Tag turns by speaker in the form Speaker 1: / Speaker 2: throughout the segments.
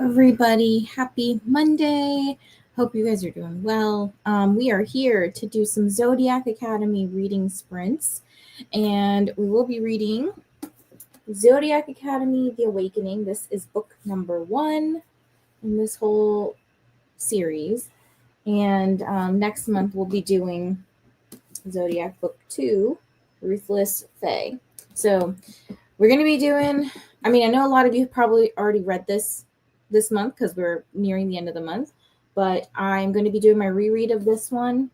Speaker 1: everybody. Happy Monday. Hope you guys are doing well. We are here to do some Zodiac Academy reading sprints, and we will be reading Zodiac Academy, The Awakening. This is book number 1 in this whole series, and next month we'll be doing Zodiac book 2, Ruthless Fae. So we're going to be doing, I know a lot of you probably already read this month because we're nearing the end of the month, but I'm going to be doing my reread of this one.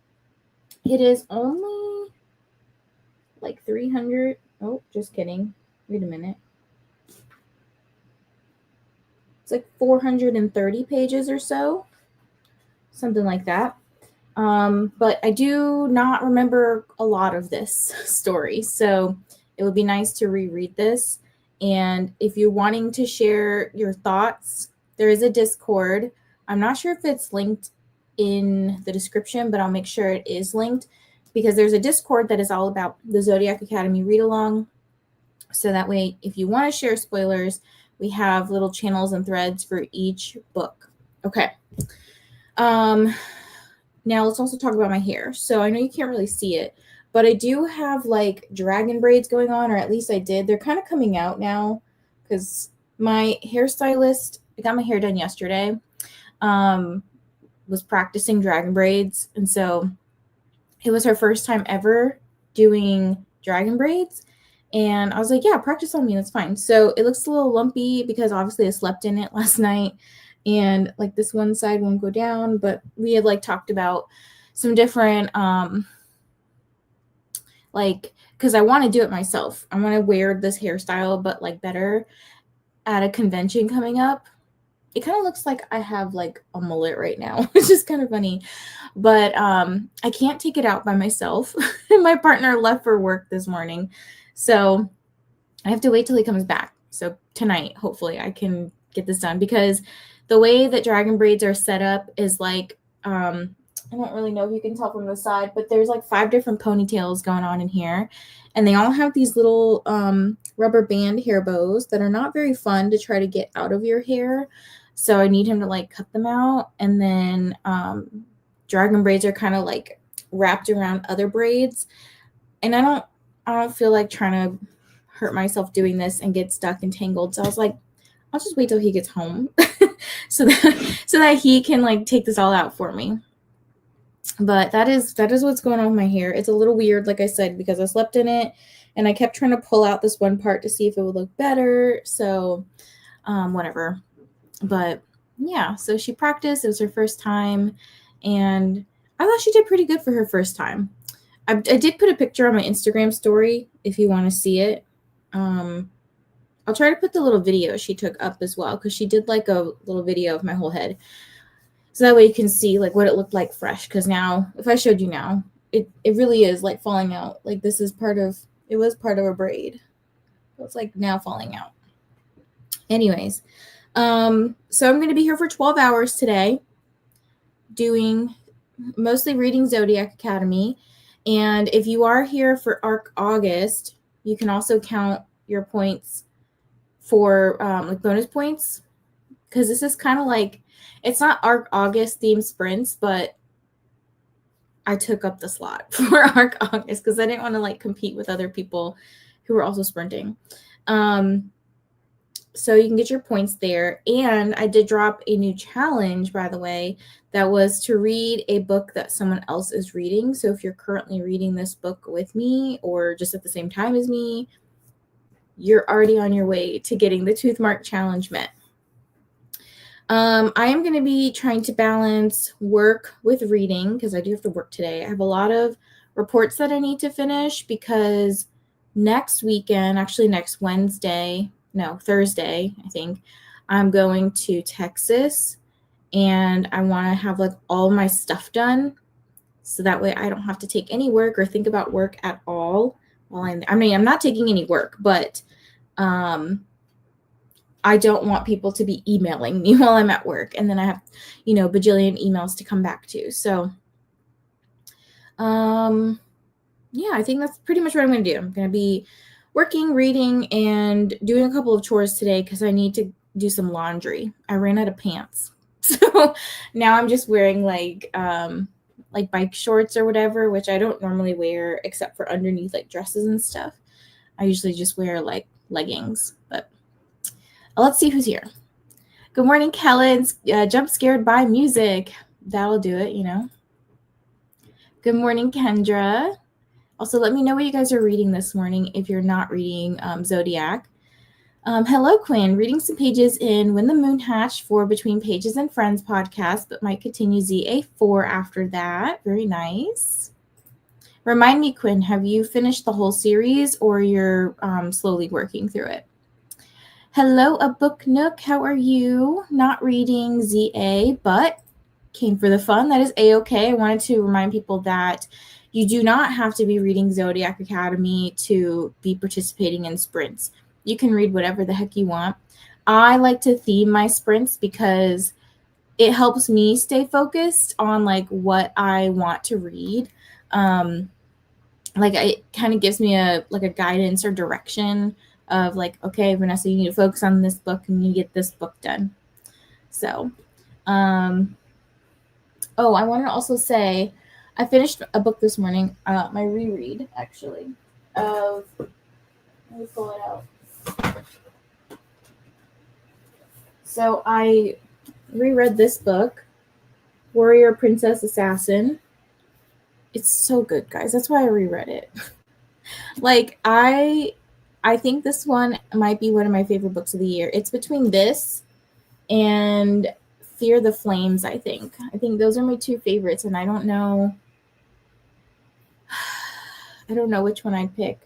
Speaker 1: It is only like 300. Oh, just kidding. Wait a minute. It's like 430 pages or so, something like that. But I do not remember a lot of this story, so it would be nice to reread this. And if you're wanting to share your thoughts, there is a Discord. I'm not sure if it's linked in the description, but I'll make sure it is linked because there's a Discord that is all about the Zodiac Academy read-along. So that way, if you want to share spoilers, we have little channels and threads for each book. Okay. Now let's also talk about my hair. So I know you can't really see it, but I do have like dragon braids going on, or at least I did. They're kind of coming out now because my hairstylist, I got my hair done yesterday, was practicing dragon braids. And so it was her first time ever doing dragon braids. And I was like, yeah, practice on me. That's fine. So it looks a little lumpy because obviously I slept in it last night. And like this one side won't go down, but we had like talked about some different, because I want to do it myself. I want to wear this hairstyle, but like better at a convention coming up. It kind of looks like I have like a mullet right now, which is kind of funny, but I can't take it out by myself. My partner left for work this morning, so I have to wait till he comes back. So tonight, hopefully I can get this done because the way that dragon braids are set up is like, I don't really know if you can tell from the side, but there's like 5 different ponytails going on in here. And they all have these little rubber band hair bows that are not very fun to try to get out of your hair. So I need him to like cut them out. And then dragon braids are kind of like wrapped around other braids. And I don't feel like trying to hurt myself doing this and get stuck and tangled. So I was like, I'll just wait till he gets home so that he can like take this all out for me. But that is what's going on with my hair. It's a little weird, like I said, because I slept in it and I kept trying to pull out this one part to see if it would look better. So whatever. But yeah, so she practiced. It was her first time and I thought she did pretty good for her first time. I did put a picture on my Instagram story if you want to see it. I'll try to put the little video she took up as well because she did like a little video of my whole head. So that way you can see like what it looked like fresh. Because now, if I showed you now, it really is like falling out. Like this is it was part of a braid. It's like now falling out. Anyways, so I'm going to be here for 12 hours today mostly reading Zodiac Academy. And if you are here for ARC August, you can also count your points for like bonus points, because this is kind of like, it's not ARC August themed sprints, but I took up the slot for ARC August because I didn't want to like compete with other people who were also sprinting. So you can get your points there. And I did drop a new challenge, by the way, that was to read a book that someone else is reading. So if you're currently reading this book with me or just at the same time as me, you're already on your way to getting the tooth mark challenge met. I am going to be trying to balance work with reading because I do have to work today. I have a lot of reports that I need to finish because next weekend, actually next Thursday, I think, I'm going to Texas and I want to have like all my stuff done. So that way I don't have to take any work or think about work at all while I'm not taking any work, but I don't want people to be emailing me while I'm at work. And then I have, bajillion emails to come back to. So, yeah, I think that's pretty much what I'm going to do. I'm going to be working, reading, and doing a couple of chores today because I need to do some laundry. I ran out of pants. So now I'm just wearing like bike shorts or whatever, which I don't normally wear except for underneath like dresses and stuff. I usually just wear like leggings, but let's see who's here. Good morning, Kellen. Jump scared by music. That'll do it, you know. Good morning, Kendra. Also, let me know what you guys are reading this morning if you're not reading Zodiac. Hello, Quinn. Reading some pages in When the Moon Hatched for Between Pages and Friends podcast, but might continue ZA4 after that. Very nice. Remind me, Quinn, have you finished the whole series or you're slowly working through it? Hello, A Book Nook. How are you? Not reading ZA, but came for the fun. That is A-okay. I wanted to remind people that you do not have to be reading Zodiac Academy to be participating in sprints. You can read whatever the heck you want. I like to theme my sprints because it helps me stay focused on like what I want to read. Like it kind of gives me a guidance or direction of like, okay, Vanessa, you need to focus on this book and you get this book done. So, oh, I want to also say I finished a book this morning, my reread actually of, let me pull it out. So I reread this book, Warrior, Princess, Assassin. It's so good, guys. That's why I reread it. Like I think this one might be one of my favorite books of the year. It's between this and Fear the Flames, I think. I think those are my two favorites, and I don't know which one I'd pick.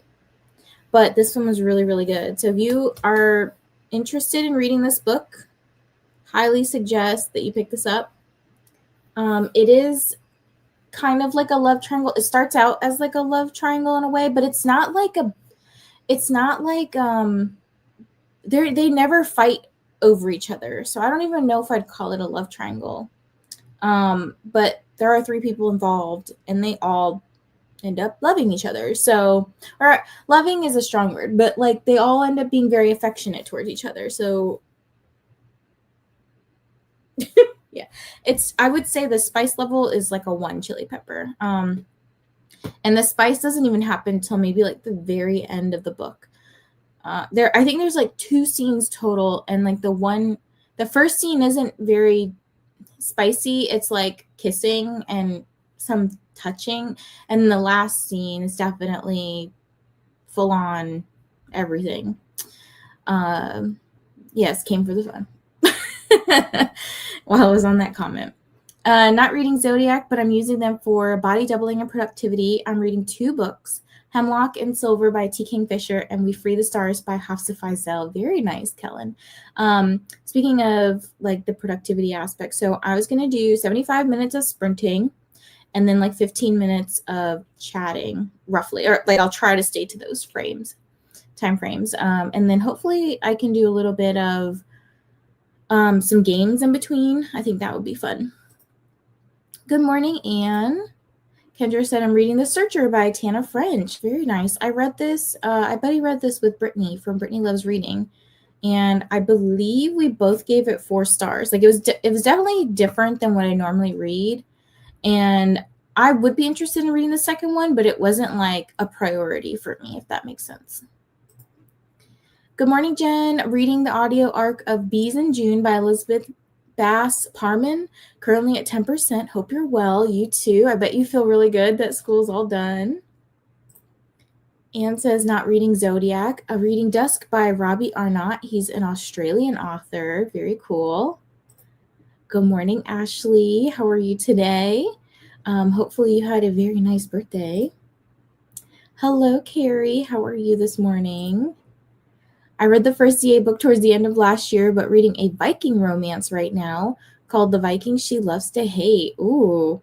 Speaker 1: But this one was really, really good. So if you are interested in reading this book, highly suggest that you pick this up. It is kind of like a love triangle. It starts out as like a love triangle in a way, but it's not like they never fight over each other. So I don't even know if I'd call it a love triangle. But there are 3 people involved and they all end up loving each other. So, or loving is a strong word, but like they all end up being very affectionate towards each other. So yeah, I would say the spice level is like a 1 chili pepper. And the spice doesn't even happen until maybe like the very end of the book. I think there's like 2 scenes total, and like the first scene isn't very spicy. It's like kissing and some touching, and the last scene is definitely full on everything. Yes, came for the fun. While I was on that comment. Not reading Zodiac, but I'm using them for body doubling and productivity. I'm reading 2 books, Hemlock and Silver by T. Kingfisher and We Free the Stars by Hafsa Faisal. Very nice, Kellen. Speaking of like the productivity aspect, so I was going to do 75 minutes of sprinting and then like 15 minutes of chatting roughly, or like I'll try to stay to those time frames. And then hopefully I can do a little bit of some games in between. I think that would be fun. Good morning, Anne. Kendra said, I'm reading The Searcher by Tana French. Very nice. I read this. I Buddy read this with Brittany from Brittany Loves Reading. And I believe we both gave it 4 stars. Like it was definitely different than what I normally read. And I would be interested in reading the second one, but it wasn't like a priority for me, if that makes sense. Good morning, Jen. Reading the audio arc of Bees in June by Elizabeth Bass Parman. Currently at 10%. Hope you're well. You too. I bet you feel really good that school's all done. Anne says, not reading Zodiac. Reading Dusk by Robbie Arnott. He's an Australian author. Very cool. Good morning, Ashley. How are you today? Hopefully you had a very nice birthday. Hello, Carrie. How are you this morning? I read the first ZA book towards the end of last year, but reading a Viking romance right now called The Vikings She Loves to Hate. Ooh.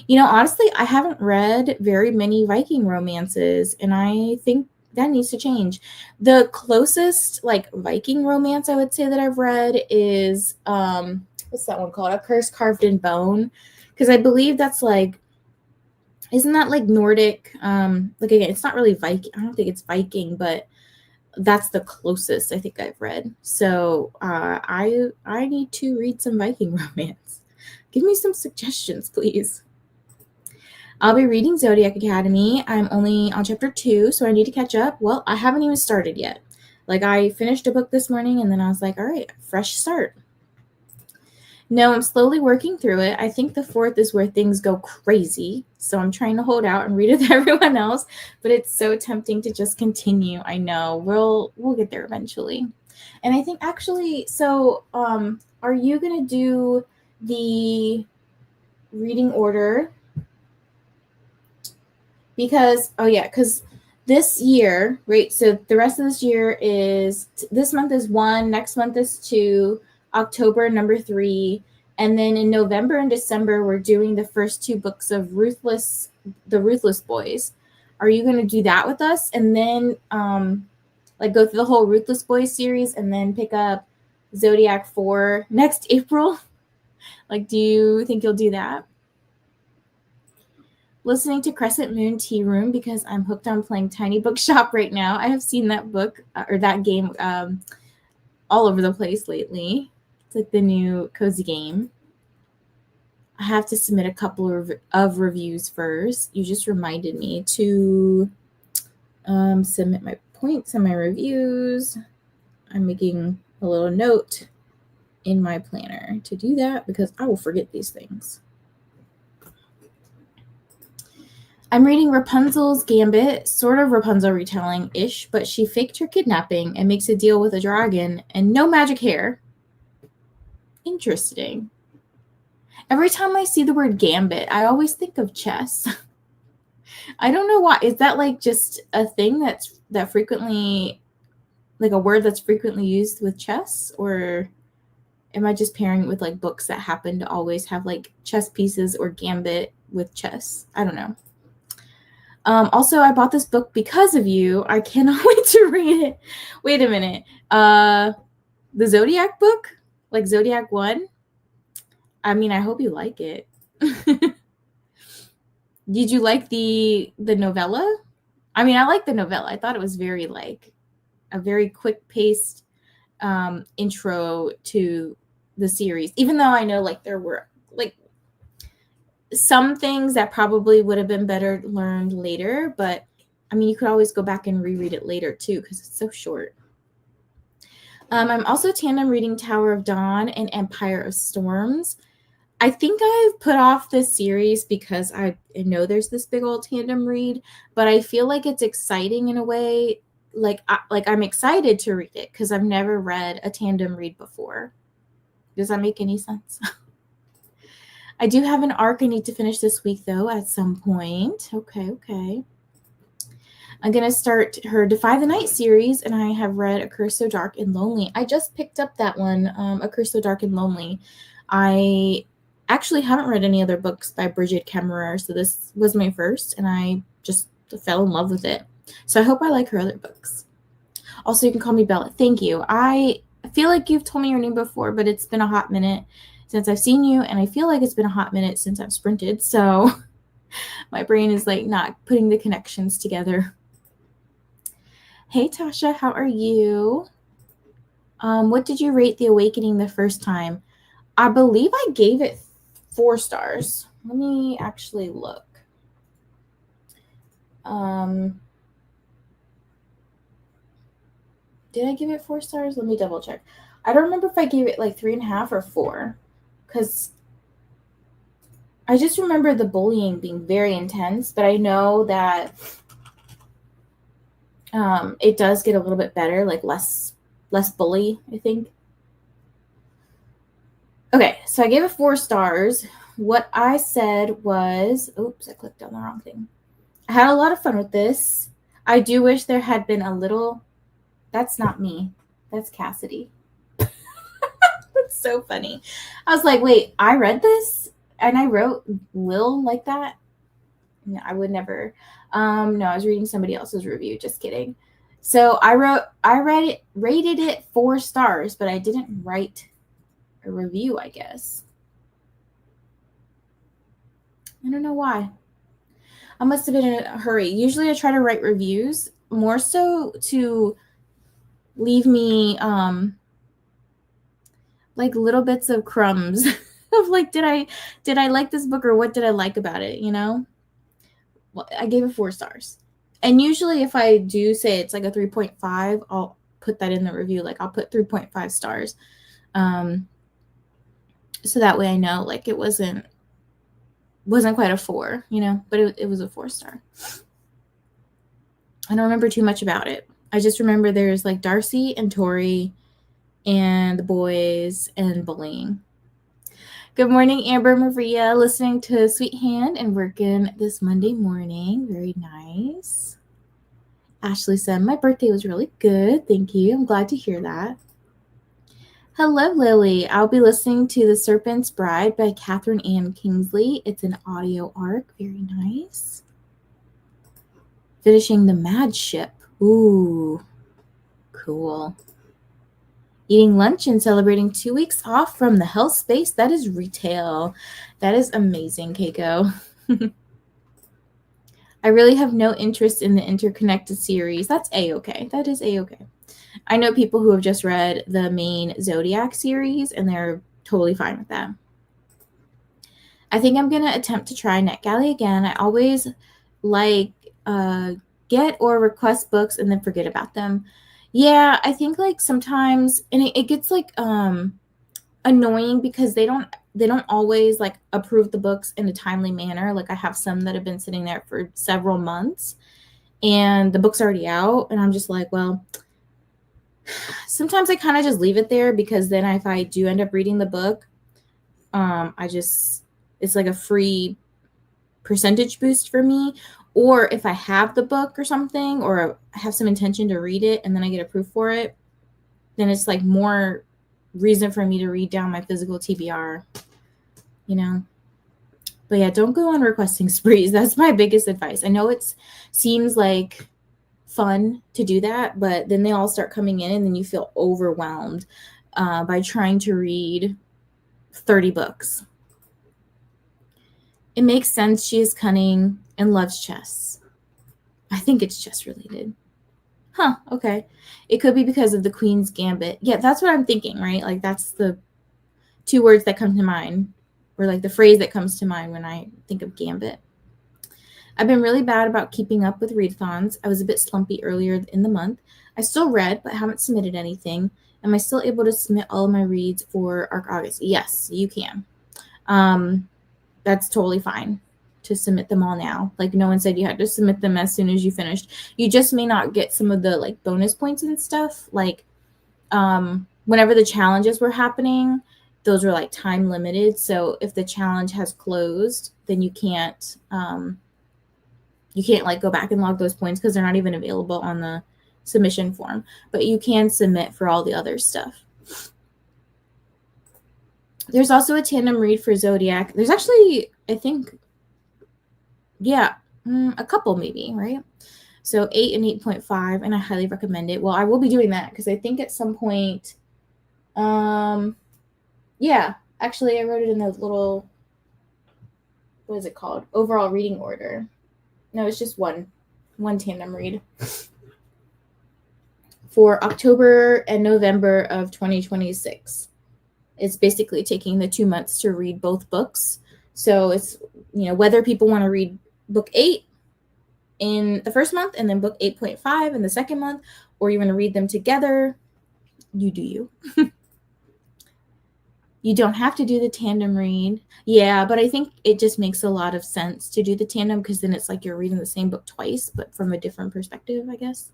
Speaker 1: You know, honestly, I haven't read very many Viking romances, and I think that needs to change. The closest, like, Viking romance I would say that I've read is, what's that one called? A Curse Carved in Bone. Because I believe that's, like, isn't that, like, Nordic? Like, again, it's not really Viking. I don't think it's Viking, but That's the closest I think I've read. So I need to read some Viking romance. Give me some suggestions, please. I'll be reading Zodiac Academy. I'm only on chapter 2, so I need to catch up. Well, I haven't even started yet. Like, I finished a book this morning, and then I was like, all right, fresh start. No, I'm slowly working through it. I think the 4th is where things go crazy, so I'm trying to hold out and read with everyone else, but it's so tempting to just continue. I know. We'll get there eventually. And I think actually, so are you going to do the reading order? Because this year, right? So the rest of this year is, this month is 1, next month is 2, October number 3, and then in November and December we're doing the first 2 books of the Ruthless Boys. Are you going to do that with us, and then like go through the whole Ruthless Boys series and then pick up Zodiac 4 next April? Like, do you think you'll do that? Listening to Crescent Moon Tea Room because I'm hooked on playing Tiny Bookshop right now. I have seen that book or that game all over the place lately. It's like the new cozy game. I have to submit a couple of reviews first. You just reminded me to submit my points and my reviews. I'm making a little note in my planner to do that because I will forget these things. I'm reading Rapunzel's Gambit, sort of Rapunzel retelling-ish, but she faked her kidnapping and makes a deal with a dragon and no magic hair. Interesting. Every time I see the word gambit, I always think of chess. I don't know why. Is that like just a thing that frequently, like a word that's frequently used with chess? Or am I just pairing it with like books that happen to always have like chess pieces or gambit with chess? I don't know. Also, I bought this book because of you. I cannot wait to read it. Wait a minute. The Zodiac book? Like Zodiac 1? I mean, I hope you like it. Did you like the novella? I mean, I like the novella. I thought it was very like a very quick-paced intro to the series. Even though I know like there were like some things that probably would have been better learned later, but I mean, you could always go back and reread it later too because it's so short. I'm also tandem reading Tower of Dawn and Empire of Storms. I think I've put off this series because I know there's this big old tandem read, but I feel like it's exciting in a way. Like I'm excited to read it because I've never read a tandem read before. Does that make any sense? I do have an arc I need to finish this week, though, at some point. Okay. I'm going to start her Defy the Night series, and I have read A Curse So Dark and Lonely. I just picked up that one, A Curse So Dark and Lonely. I actually haven't read any other books by Bridget Kemmerer, so this was my first, and I just fell in love with it. So I hope I like her other books. Also, you can call me Bella. Thank you. I feel like you've told me your name before, but it's been a hot minute since I've seen you, and I feel like it's been a hot minute since I've sprinted, so my brain is like not putting the connections together. Hey Tasha, how are you? What did you rate The Awakening the first time? I believe I gave it 4 stars. Let me actually look. Did I give it 4 stars? Let me double check. I don't remember if I gave it like 3.5 or 4. Because I just remember the bullying being very intense, but I know that it does get a little bit better, like less bully, I think. Okay, so I gave it 4 stars. What I said was, oops, I clicked on the wrong thing. I had a lot of fun with this. I do wish there had been a little, that's not me, that's Cassidy. That's so funny. I was like, wait, I read this and I wrote Lil like that? No, I would never. No, I was reading somebody else's review. Just kidding. So I rated it 4 stars, but I didn't write a review, I guess. I don't know why. I must have been in a hurry. Usually I try to write reviews more so to leave me like little bits of crumbs of like, did I like this book, or what did I like about it, you know? Well, I gave it 4 stars. And usually if I do say it's like a 3.5, I'll put that in the review. Like I'll put 3.5 stars. So that way I know like it wasn't quite a 4, you know, but it was a 4-star. I don't remember too much about it. I just remember there's like Darcy and Tori and the boys and bullying. Good morning, Amber Maria, listening to Sweet Hand and working this Monday morning. Very nice. Ashley said, my birthday was really good. Thank you. I'm glad to hear that. Hello, Lily. I'll be listening to The Serpent's Bride by Catherine Ann Kingsley. It's an audio arc. Very nice. Finishing The Mad Ship. Ooh, cool. Eating lunch and celebrating 2 weeks off from the hell space. That is retail. That is amazing, Keiko. I really have no interest in the interconnected series. That's A-okay. That is A-okay. I know people who have just read the main Zodiac series, and they're totally fine with that. I think I'm going to attempt to try NetGalley again. I always like get or request books and then forget about them. Yeah, I think like sometimes, and it gets like annoying because they don't always like approve the books in a timely manner. Like I have some that have been sitting there for several months and the book's already out, and I'm just like, well, sometimes I kind of just leave it there, because then if I do end up reading the book, it's like a free percentage boost for me. Or if I have the book or something, or I have some intention to read it and then I get approved for it, then it's like more reason for me to read down my physical TBR, you know? But yeah, don't go on requesting sprees. That's my biggest advice. I know it seems like fun to do that, but then they all start coming in and then you feel overwhelmed by trying to read 30 books. It makes sense. She is cunning and loves chess. I think it's chess related. Huh, okay. It could be because of the Queen's Gambit. Yeah, that's what I'm thinking, right? Like that's the 2 words that come to mind, or like the phrase that comes to mind when I think of Gambit. I've been really bad about keeping up with readathons. I was a bit slumpy earlier in the month. I still read, but haven't submitted anything. Am I still able to submit all of my reads for ARC August? Yes, you can. That's totally fine to submit them all now. Like no one said you had to submit them as soon as you finished. You just may not get some of the like bonus points and stuff. Like whenever the challenges were happening, those were like time limited. So if the challenge has closed, then you can't like go back and log those points because they're not even available on the submission form. But you can submit for all the other stuff. There's also a tandem read for Zodiac. There's actually, I think, yeah, a couple maybe, right? So 8 and 8.5, and I highly recommend it. Well, I will be doing that because I think at some point, yeah, actually I wrote it in the little, what is it called? Overall reading order. No, it's just one tandem read for October and November of 2026. It's basically taking the 2 months to read both books. So it's, whether people want to read book 8 in the first month and then book 8.5 in the second month, or you want to read them together, you do you. You don't have to do the tandem read. Yeah, but I think it just makes a lot of sense to do the tandem because then it's like you're reading the same book twice, but from a different perspective, I guess.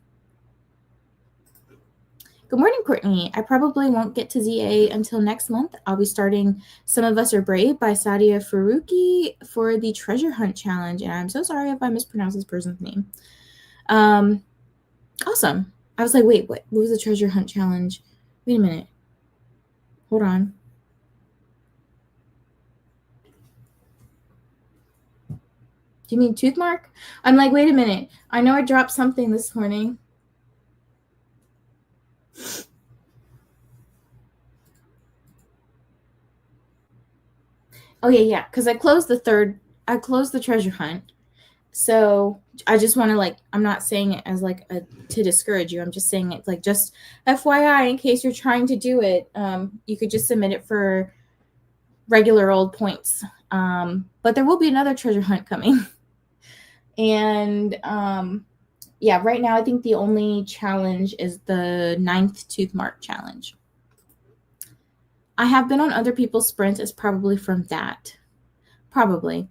Speaker 1: Good morning, Courtney. I probably won't get to ZA until next month. I'll be starting Some of Us Are Brave by Sadia Faruqi for the Treasure Hunt Challenge, and I'm so sorry if I mispronounce this person's name. Awesome. I was like, wait, what was the Treasure Hunt Challenge? Wait a minute. Hold on. Do you mean tooth mark? I'm like, wait a minute. I know I dropped something this morning. Oh, yeah, because I closed the Treasure Hunt. So I just want to like, I'm not saying it as like to discourage you. I'm just saying it's like just FYI in case you're trying to do it. You could just submit it for regular old points. But there will be another treasure hunt coming. And yeah, right now I think the only challenge is the 9th tooth mark challenge. I have been on other people's sprints. It's probably from that. Probably.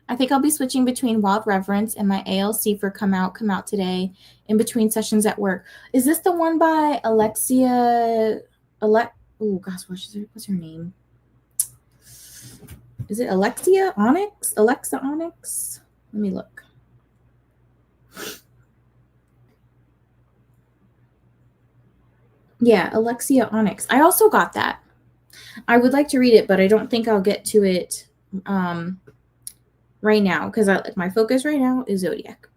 Speaker 1: I think I'll be switching between Wild Reverence and my ALC for Come Out today in between sessions at work. Is this the one by Alexia? Oh gosh, what's her name? Is it Alexia Onyx? Alexa Onyx? Let me look. Yeah, Alexia Onyx. I also got that. I would like to read it, but I don't think I'll get to it right now because my focus right now is Zodiac.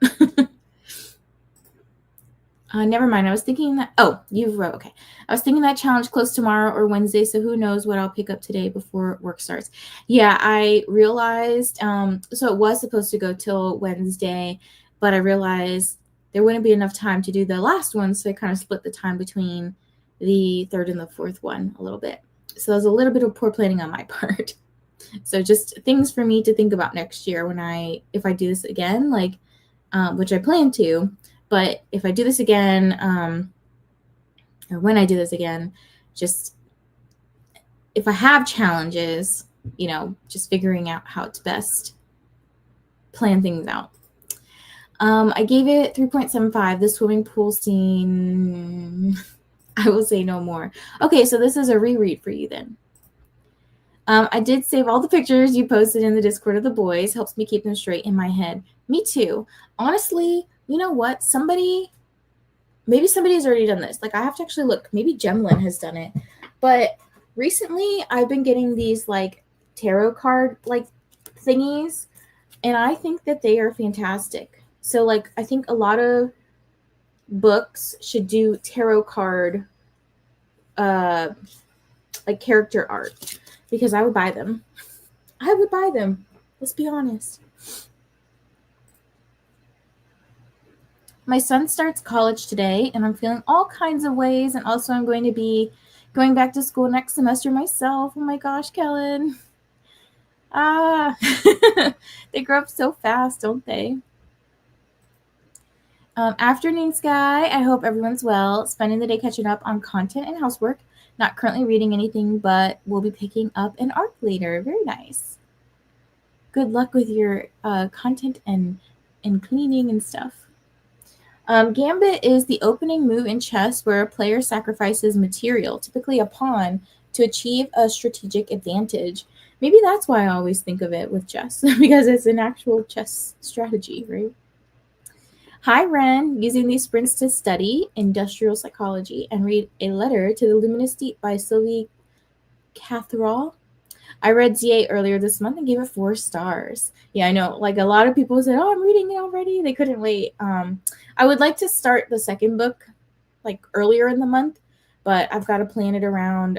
Speaker 1: Never mind. I was thinking that. Oh, you wrote. Okay. I was thinking that challenge close tomorrow or Wednesday. So who knows what I'll pick up today before work starts. Yeah, I realized. So it was supposed to go till Wednesday, but I realized there wouldn't be enough time to do the last one. So I kind of split the time between the third and the fourth one a little bit. So there's a little bit of poor planning on my part. So just things for me to think about next year if I do this again, like, which I plan to. But if I do this again, or when I do this again, just if I have challenges, just figuring out how to best plan things out. I gave it 3.75. The swimming pool scene, I will say no more. Okay, so this is a reread for you then. I did save all the pictures you posted in the Discord of the boys. Helps me keep them straight in my head. Me too. Honestly, you know what? Maybe somebody has already done this. Like, I have to actually look. Maybe Gemlin has done it. But recently, I've been getting these, like, tarot card, like, thingies. And I think that they are fantastic. So, like, I think a lot of books should do tarot card, like, character art. Because I would buy them. I would buy them. Let's be honest. My son starts college today, and I'm feeling all kinds of ways. And also, I'm going to be going back to school next semester myself. Oh my gosh, Kellen. They grow up so fast, don't they? Afternoon, Sky. I hope everyone's well. Spending the day catching up on content and housework. Not currently reading anything, but we'll be picking up an arc later. Very nice. Good luck with your content and cleaning and stuff. Gambit is the opening move in chess where a player sacrifices material, typically a pawn, to achieve a strategic advantage. Maybe that's why I always think of it with chess, because it's an actual chess strategy, right? Hi, Ren. Using these sprints to study industrial psychology and read A Letter to the Luminous Deep by Sylvie Catherall. I read ZA earlier this month and gave it 4 stars. Yeah, I know. Like, a lot of people said, "Oh, I'm reading it already." They couldn't wait. I would like to start the second book, like, earlier in the month, but I've got to plan it around.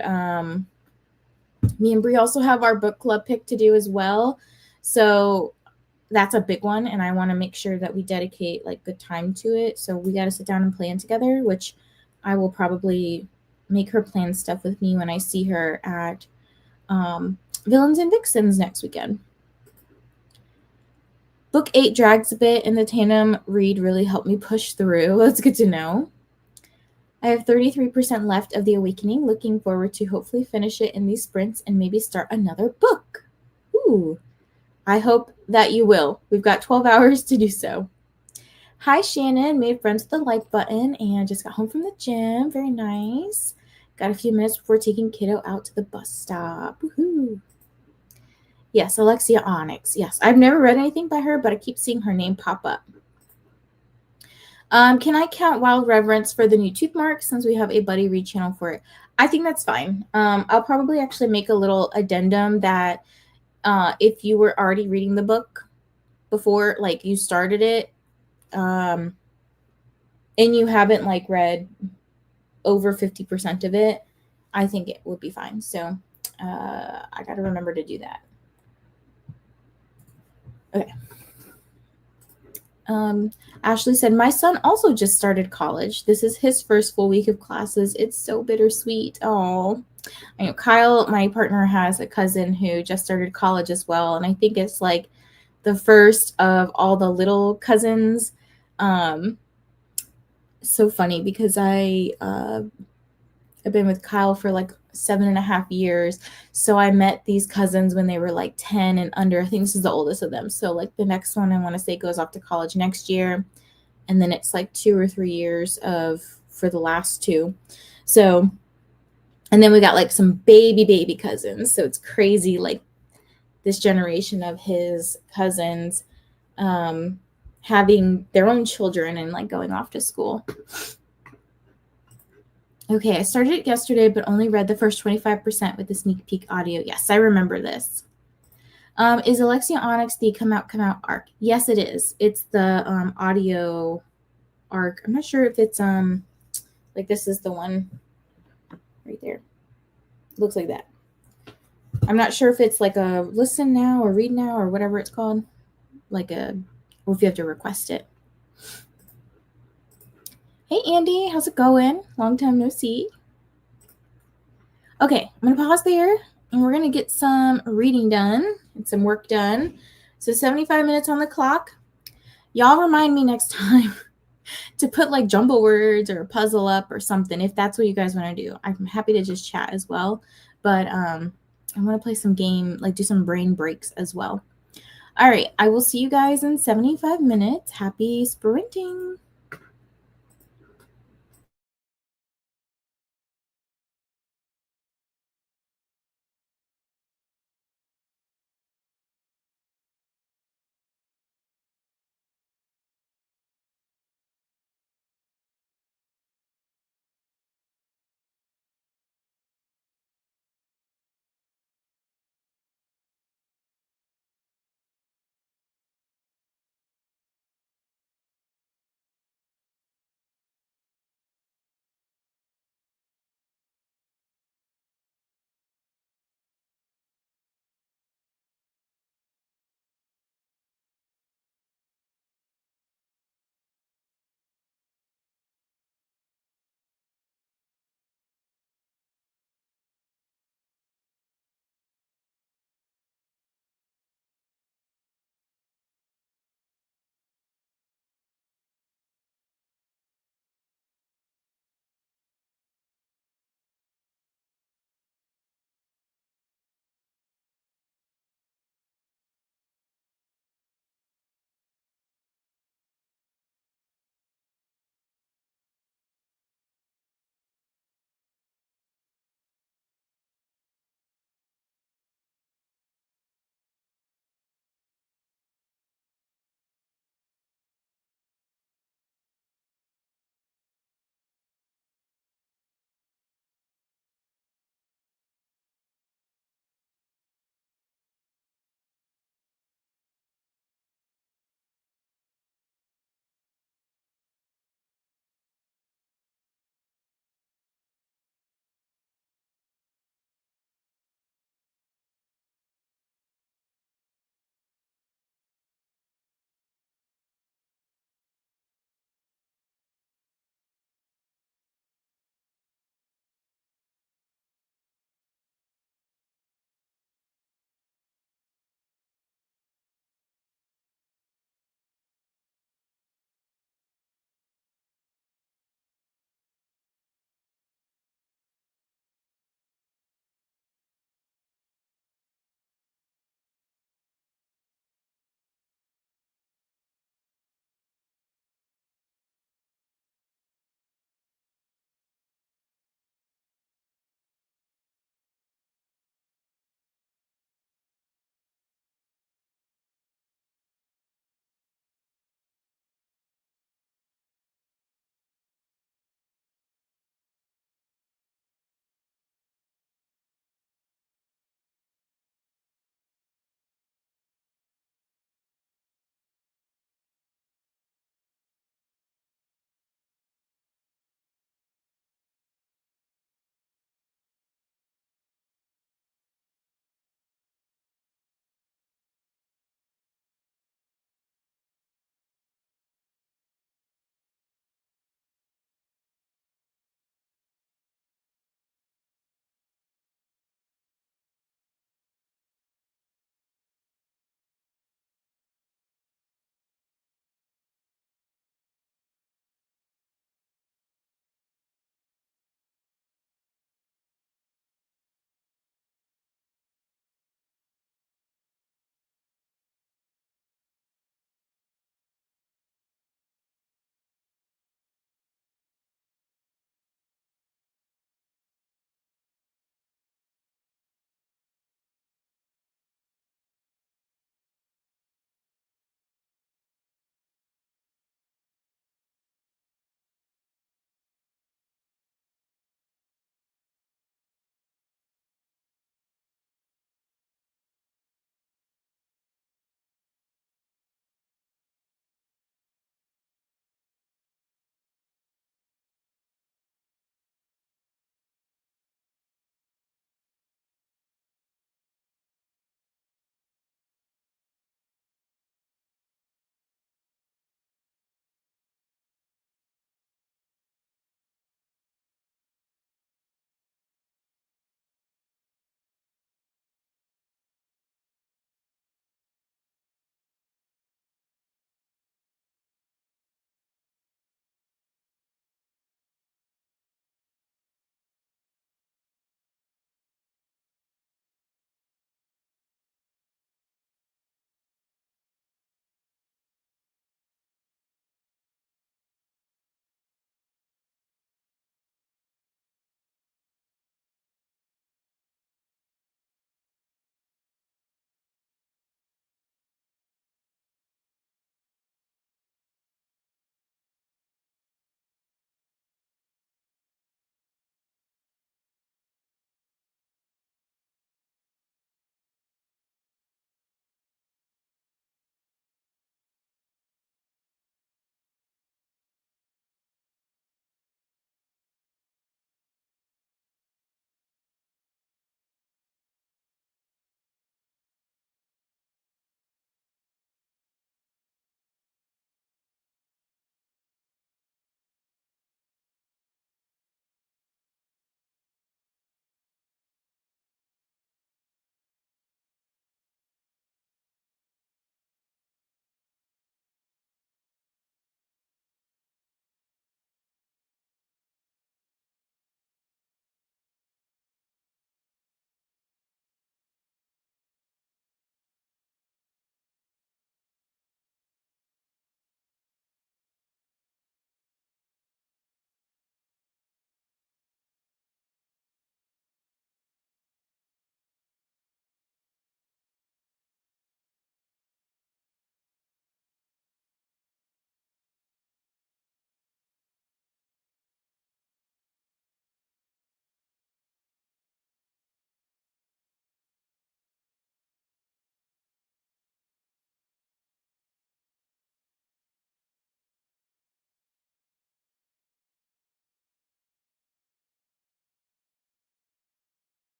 Speaker 1: Me and Brie also have our book club pick to do as well. So that's a big one, and I want to make sure that we dedicate, like, good time to it. So we got to sit down and plan together, which I will probably make her plan stuff with me when I see her at Villains and Vixens next weekend. Book 8 drags a bit, and the tandem read really helped me push through. That's good to know. I have 33% left of The Awakening. Looking forward to hopefully finish it in these sprints and maybe start another book. Ooh, I hope that you will. We've got 12 hours to do so. Hi, Shannon. Made friends with the like button and just got home from the gym. Very nice. Got a few minutes before taking kiddo out to the bus stop. Woohoo. Yes, Alexia Onyx. Yes, I've never read anything by her, but I keep seeing her name pop up. Can I count Wild Reverence for the new tooth mark since we have a buddy read channel for it? I think that's fine. I'll probably actually make a little addendum that if you were already reading the book before, like, you started it, and you haven't, like, read over 50% of it, I think it would be fine. So I got to remember to do that. Okay. Ashley said, my son also just started college. This is his first full week of classes. It's so bittersweet. Oh, I know Kyle, my partner, has a cousin who just started college as well. And I think it's like the first of all the little cousins. So funny because I've been with Kyle for like 7.5 years. So I met these cousins when they were like 10 and under. I think this is the oldest of them. So like the next one I want to say goes off to college next year. And then it's like 2 or 3 years for the last two. So, and then we got like some baby cousins. So it's crazy, like this generation of his cousins having their own children and like going off to school. Okay, I started it yesterday, but only read the first 25% with the sneak peek audio. Yes, I remember this. Is Alexia Onyx the come out arc? Yes, it is. It's the audio arc. I'm not sure if it's like this is the one right there. It looks like that. I'm not sure if it's like a listen now or read now or whatever it's called. Like or if you have to request it. Hey Andy, how's it going? Long time no see. Okay, I'm gonna pause there and we're gonna get some reading done and some work done. So 75 minutes on the clock. Y'all remind me next time to put like jumble words or a puzzle up or something if that's what you guys want to do. I'm happy to just chat as well, but I'm gonna play some game, like do some brain breaks as well. All right, I will see you guys in 75 minutes. Happy sprinting.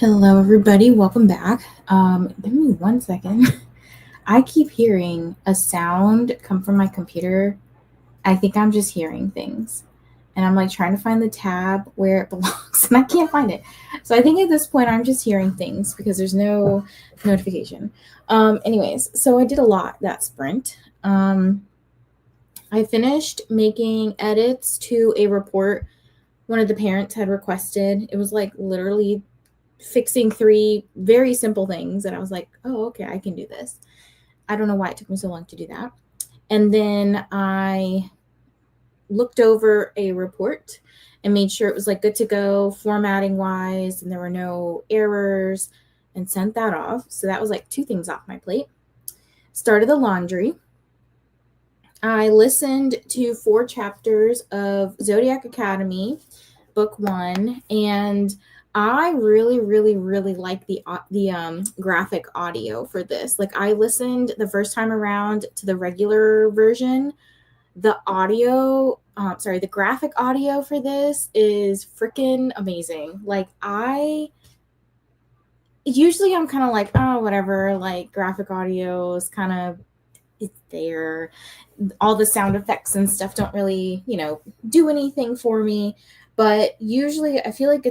Speaker 1: Hello, everybody. Welcome back. Give me 1 second. I keep hearing a sound come from my computer. I think I'm just hearing things. And I'm like trying to find the tab where it belongs, and I can't find it. So I think at this point I'm just hearing things because there's no notification. Anyways, so I did a lot that sprint. I finished making edits to a report one of the parents had requested. It was like literally fixing 3 very simple things, and I was like, oh, okay, I can do this. I don't know why it took me so long to do that. And then I looked over a report and made sure it was like good to go formatting wise and there were no errors, and sent that off. So that was like 2 things off my plate. Started the laundry. I listened to 4 chapters of Zodiac Academy, book 1, and I really, really, really like the graphic audio for this. Like, I listened the first time around to the regular version. The graphic audio for this is freaking amazing. Like, usually I'm kind of like, oh, whatever, like graphic audio is kind of, it's there. All the sound effects and stuff don't really, do anything for me. But usually I feel like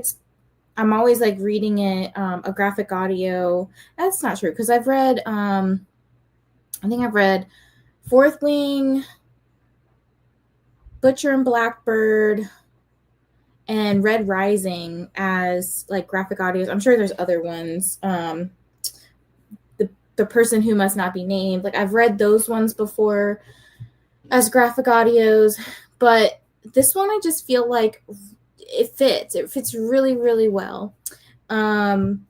Speaker 1: I'm always like reading it, a graphic audio. That's not true, because I've read, I think I've read Fourth Wing, Butcher and Blackbird, and Red Rising as like graphic audios. I'm sure there's other ones. The Person Who Must Not Be Named. Like, I've read those ones before as graphic audios, but this one I just feel like it fits really, really well. And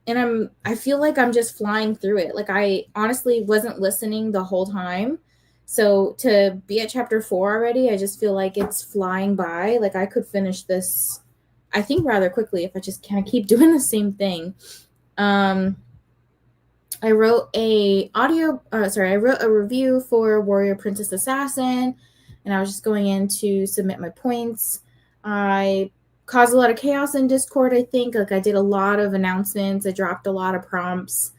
Speaker 1: I feel like I'm just flying through it. Like, I honestly wasn't listening the whole time. So to be at chapter 4 already, I just feel like it's flying by. Like, I could finish this, I think, rather quickly if I just kind of keep doing the same thing. I wrote a review for Warrior Princess Assassin, and I was just going in to submit my points. I caused a lot of chaos in Discord, I think. Like, I did a lot of announcements. I dropped a lot of prompts.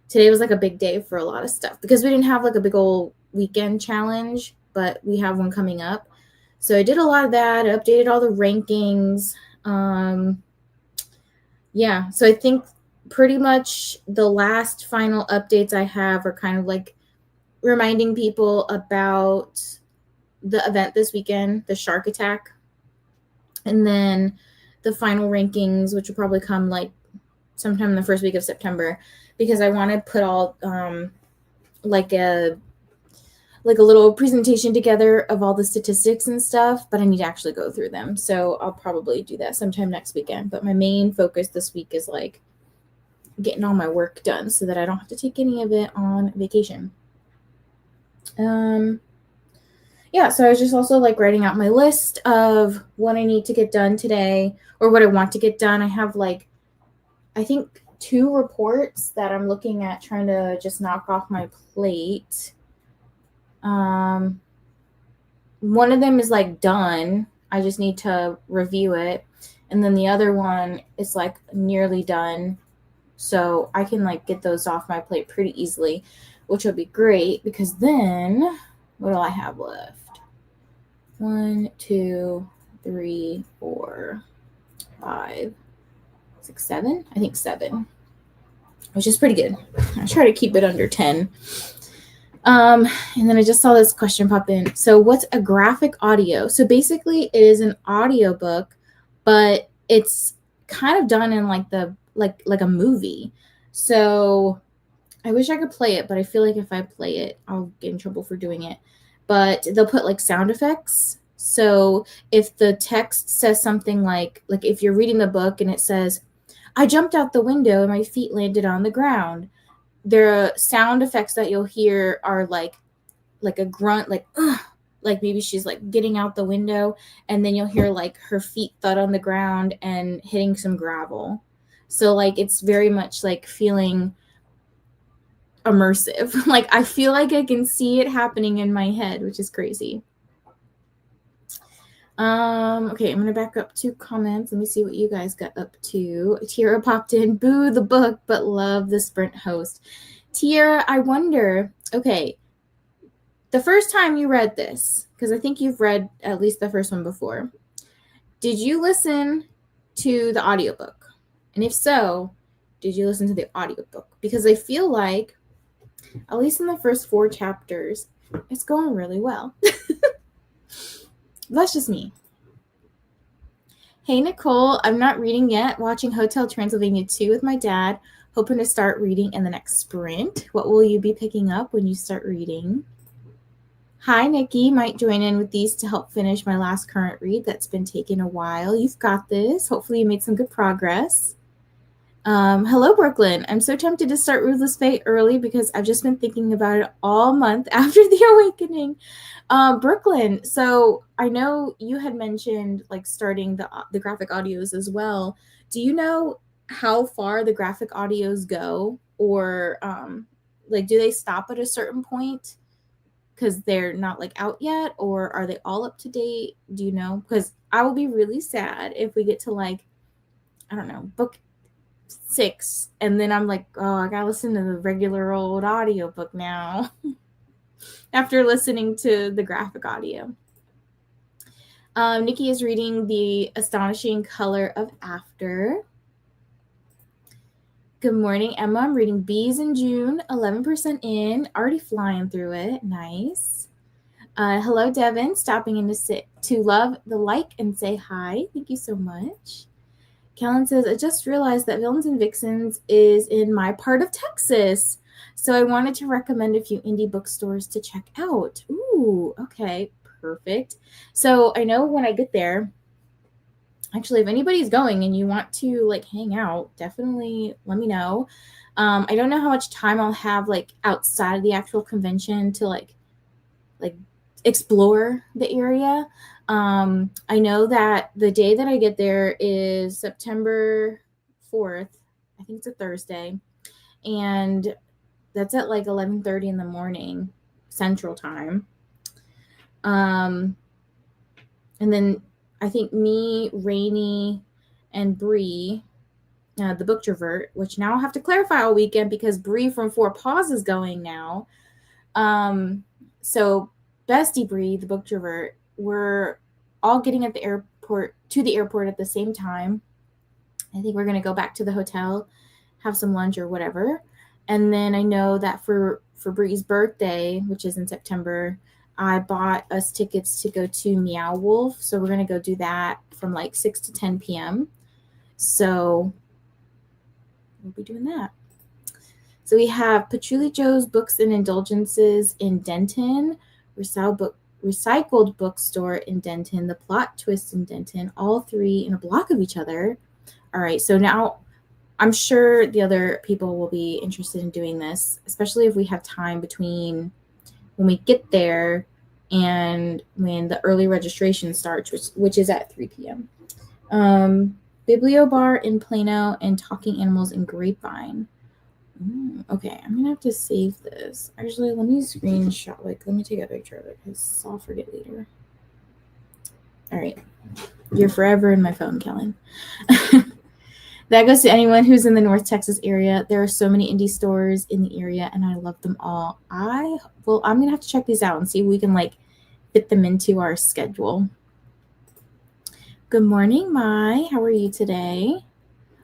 Speaker 1: Today was like a big day for a lot of stuff because we didn't have like a big old weekend challenge, but we have one coming up. So I did a lot of that. I updated all the rankings. Yeah, so I think pretty much the last final updates I have are kind of like reminding people about the event this weekend, the shark attack, and then the final rankings, which will probably come like sometime in the first week of September, because I want to put all like a little presentation together of all the statistics and stuff, but I need to actually go through them. So I'll probably do that sometime next weekend. But my main focus this week is like getting all my work done so that I don't have to take any of it on vacation. Yeah, so I was just also like writing out my list of what I need to get done today, or what I want to get done. I have like, I think 2 reports that I'm looking at trying to just knock off my plate. One of them is like done. I just need to review it. And then the other one is like nearly done. So I can like get those off my plate pretty easily, which will be great, because then what do I have left? 1, 2, 3, 4, 5, 6, 7. I think 7, which is pretty good. I try to keep it under 10. And then I just saw this question pop in. So what's a graphic audio? So basically it is an audiobook, but it's kind of done in like like a movie. So I wish I could play it, but I feel like if I play it, I'll get in trouble for doing it. But they'll put like sound effects. So if the text says something like if you're reading the book and it says, I jumped out the window and my feet landed on the ground, there are sound effects that you'll hear are like a grunt, like, ugh, like maybe she's like getting out the window, and then you'll hear like her feet thud on the ground and hitting some gravel. So like it's very much like feeling immersive. Like, I feel like I can see it happening in my head, which is crazy. Okay, I'm gonna back up to comments. Let me see what you guys got up to. Tiara popped in, boo the book, but love the sprint host. Tiara, I wonder, okay, the first time you read this, because I think you've read at least the first one before, did you listen to the audiobook? And if so, did you listen to the audiobook? Because I feel like, at least in the first 4 chapters, it's going really well. That's just me. Hey, Nicole, I'm not reading yet. Watching Hotel Transylvania 2 with my dad. Hoping to start reading in the next sprint. What will you be picking up when you start reading? Hi, Nikki. Might join in with these to help finish my last current read that's been taking a while. You've got this. Hopefully you made some good progress. Hello, Brooklyn. I'm so tempted to start Ruthless Fate early because I've just been thinking about it all month after the awakening. Brooklyn, so I know you had mentioned like starting the graphic audios as well. Do you know how far the graphic audios go, or like do they stop at a certain point because they're not like out yet, or are they all up to date? Do you know? Because I will be really sad if we get to like, I don't know, book 6 and then I'm like, oh, I gotta listen to the regular old audiobook now after listening to the graphic audio. Nikki is reading The Astonishing Color of After. Good morning, Emma. I'm reading Bees in June, 11% in, already flying through it. Nice. Hello, Devin, stopping in to love the like and say hi. Thank you so much. Kellen says, I just realized that Villains and Vixens is in my part of Texas. So I wanted to recommend a few indie bookstores to check out. Ooh, okay, perfect. So I know when I get there, actually, if anybody's going and you want to like hang out, definitely let me know. I don't know how much time I'll have like outside of the actual convention to like explore the area. I know that the day that I get there is September 4th. I think it's a Thursday. And that's at like 11:30 in the morning Central Time. And then I think me, Rainy, and Bree, the book trovert, which now I'll have to clarify all weekend because Bree from Four Paws is going now. So Bestie Bree, the book trovert, we're all getting at the airport at the same time. I think we're going to go back to the hotel, have some lunch or whatever. And then I know that for Bree's birthday, which is in September, I bought us tickets to go to Meow Wolf. So we're going to go do that from like 6 to 10 p.m. So we'll be doing that. So we have Patchouli Joe's Books and Indulgences in Denton, Recycled Bookstore in Denton, The Plot Twist in Denton, all 3 in a block of each other. All right, so now I'm sure the other people will be interested in doing this, especially if we have time between when we get there and when the early registration starts, which is at 3 p.m. Bibliobar in Plano and Talking Animals in Grapevine. Okay, I'm gonna have to save this. Actually, let me screenshot. Let me take a picture of it because I'll forget later. All right, you're forever in my phone, Kellen. That goes to anyone who's in the North Texas area. There are so many indie stores in the area, and I love them all. I'm gonna have to check these out and see if we can fit them into our schedule. Good morning, Mai. How are you today?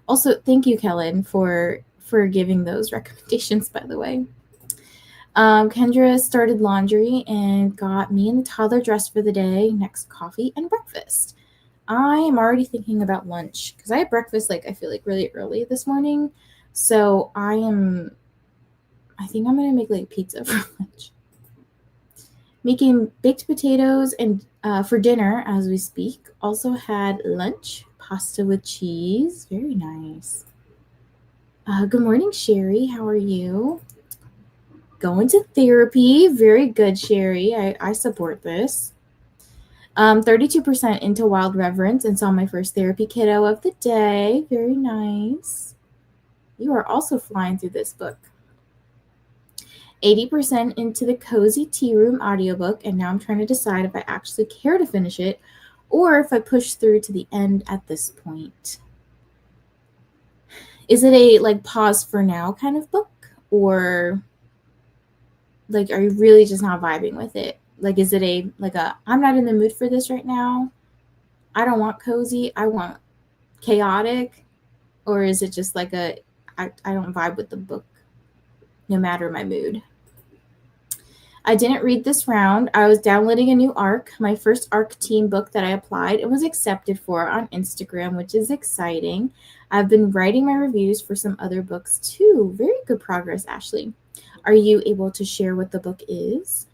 Speaker 1: Also, thank you, Kellen, for giving those recommendations, by the way. Kendra started laundry and got me and the toddler dressed for the day. Next, coffee and breakfast. I am already thinking about lunch because I had breakfast I feel like really early this morning. So I think I'm gonna make pizza for lunch. Making baked potatoes and for dinner as we speak. Also had lunch, pasta with cheese. Very nice. Good morning, Sherry. How are you? Going to therapy. Very good, Sherry. I support this. 32% into Wild Reverence and saw my first therapy kiddo of the day. Very nice. You are also flying through this book. 80% into the Cozy Tea Room audiobook, and now I'm trying to decide if I actually care to finish it or if I push through to the end at this point. Is it a like pause for now kind of book, or like are you really just not vibing with it? Like is it a like a I'm not in the mood for this right now, I don't want cozy, I want chaotic? Or is it just like a I don't vibe with the book no matter my mood? I didn't read this round. I was downloading a new ARC, my first ARC team book that I applied and was accepted for on Instagram, which is exciting. I've been writing my reviews for some other books too. Very good progress, Ashley. Are you able to share what the book is?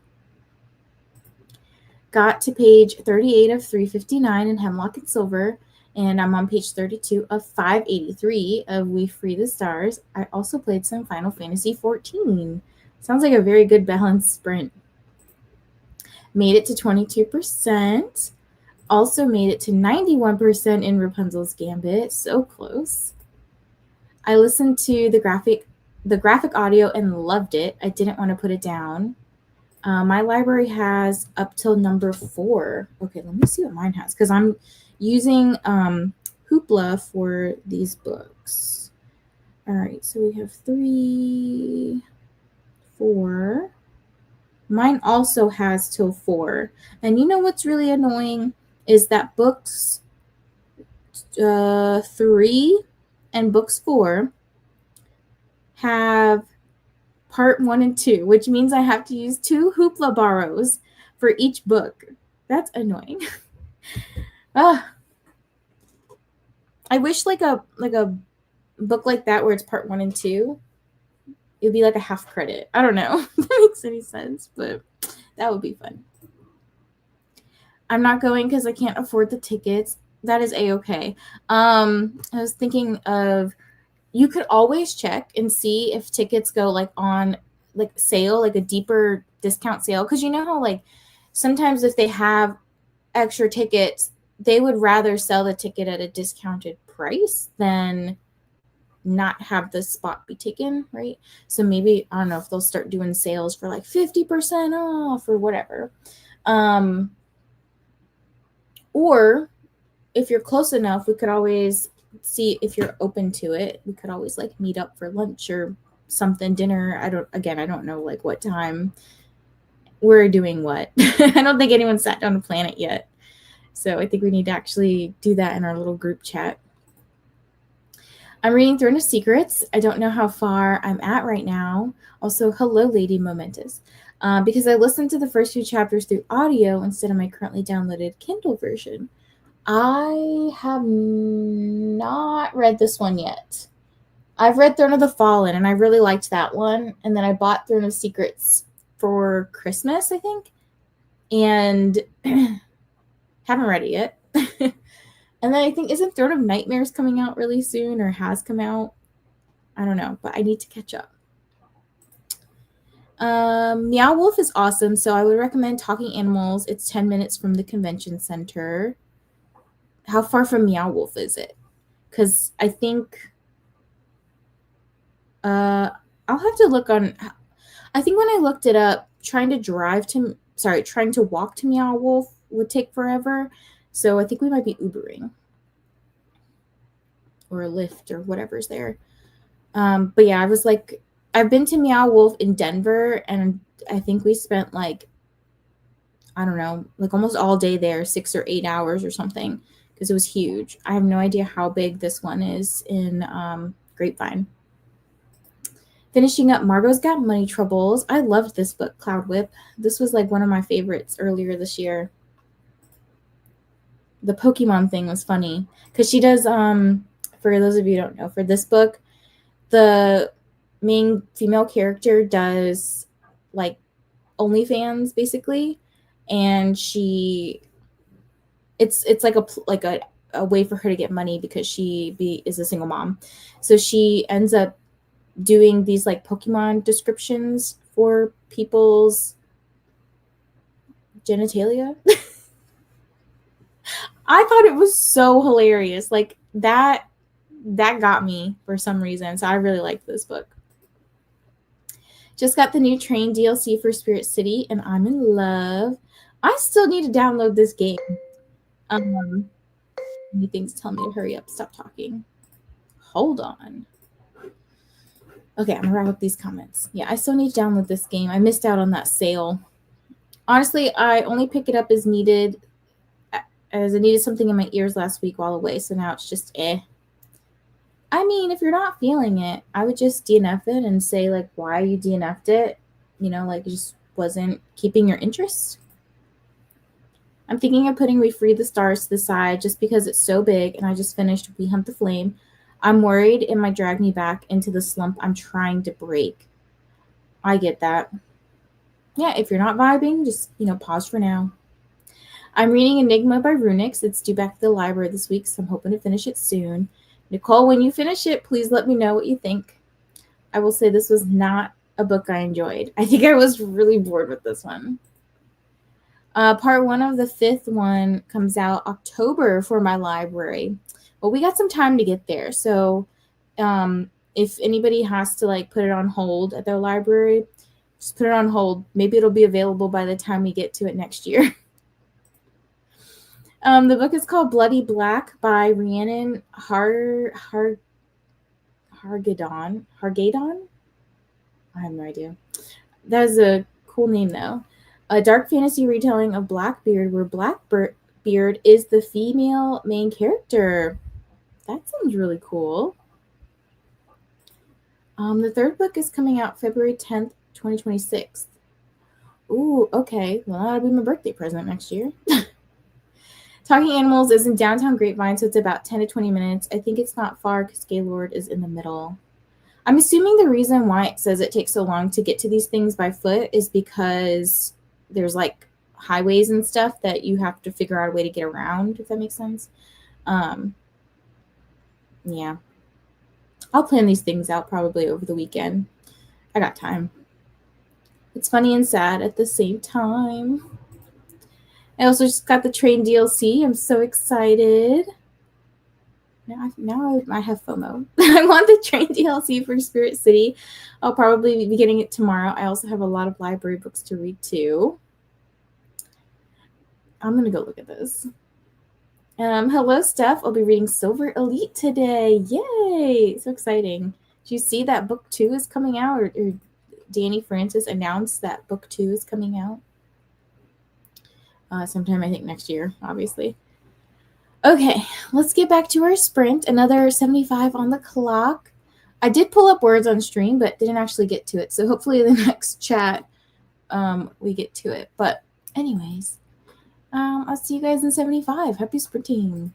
Speaker 1: Got to page 38 of 359 in Hemlock and Silver, and I'm on page 32 of 583 of We Free the Stars. I also played some Final Fantasy 14. Sounds like a very good balanced sprint. Made it to 22%. Also made it to 91% in Rapunzel's Gambit. So close. I listened to the graphic audio and loved it. I didn't want to put it down. My library has up till number 4. Okay, let me see what mine has, because I'm using Hoopla for these books. All right, so we have 3, 4. Mine also has till 4. And you know what's really annoying is that books 3 and books 4 have part 1 and 2, which means I have to use 2 Hoopla borrows for each book. That's annoying. I wish like a book like that where it's part 1 and 2, it would be like a half credit. I don't know if that makes any sense, but that would be fun. I'm not going because I can't afford the tickets. That is a-okay. I was thinking of, you could always check and see if tickets go like on like sale, like a deeper discount sale. Because you know how like sometimes if they have extra tickets, they would rather sell the ticket at a discounted price than not have the spot be taken, right? So maybe, I don't know if they'll start doing sales for like 50% off or whatever. Or if you're close enough, we could always see if you're open to it. We could always like meet up for lunch or something, dinner. I don't know like what time we're doing what. I don't think anyone sat down to plan it yet. So I think we need to actually do that in our little group chat. I'm reading Throne of Secrets. I don't know how far I'm at right now. Also, hello, Lady Momentous. Because I listened to the first few chapters through audio instead of my currently downloaded Kindle version. I have not read this one yet. I've read Throne of the Fallen, and I really liked that one. And then I bought Throne of Secrets for Christmas, I think. And haven't read it yet. And then I think, isn't Throne of Nightmares coming out really soon, or has come out? I don't know, but I need to catch up. Meow Wolf is awesome, so I would recommend Talking Animals. It's 10 minutes from the convention center. How far from Meow Wolf is it? Because I think I'll have to look on. I think when I looked it up, trying to walk to Meow Wolf would take forever. So I think we might be Ubering or a Lyft or whatever's there. But yeah, I was like, I've been to Meow Wolf in Denver, and I think we spent like, I don't know, like almost all day there, 6 or 8 hours or something, because it was huge. I have no idea how big this one is in Grapevine. Finishing up Margot's Got Money Troubles. I loved this book, Cloud Whip. This was like one of my favorites earlier this year. The Pokemon thing was funny because she does, for those of you who don't know, for this book, the main female character does like OnlyFans basically, and it's like a way for her to get money because she is a single mom. So she ends up doing these like Pokemon descriptions for people's genitalia. I thought it was so hilarious. Like that got me for some reason. So I really liked this book. Just got the new Train DLC for Spirit City, and I'm in love. I still need to download this game. Um, Many things tell me to hurry up, stop talking. Hold on. Okay, I'm gonna wrap up these comments. Yeah, I still need to download this game. I missed out on that sale. Honestly, I only pick it up as needed, as I needed something in my ears last week while away, so now it's just eh. I mean, if you're not feeling it, I would just DNF it and say, like, why you DNF'd it. You know, like, it just wasn't keeping your interest. I'm thinking of putting We Free the Stars to the side just because it's so big and I just finished We Hunt the Flame. I'm worried it might drag me back into the slump I'm trying to break. I get that. Yeah, if you're not vibing, just, pause for now. I'm reading Enigma by Runix. It's due back to the library this week, so I'm hoping to finish it soon. Nicole, when you finish it, please let me know what you think. I will say this was not a book I enjoyed. I think I was really bored with this one. Part 1 of the 5th one comes out October for my library. Well, we got some time to get there, so if anybody has to like put it on hold at their library, just put it on hold. Maybe it'll be available by the time we get to it next year. The book is called Bloody Black by Rhiannon Hargadon. Hargadon? I have no idea. That is a cool name, though. A dark fantasy retelling of Blackbeard, where Blackbeard is the female main character. That sounds really cool. The 3rd book is coming out February 10th, 2026. Ooh, okay. Well, that'll be my birthday present next year. Talking Animals is in downtown Grapevine, so it's about 10 to 20 minutes. I think it's not far because Gaylord is in the middle. I'm assuming the reason why it says it takes so long to get to these things by foot is because there's like highways and stuff that you have to figure out a way to get around, if that makes sense. Yeah. I'll plan these things out probably over the weekend. I got time. It's funny and sad at the same time. I also just got the train DLC. I'm so excited. Now I have FOMO. I want the train DLC for Spirit City. I'll probably be getting it tomorrow. I also have a lot of library books to read too. I'm going to go look at this. Hello, Steph. I'll be reading Silver Elite today. Yay! So exciting. Do you see that book 2 is coming out? Or Danny Francis announced that book 2 is coming out? Sometime, I think, next year, obviously. Okay, let's get back to our sprint. Another 75 on the clock. I did pull up words on stream, but didn't actually get to it. So hopefully in the next chat, we get to it. But anyways, I'll see you guys in 75. Happy sprinting.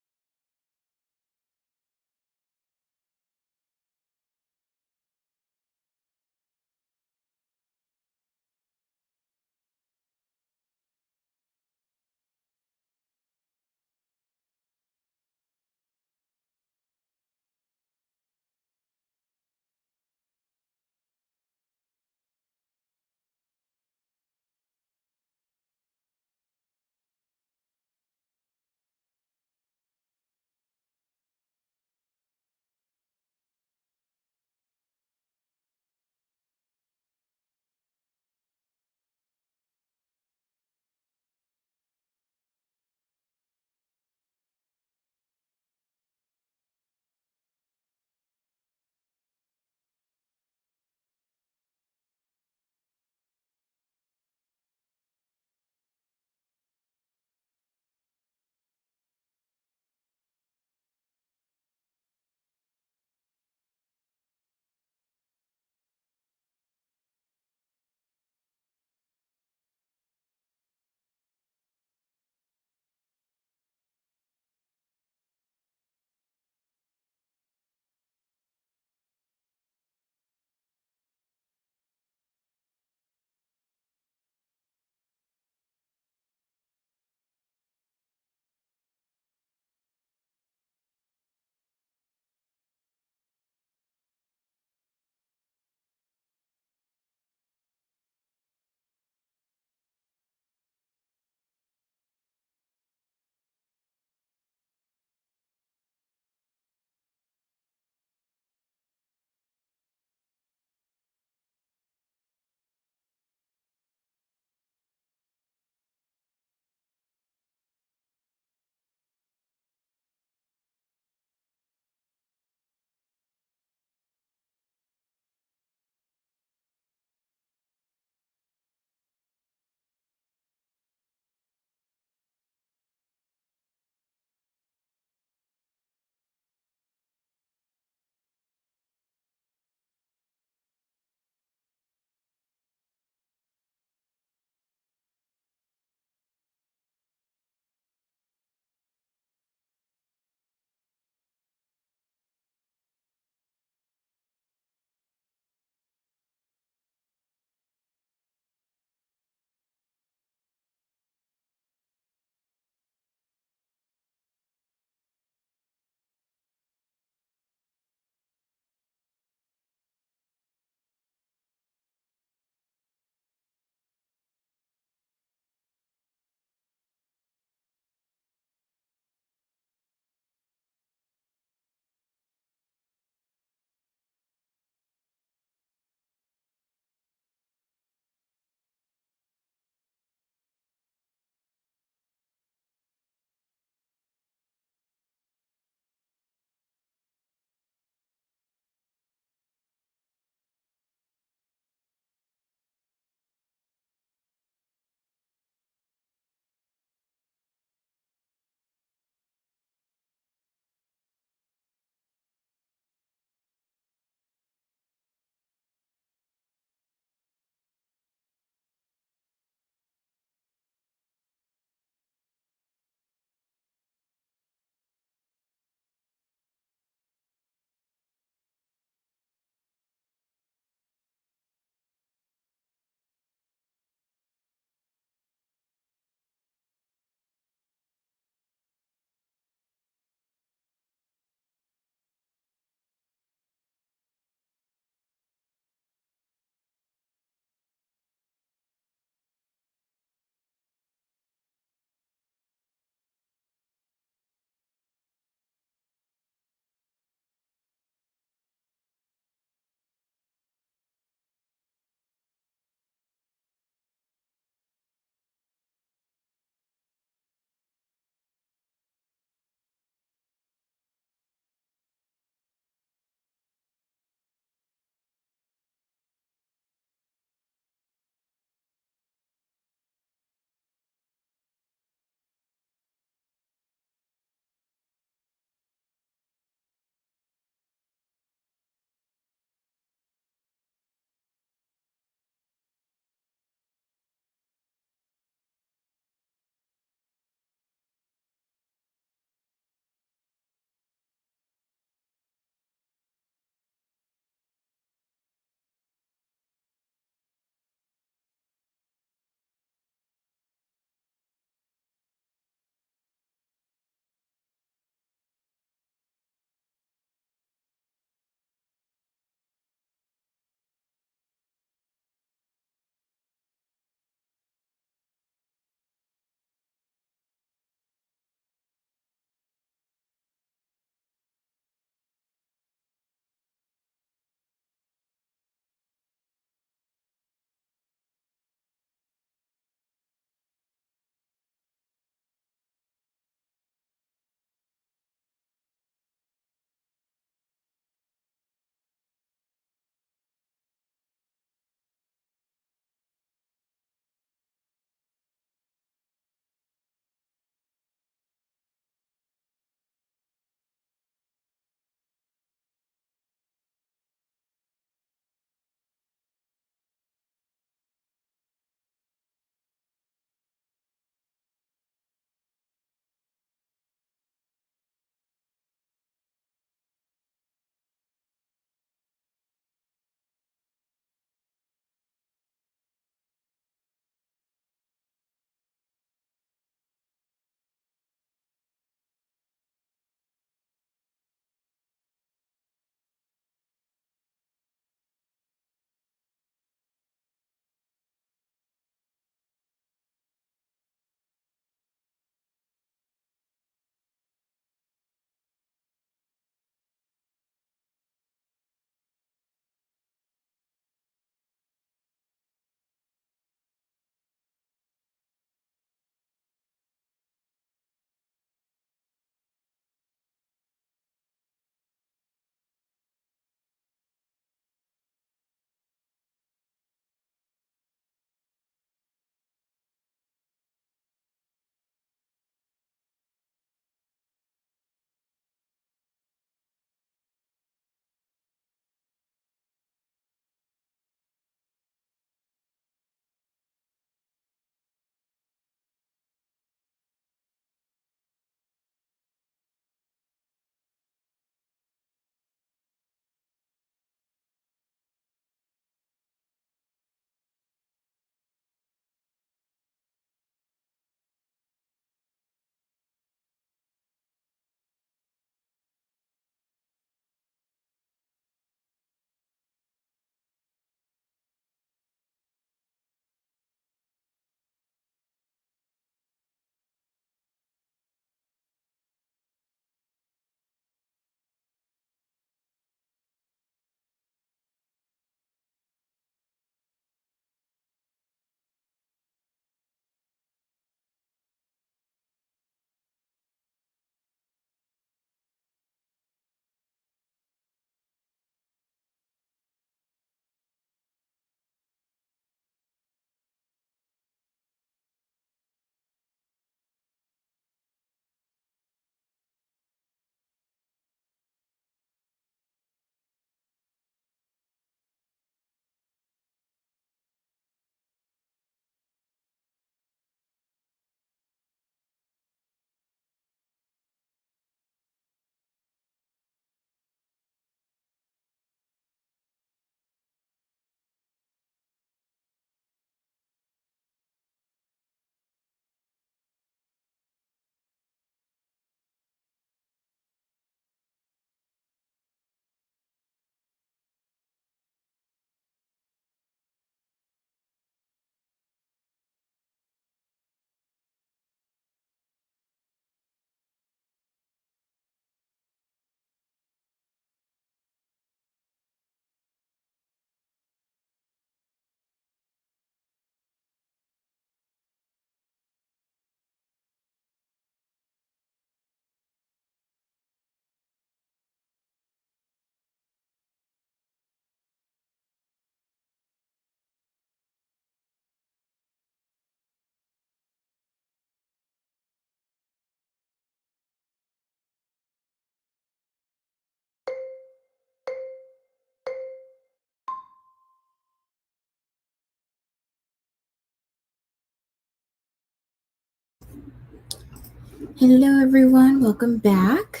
Speaker 1: Hello everyone, welcome back.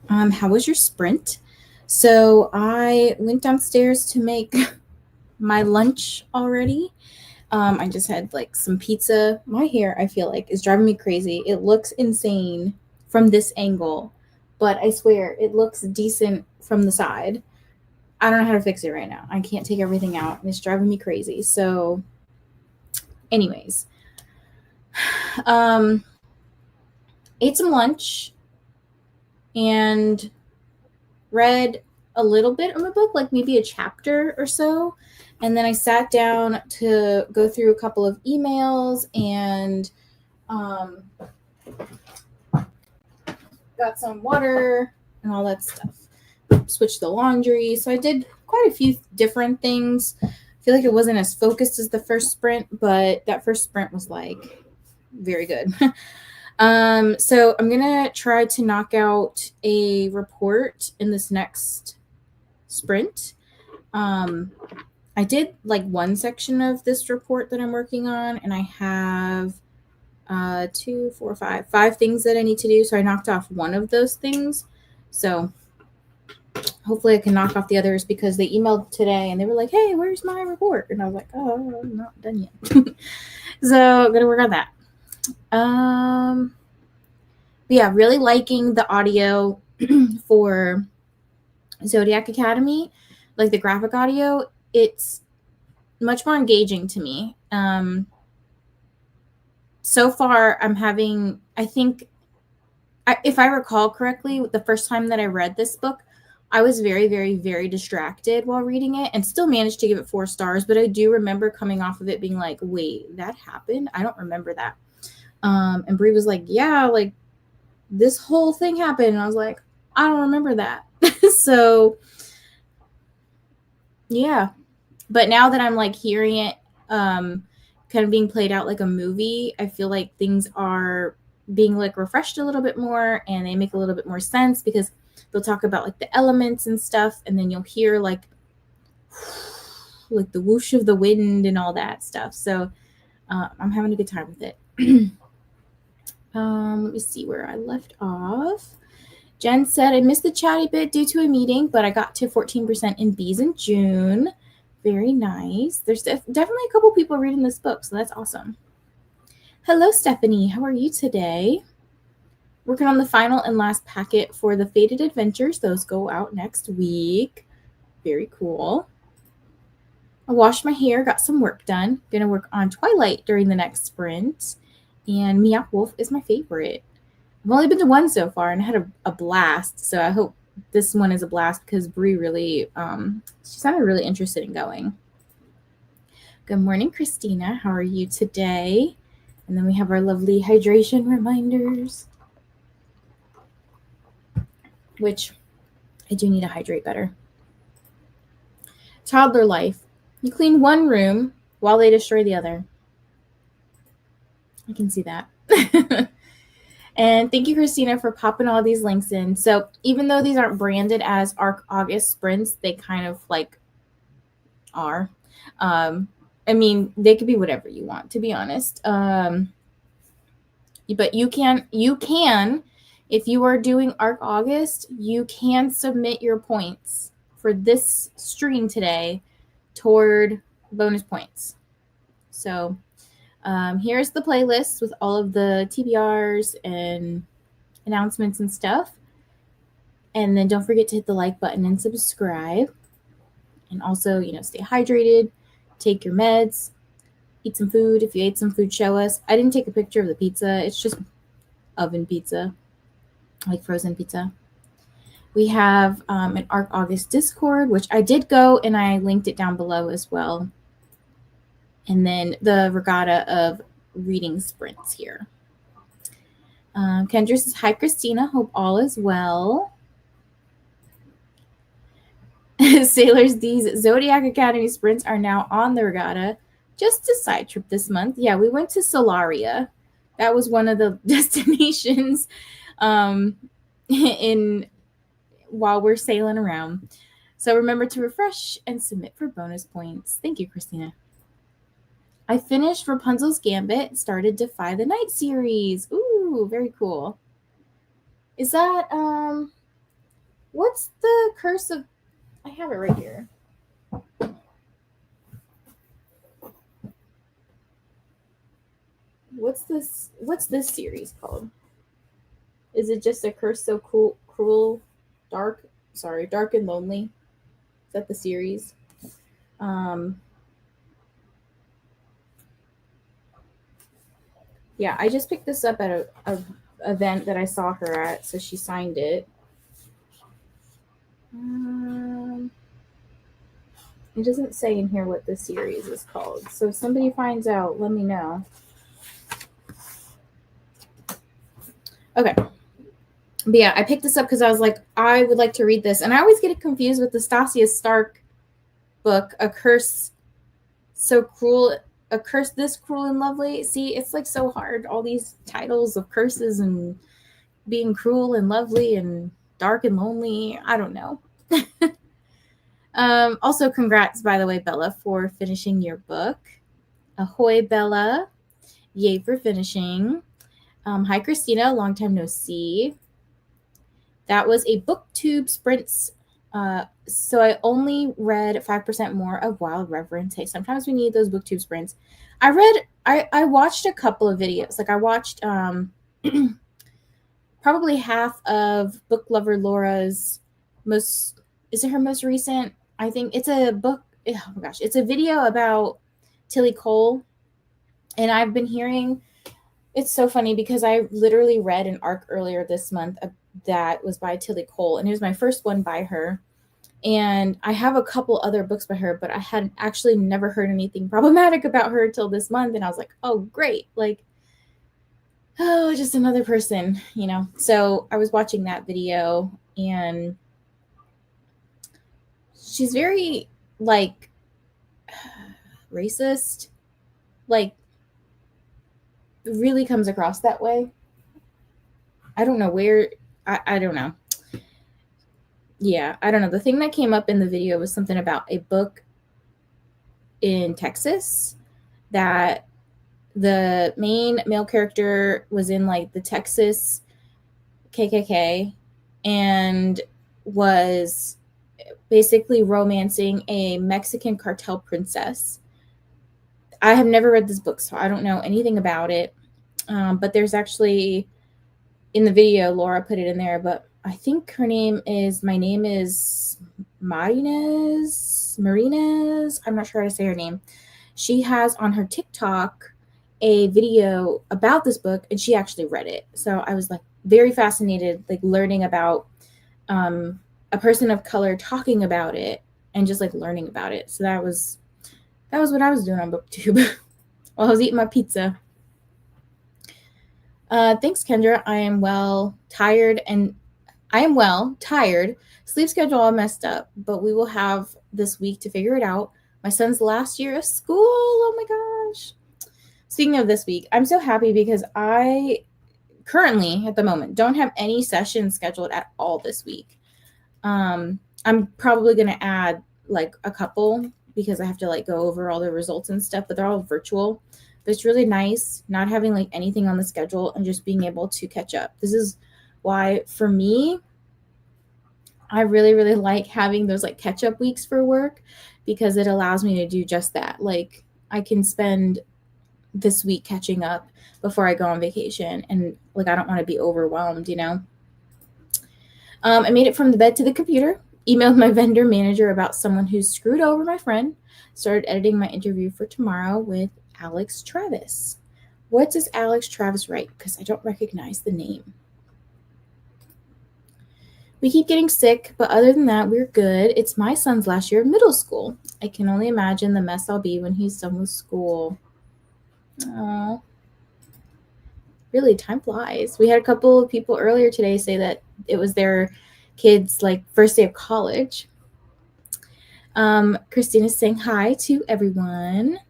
Speaker 1: How was your sprint? So I went downstairs to make my lunch already. I just had like some pizza. My hair, I feel like, is driving me crazy. It looks insane from this angle, but I swear it looks decent from the side. I don't know how to fix it right now. I can't take everything out and it's driving me crazy. So anyways, um ate some lunch and read a little bit of a book, like maybe a chapter or so. And then I sat down to go through a couple of emails and got some water and all that stuff. Switched the laundry. So I did quite a few different things. I feel like it wasn't as focused as the first sprint, but that first sprint was like very good. So I'm gonna try to knock out a report in this next sprint. I did like one section of this report that I'm working on, and I have 5 things that I need to do. So I knocked off one of those things. So hopefully I can knock off the others, because they emailed today and they were like, hey, where's my report? And I was like, oh, I'm not done yet. So I'm gonna work on that. But yeah, really liking the audio for Zodiac Academy, like the graphic audio. It's much more engaging to me. So far, I'm having, I think, if I recall correctly, the first time that I read this book, I was very, very, very distracted while reading it and still managed to give it 4 stars. But I do remember coming off of it being like, wait, that happened? I don't remember that. And Brie was like, yeah, like this whole thing happened. And I was like, I don't remember that. So yeah. But now that I'm like hearing it kind of being played out like a movie, I feel like things are being like refreshed a little bit more, and they make a little bit more sense, because they'll talk about like the elements and stuff, and then you'll hear like the whoosh of the wind and all that stuff. So I'm having a good time with it. Let me see where I left off. Jen said, I missed the chatty bit due to a meeting, but I got to 14% in B's in June. Very nice. There's definitely a couple people reading this book, so that's awesome. Hello, Stephanie. How are you today? Working on the final and last packet for the Fated Adventures. Those go out next week. Very cool. I washed my hair, got some work done. Gonna work on Twilight during the next sprint. And Meow Wolf is my favorite. I've only been to one so far and I had a blast. So I hope this one is a blast, because Brie really, she sounded really interested in going. Good morning, Christina. How are you today? And then we have our lovely hydration reminders, which I do need to hydrate better. Toddler life. You clean one room while they destroy the other. I can see that. And thank you, Christina, for popping all these links in. So even though these aren't branded as ARC August sprints, they kind of like are. I mean, they could be whatever you want, to be honest. But you can, if you are doing ARC August, you can submit your points for this stream today toward bonus points. So here's the playlist with all of the TBRs and announcements and stuff. And then don't forget to hit the like button and subscribe. And also, stay hydrated, take your meds, eat some food. If you ate some food, show us. I didn't take a picture of the pizza. It's just oven pizza, like frozen pizza. We have an ARC August Discord, which I did go, and I linked it down below as well. And then the regatta of reading sprints here. Kendra says, hi, Christina. Hope all is well. Sailors, these Zodiac Academy sprints are now on the regatta. Just a side trip this month. Yeah, we went to Solaria. That was one of the destinations while we're sailing around. So remember to refresh and submit for bonus points. Thank you, Christina. I finished Rapunzel's Gambit, started Defy the Night series. Ooh, very cool. Is that what's the curse of? I have it right here. What's this series called? Is it just A Curse So Cruel, Dark? Sorry, Dark and Lonely. Is that the series? Yeah, I just picked this up at a event that I saw her at, so she signed it. It doesn't say in here what this series is called, so if somebody finds out, let me know. Okay. But yeah, I picked this up because I was like, I would like to read this. And I always get it confused with the Stasia Stark book, A Curse So Cruel, A Curse This Cruel and Lovely. See, it's like so hard. All these titles of curses and being cruel and lovely and dark and lonely. I don't know. Also, congrats, by the way, Bella, for finishing your book. Ahoy, Bella. Yay for finishing. Hi, Christina. Long time no see. That was a booktube sprints. So I only read 5% more of Wild Reverence. Hey, sometimes we need those booktube sprints. I watched a couple of videos. Like I watched probably half of Book Lover Laura's is it her most recent? I think it's a book. Oh my gosh, it's a video about Tilly Cole. And I've been hearing, it's so funny because I literally read an arc earlier this month that was by Tilly Cole, and it was my first one by her. And I have a couple other books by her, but I had actually never heard anything problematic about her till this month. And I was like, oh, great. Like, oh, just another person, you know? So I was watching that video, and she's very, like, racist. Like, really comes across that way. I don't know where, I don't know. Yeah, I don't know. The thing that came up in the video was something about a book in Texas that the main male character was in like the Texas KKK and was basically romancing a Mexican cartel princess. I have never read this book, so I don't know anything about it. But there's actually, in the video, Laura put it in there, but I think her name is, my name is Marines. I'm not sure how to say her name. She has on her TikTok a video about this book, and she actually read it. So I was like very fascinated, like learning about a person of color talking about it and just like learning about it. So that was what I was doing on BookTube while I was eating my pizza. Thanks, Kendra. I am well, tired. Sleep schedule all messed up, but we will have this week to figure it out. My son's last year of school. Oh my gosh. Speaking of this week, I'm so happy because I currently, at the moment, don't have any sessions scheduled at all this week. I'm probably going to add like a couple because I have to like go over all the results and stuff, but they're all virtual. But it's really nice not having like anything on the schedule and just being able to catch up. This is why, for me, I really, really like having those like catch up weeks for work because it allows me to do just that. Like I can spend this week catching up before I go on vacation, and like I don't want to be overwhelmed, you know. I made it from the bed to the computer, emailed my vendor manager about someone who screwed over my friend, started editing my interview for tomorrow with Alex Travis. What does Alex Travis write? Because I don't recognize the name. We keep getting sick, but other than that, we're good. It's my son's last year of middle school. I can only imagine the mess I'll be when he's done with school. Oh, really, time flies. We had a couple of people earlier today say that it was their kids' like first day of college. Christina's saying hi to everyone.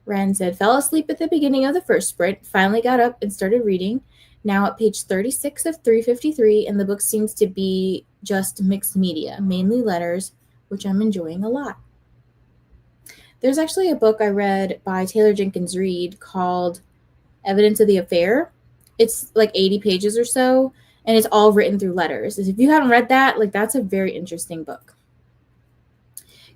Speaker 1: Ran said, fell asleep at the beginning of the first sprint, finally got up and started reading. Now at page 36 of 353, and the book seems to be just mixed media, mainly letters, which I'm enjoying a lot. There's actually a book I read by Taylor Jenkins Reid called Evidence of the Affair. It's like 80 pages or so, and it's all written through letters. If you haven't read that, like, that's a very interesting book.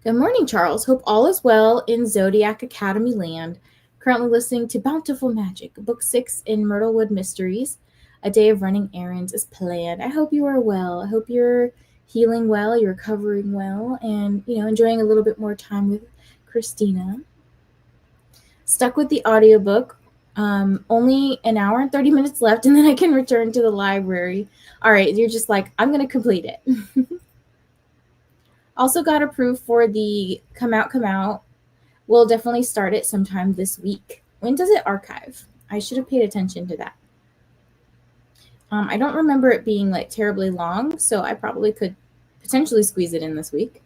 Speaker 1: Good morning, Charles. Hope all is well in Zodiac Academy land. Currently listening to Bountiful Magic, Book 6 in Myrtlewood Mysteries. A day of running errands is planned. I hope you are well. I hope you're healing well, you're recovering well, and, you know, enjoying a little bit more time with Christina. Stuck with the audiobook. Only an hour and 30 minutes left, and then I can return to the library. All right, you're just like, I'm going to complete it. Also got approved for the Come Out. We'll definitely start it sometime this week. When does it archive? I should have paid attention to that. I don't remember it being like terribly long, so I probably could potentially squeeze it in this week.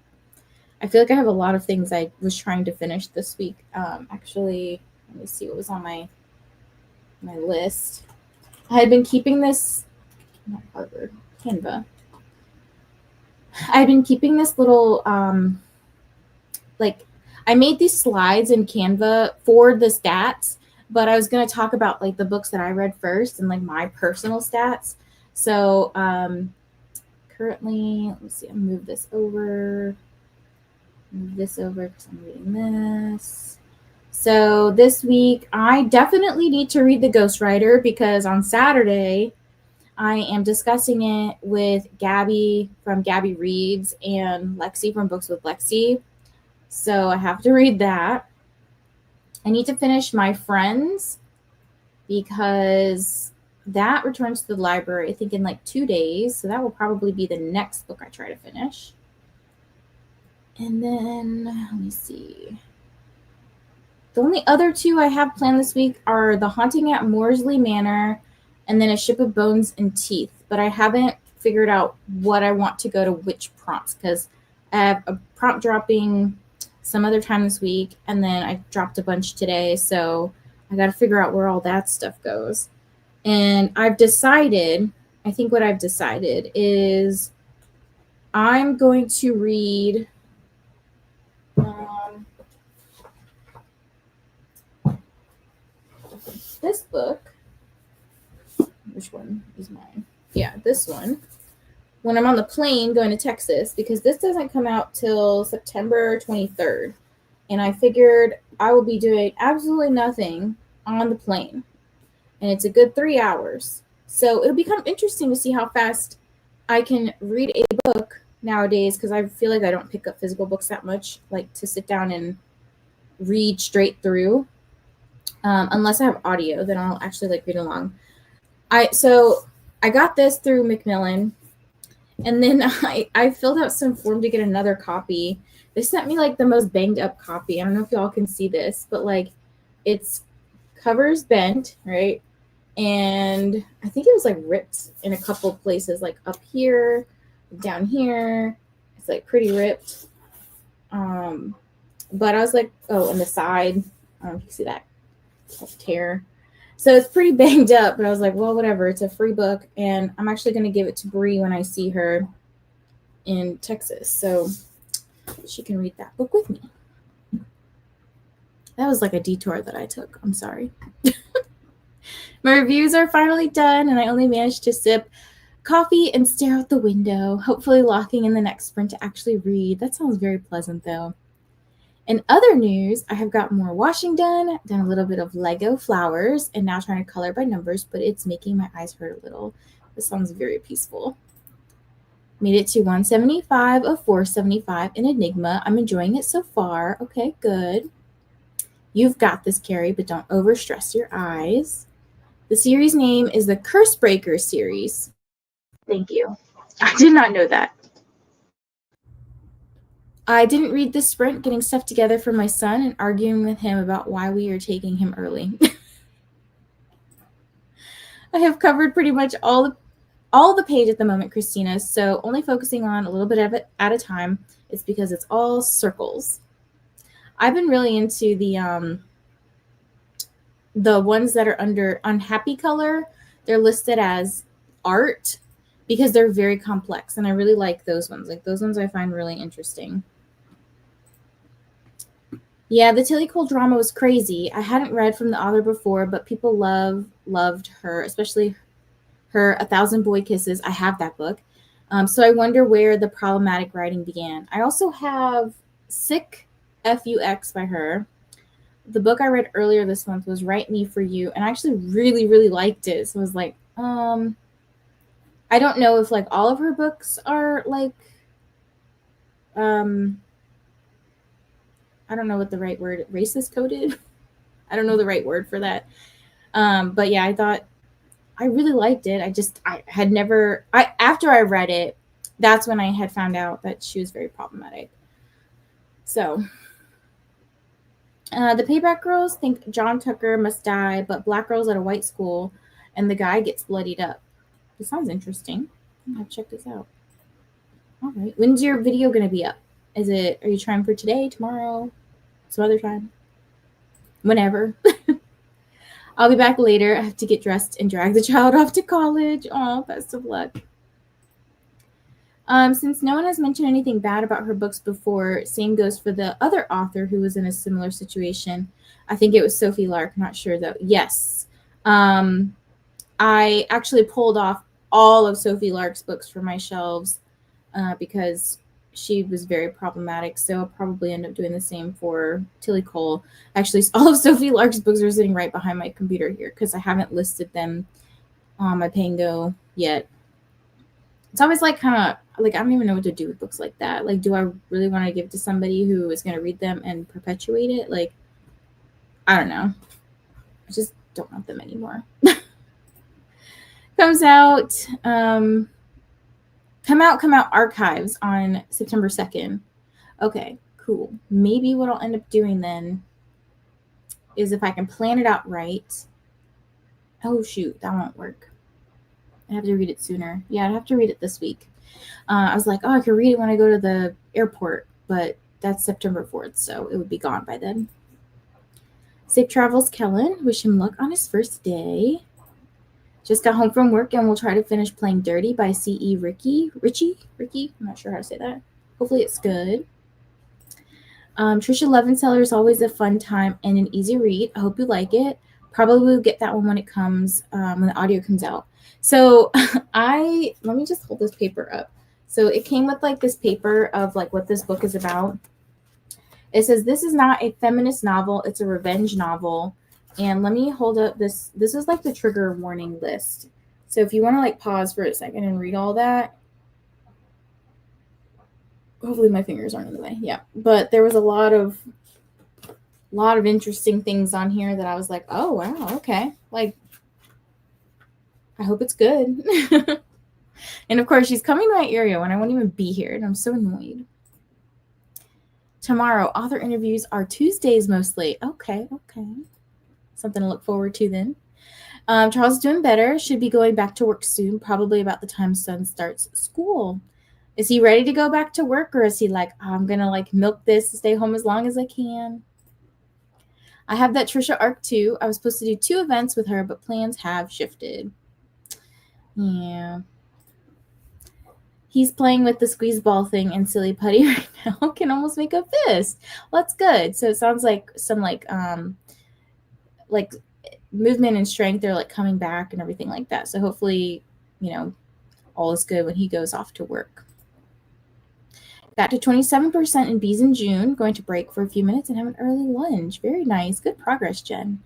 Speaker 1: I feel like I have a lot of things I was trying to finish this week. Actually, let me see what was on my list. I had been keeping this, not Harvard, Canva. I've been keeping this little, like, I made these slides in Canva for the stats, but I was going to talk about like the books that I read first and like my personal stats. So currently, let me see, I'll move this over because I'm reading this. So this week, I definitely need to read The Ghostwriter because on Saturday, I am discussing it with Gabby from Gabby Reads and Lexi from Books with Lexi. So I have to read that. I need to finish My Friends because that returns to the library, I think, in like 2 days. So that will probably be the next book I try to finish. And then, let me see. The only other two I have planned this week are The Haunting at Moorsley Manor and then A Ship of Bones and Teeth. But I haven't figured out what I want to go to which prompts because I have a prompt dropping some other time this week, and then I dropped a bunch today, so I got to figure out where all that stuff goes. And I've decided, I think what I've decided is I'm going to read this book. Which one is mine? Yeah, this one. When I'm on the plane going to Texas, because this doesn't come out till September 23rd. And I figured I will be doing absolutely nothing on the plane. And it's a good 3 hours. So it'll be kind of interesting to see how fast I can read a book nowadays, because I feel like I don't pick up physical books that much, like to sit down and read straight through. Unless I have audio, then I'll actually like read along. So I got this through Macmillan. And then I filled out some form to get another copy. They sent me like the most banged up copy. I don't know if y'all can see this, but like its cover's bent, right? And I think it was like ripped in a couple of places, like up here, down here. It's like pretty ripped. But I was like, oh, on the side, I don't know if you see that tear. So it's pretty banged up, but I was like, well, whatever. It's a free book, and I'm actually going to give it to Bree when I see her in Texas, so she can read that book with me. That was like a detour that I took. I'm sorry. My reviews are finally done, and I only managed to sip coffee and stare out the window, hopefully locking in the next sprint to actually read. That sounds very pleasant, though. In other news, I have got more washing done a little bit of Lego flowers, and now trying to color by numbers, but it's making my eyes hurt a little. This sounds very peaceful. Made it to 175 of 475 in Enigma. I'm enjoying it so far. Okay, good. You've got this, Carrie, but don't overstress your eyes. The series name is the Curse Breaker series. Thank you. I did not know that. I didn't read this sprint, getting stuff together for my son and arguing with him about why we are taking him early. I have covered pretty much all the page at the moment, Christina, so only focusing on a little bit of it at a time. It's because it's all circles. I've been really into the ones that are under unhappy color. They're listed as art because they're very complex, and I really like those ones. Like those ones I find really interesting. Yeah, the Tilly Cole drama was crazy. I hadn't read from the author before, but people loved her, especially her 1,000 Boy Kisses. I have that book. So I wonder where the problematic writing began. I also have Sick FUX by her. The book I read earlier this month was Write Me for You, and I actually really, really liked it. So I was like, I don't know if like all of her books are like, I don't know what the right word, racist coded. I don't know the right word for that. But yeah, I thought I really liked it. I had never, after I read it, that's when I had found out that she was very problematic. So, the Payback Girls think John Tucker must die, but black girls at a white school, and the guy gets bloodied up. This sounds interesting. I'm gonna check this out. All right, when's your video gonna be up? Are you trying for today, tomorrow, some other time? Whenever. I'll be back later. I have to get dressed and drag the child off to college. Oh, best of luck. Since no one has mentioned anything bad about her books before, same goes for the other author who was in a similar situation. I think it was Sophie Lark, not sure though. Yes. I actually pulled off all of Sophie Lark's books from my shelves because she was very problematic. So I'll probably end up doing the same for Tilly Cole. Actually, all of Sophie Lark's books are sitting right behind my computer here because I haven't listed them on my Pango yet. It's always like kind of like I don't even know what to do with books like that. Like, do I really want to give to somebody who is going to read them and perpetuate it? Like, I don't know. I just don't want them anymore. Comes out, come out archives on September 2nd. Okay, cool. Maybe what I'll end up doing then is if I can plan it out right. Oh shoot, that won't work. I have to read it sooner. Yeah, I'd have to read it this week. I was like, oh, I could read it when I go to the airport, but that's September 4th, so it would be gone by then. Safe travels, Kellen. Wish him luck on his first day. Just got home from work and we'll try to finish playing Dirty by C.E. Richie? I'm not sure how to say that. Hopefully it's good. Trisha Levenseller is always a fun time and an easy read. I hope you like it. Probably will get that one when it comes, when the audio comes out. So let me just hold this paper up. So it came with like this paper of like what this book is about. It says this is not a feminist novel. It's a revenge novel. And let me hold up this. This is like the trigger warning list. So if you want to like pause for a second and read all that. Hopefully my fingers aren't in the way. Yeah. But there was a lot of interesting things on here that I was like, oh wow, okay. Like I hope it's good. And of course she's coming to my area when I won't even be here, and I'm so annoyed. Tomorrow, author interviews are Tuesdays mostly. Okay. Something to look forward to then. Charles is doing better. Should be going back to work soon, probably about the time son starts school. Is he ready to go back to work, or is he like, oh, I'm going to like milk this and stay home as long as I can? I have that Trisha arc too. I was supposed to do 2 events with her, but plans have shifted. Yeah. He's playing with the squeeze ball thing and silly putty right now. Can almost make a fist. Well, that's good. So it sounds like some like movement and strength are like coming back and everything like that. So hopefully, all is good when he goes off to work. Got to 27% in bees in June. Going to break for a few minutes and have an early lunch. Very nice. Good progress, Jen.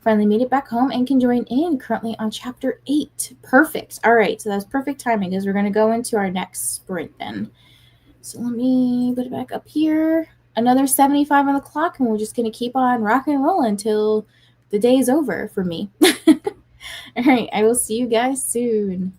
Speaker 1: Finally made it back home and can join in. Currently on chapter 8. Perfect. All right. So that's perfect timing because we're going to go into our next sprint then. So let me put it back up here. Another 75 on the clock, and we're just going to keep on rocking and rolling until the day is over for me. All right. I will see you guys soon.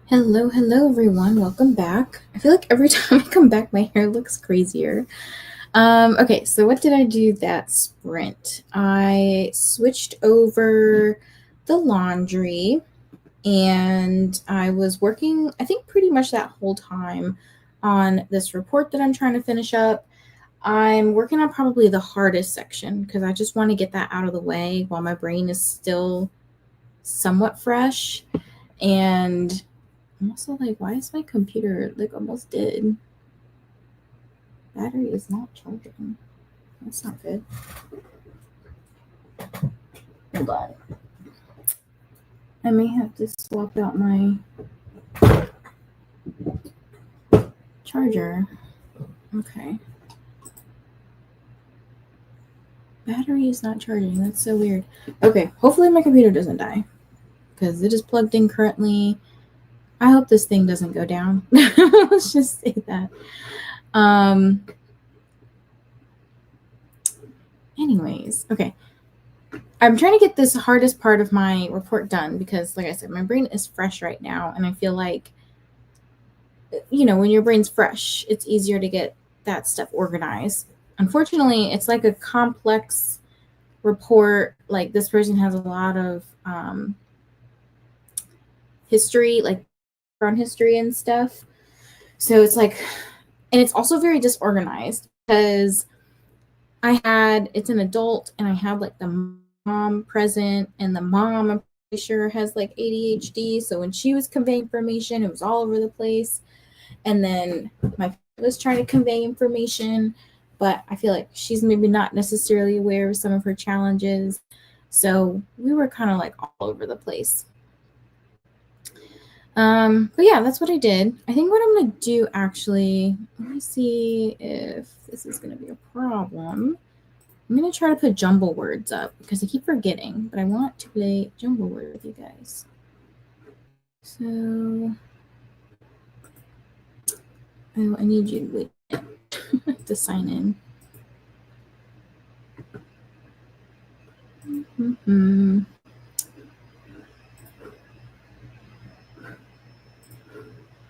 Speaker 1: Hello, everyone. Welcome back. I feel like every time I come back, my hair looks crazier. Okay, so what did I do that sprint? I switched over the laundry and I was working, I think, pretty much that whole time on this report that I'm trying to finish up. I'm working on probably the hardest section because I just want to get that out of the way while my brain is still somewhat fresh. And I'm also like, why is my computer like almost dead? Battery is not charging. That's not good. Hold on. I may have to swap out my charger. Okay. Battery is not charging. That's so weird. Okay, hopefully my computer doesn't die because it is plugged in currently. I hope this thing doesn't go down. Let's just say that. Anyways, okay. I'm trying to get this hardest part of my report done because, like I said, my brain is fresh right now, and I feel like, when your brain's fresh, it's easier to get that stuff organized. Unfortunately, it's like a complex report. Like, this person has a lot of history, like background history and stuff. So it's like, and it's also very disorganized because it's an adult, and I have like the mom present, and the mom, I'm pretty sure, has like ADHD. So when she was conveying information, it was all over the place. And then my friend was trying to convey information, but I feel like she's maybe not necessarily aware of some of her challenges. So we were kind of like all over the place. But yeah, that's what I did. I think what I'm going to do, actually, let me see if this is going to be a problem. I'm going to try to put jumble words up because I keep forgetting, but I want to play jumble word with you guys. So I need you to wait to sign in. Mm-hmm.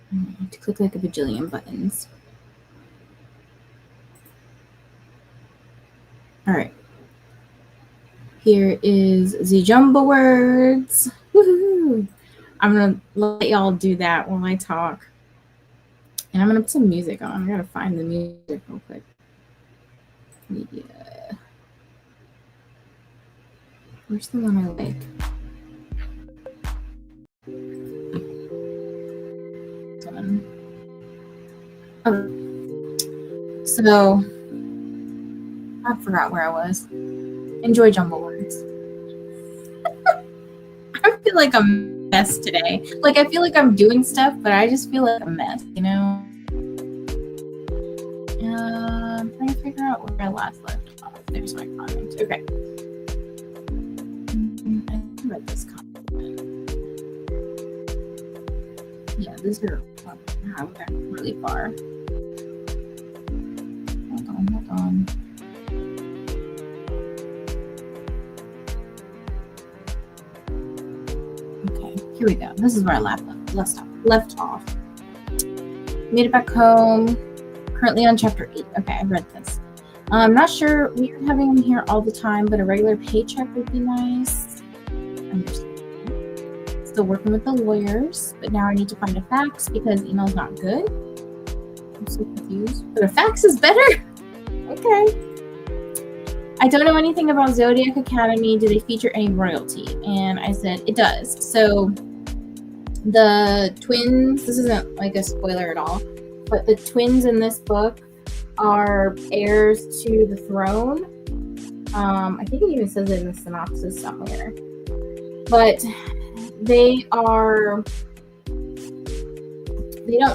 Speaker 1: I have to click like a bajillion buttons. All right. Here is the jumbo words. Woohoo! I'm going to let y'all do that while I talk. And I'm going to put some music on. I got to find the music real quick. Media. Where's the one I like? Oh. So, I forgot where I was. Enjoy jumble words. I feel like I'm a mess today. Like, I feel like I'm doing stuff, but I just feel like a mess, I'm trying to figure out where I last left off. There's my comment. Okay. I read this comment. Yeah, these are really far. Hold on. Okay, here we go. This is where I left off. Made it back home. Currently on chapter 8. Okay, I read this. I'm not sure we are having them here all the time, but a regular paycheck would be nice. Understandable. Still working with the lawyers, but now I need to find a fax because email's not good. I'm so confused. But a fax is better? Okay. I don't know anything about Zodiac Academy. Do they feature any royalty? And I said, it does. So the twins, this isn't like a spoiler at all, but the twins in this book are heirs to the throne. I think it even says it in the synopsis somewhere. But they don't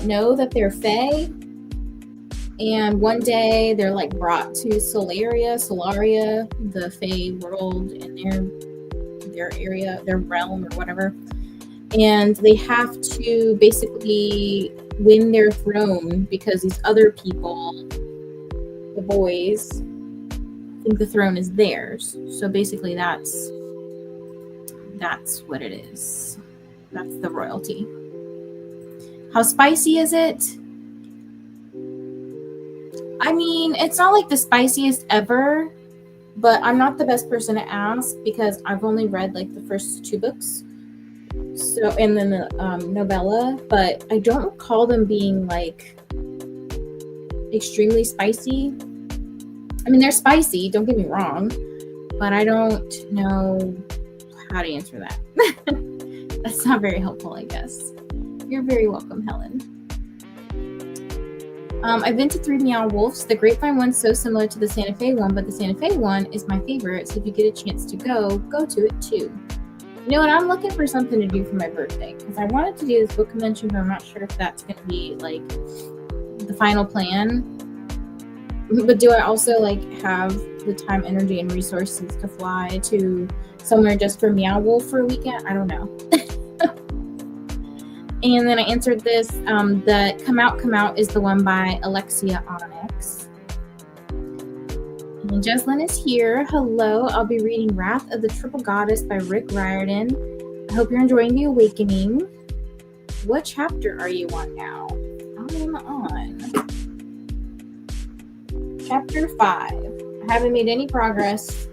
Speaker 1: know that they're fae. And one day they're like brought to Solaria, the fae world in their area, their realm or whatever. And they have to basically win their throne because these other people, the boys, think the throne is theirs. So basically that's what it is. That's the royalty. How spicy is it? I mean, it's not like the spiciest ever, but I'm not the best person to ask because I've only read like the first 2 books. So, and then the novella, but I don't recall them being like extremely spicy. I mean, they're spicy, don't get me wrong, but I don't know how to answer that. That's not very helpful, I guess. You're very welcome, Helen. I've been to 3 Meow Wolves. The Grapevine one's so similar to the Santa Fe one, but the Santa Fe one is my favorite, so if you get a chance to go to it too. You know what? I'm looking for something to do for my birthday because I wanted to do this book convention, but I'm not sure if that's going to be like the final plan. But do I also like have the time, energy, and resources to fly to somewhere just for Meow Wolf for a weekend? I don't know. And then I answered this. The Come Out is the one by Alexia Onyx. And Jeslyn is here. Hello. I'll be reading Wrath of the Triple Goddess by Rick Riordan. I hope you're enjoying The Awakening. What chapter are you on now? I'm on chapter 5. I haven't made any progress.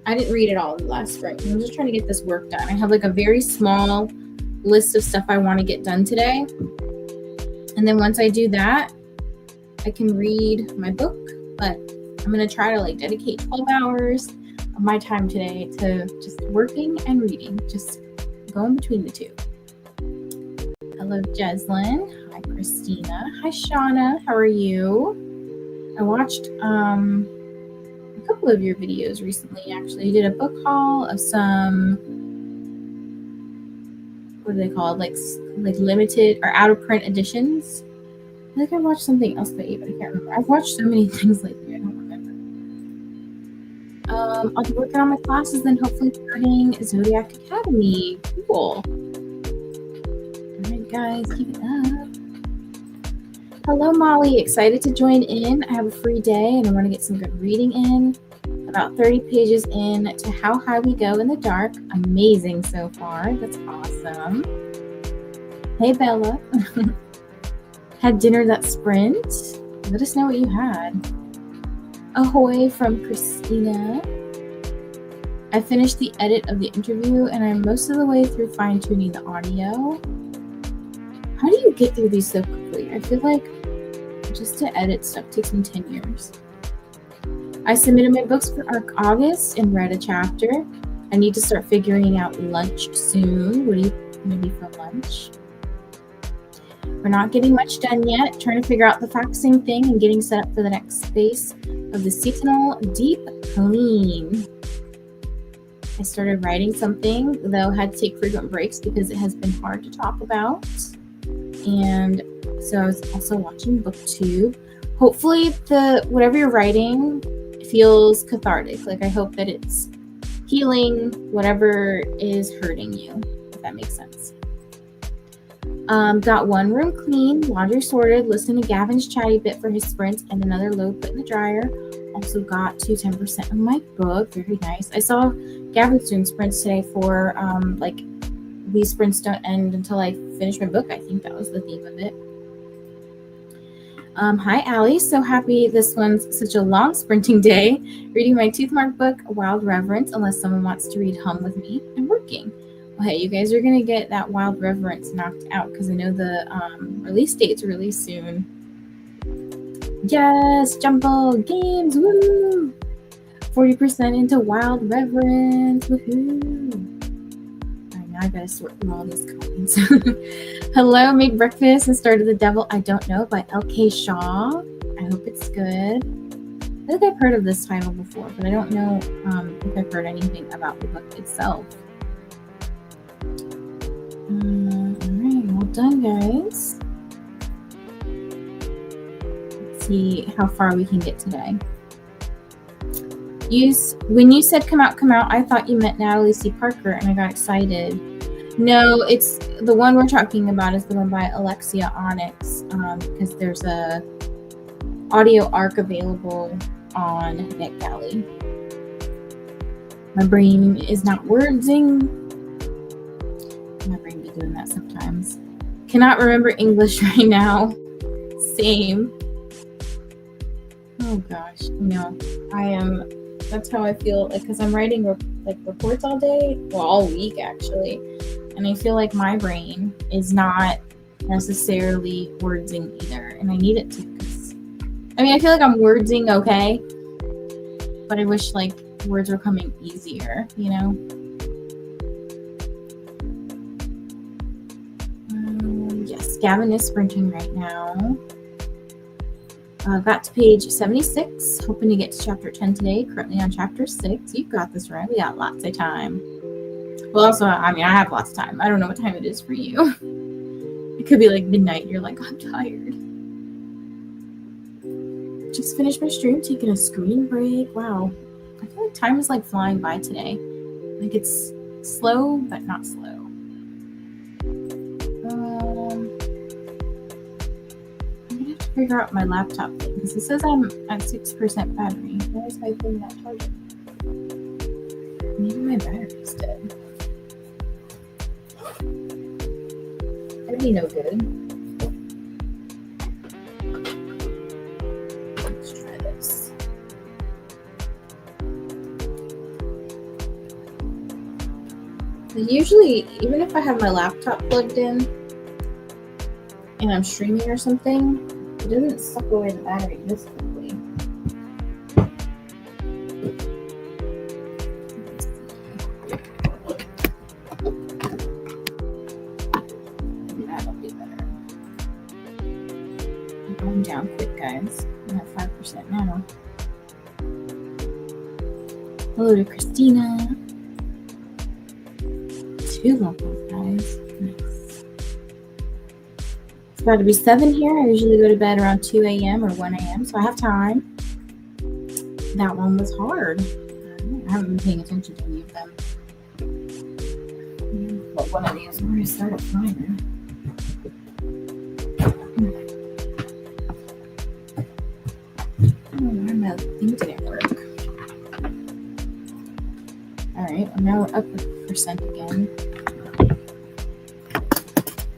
Speaker 1: I didn't read it all last spring. I'm just trying to get this work done. I have like a very small list of stuff I want to get done today. And then once I do that, I can read my book. But I'm going to try to like dedicate 12 hours of my time today to just working and reading. Just going between the two. Hello, Jeslyn. Hi, Christina. Hi, Shauna. How are you? I watched a couple of your videos recently, actually. You did a book haul of some, what do they call it? Like limited or out of print editions. I think I watched something else by you, but I can't remember. I've watched so many things lately, I don't remember. I'll be working on my classes, then hopefully starting Zodiac Academy. Cool. Alright, guys, keep it up. Hello, Molly. Excited to join in. I have a free day and I want to get some good reading in. About 30 pages in to How High We Go in the Dark. Amazing so far. That's awesome. Hey, Bella. Had dinner that sprint. Let us know what you had. Ahoy from Christina. I finished the edit of the interview and I'm most of the way through fine-tuning the audio. How do you get through these so quickly? I feel like just to edit stuff takes me 10 years. I submitted my books for August and read a chapter. I need to start figuring out lunch soon. What do you maybe for lunch? We're not getting much done yet. Trying to figure out the faxing thing and getting set up for the next space of the seasonal deep clean. I started writing something, though had to take frequent breaks because it has been hard to talk about. And so I was also watching BookTube. Hopefully whatever you're writing feels cathartic. Like I hope that it's healing whatever is hurting you, if that makes sense. Got one room clean, laundry sorted, listened to Gavin's chatty bit for his sprints, and another load put in the dryer. Also got to 10% of my book. Very nice. I saw Gavin's doing sprints today for like these sprints don't end until I finish my book. I think that was the theme of it. Hi, Allie. So happy this one's such a long sprinting day. Reading my Toothmark book, Wild Reverence, unless someone wants to read Hum with me, and working. Well, hey, you guys are going to get that Wild Reverence knocked out because I know the release date's really soon. Yes, Jumbo Games, woo! 40% into Wild Reverence, woohoo! I gotta sort through all these comments. Hello, made breakfast and started The Devil I Don't Know by L.K. Shaw. I hope it's good. I think I've heard of this title before, but I don't know if I've heard anything about the book itself. Alright, well done, guys. Let's see how far we can get today. When you said come out, I thought you meant Natalie C. Parker, and I got excited. No, it's the one we're talking about is the one by Alexia Onyx, because there's a audio arc available on NetGalley. My brain is not wordsing. My brain be doing that sometimes. Cannot remember English right now. Same. Oh gosh, I am. That's how I feel. Like, because I'm writing reports all day, well, all week actually, and I feel like my brain is not necessarily wordsing either, and I need it to. I feel like I'm wordsing okay, but I wish like words were coming easier, Yes, Gavin is sprinting right now. Got to page 76, hoping to get to chapter 10 today. Currently on chapter 6. You've got this right. We got lots of time. Well, also, I have lots of time. I don't know what time it is for you. It could be like midnight. You're like, I'm tired. Just finished my stream, taking a screen break. Wow. I feel like time is like flying by today. Like it's slow, but not slow. Figure out my laptop thing because it says I'm at 6% battery. Why is my phone not charging? Maybe my battery's dead. That'd be no good. Let's try this. Usually, even if I have my laptop plugged in and I'm streaming or something, it doesn't suck away the battery this quickly. That'll be better. I'm going down quick, guys. I'm at 5% now. Hello to Christina. 2 levels, guys. Nice. It's about to be 7 here. I usually go to bed around 2 a.m. or 1 a.m., so I have time. That one was hard. I haven't been paying attention to any of them. But one of these, where I start at finer. My thing didn't work. Alright, I'm now up a percent again.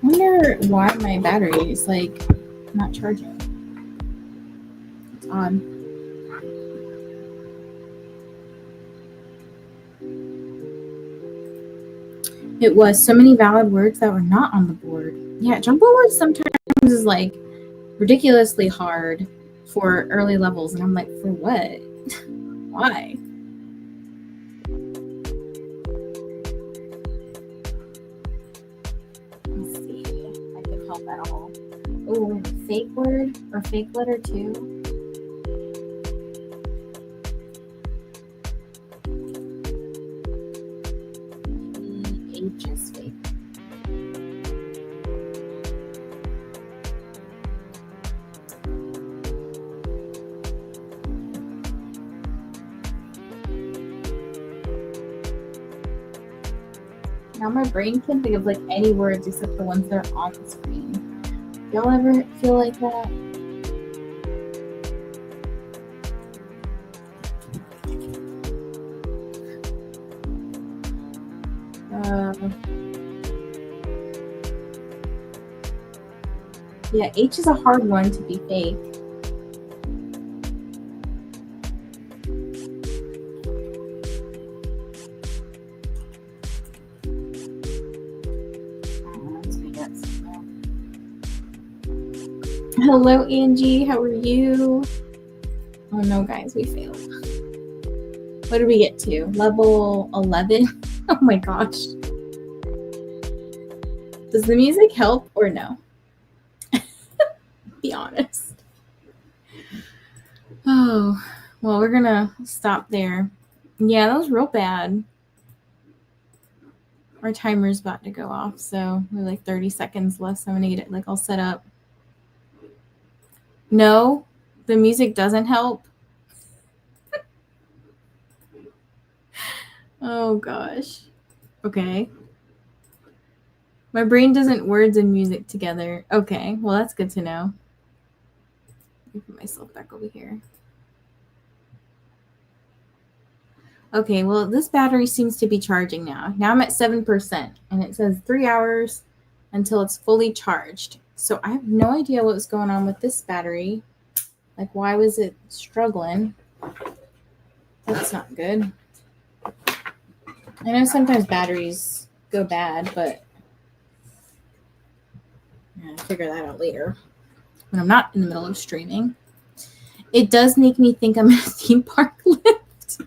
Speaker 1: I wonder why my battery is like not charging. It's odd. It was so many valid words that were not on the board. Yeah, jumbo words sometimes is like ridiculously hard for early levels, and I'm like, for what? Why? Let's see if I can help at all. Oh, fake word or fake letter too. H is fake. Now my brain can think of like any words except the ones that are on the screen. Y'all ever feel like that? Yeah, H is a hard one to be fake. Hello, Angie. How are you? Oh no, guys, we failed. What did we get to? Level 11? Oh my gosh. Does the music help or no? Be honest. Oh, well, we're gonna stop there. Yeah, that was real bad. Our timer's about to go off, so we're like 30 seconds left. So I'm gonna get it like all set up. No, the music doesn't help. Oh gosh. Okay. My brain doesn't words and music together. Okay, well, that's good to know. Let me put myself back over here. Okay, well, this battery seems to be charging now. Now I'm at 7%, and it says 3 hours until it's fully charged. So I have no idea what was going on with this battery. Like, why was it struggling? That's not good. I know sometimes batteries go bad, but I'll figure that out later when I'm not in the middle of streaming. It does make me think I'm in a theme park lift.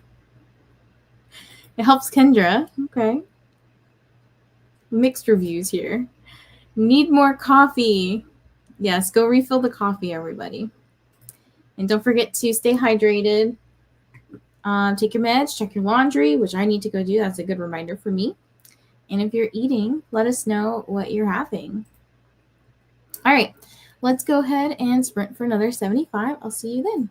Speaker 1: It helps Kendra. Okay. Mixed reviews here. Need more coffee. Yes, go refill the coffee, everybody. And don't forget to stay hydrated. Take your meds, check your laundry, which I need to go do. That's a good reminder for me. And if you're eating, let us know what you're having. All right, let's go ahead and sprint for another 75. I'll see you then.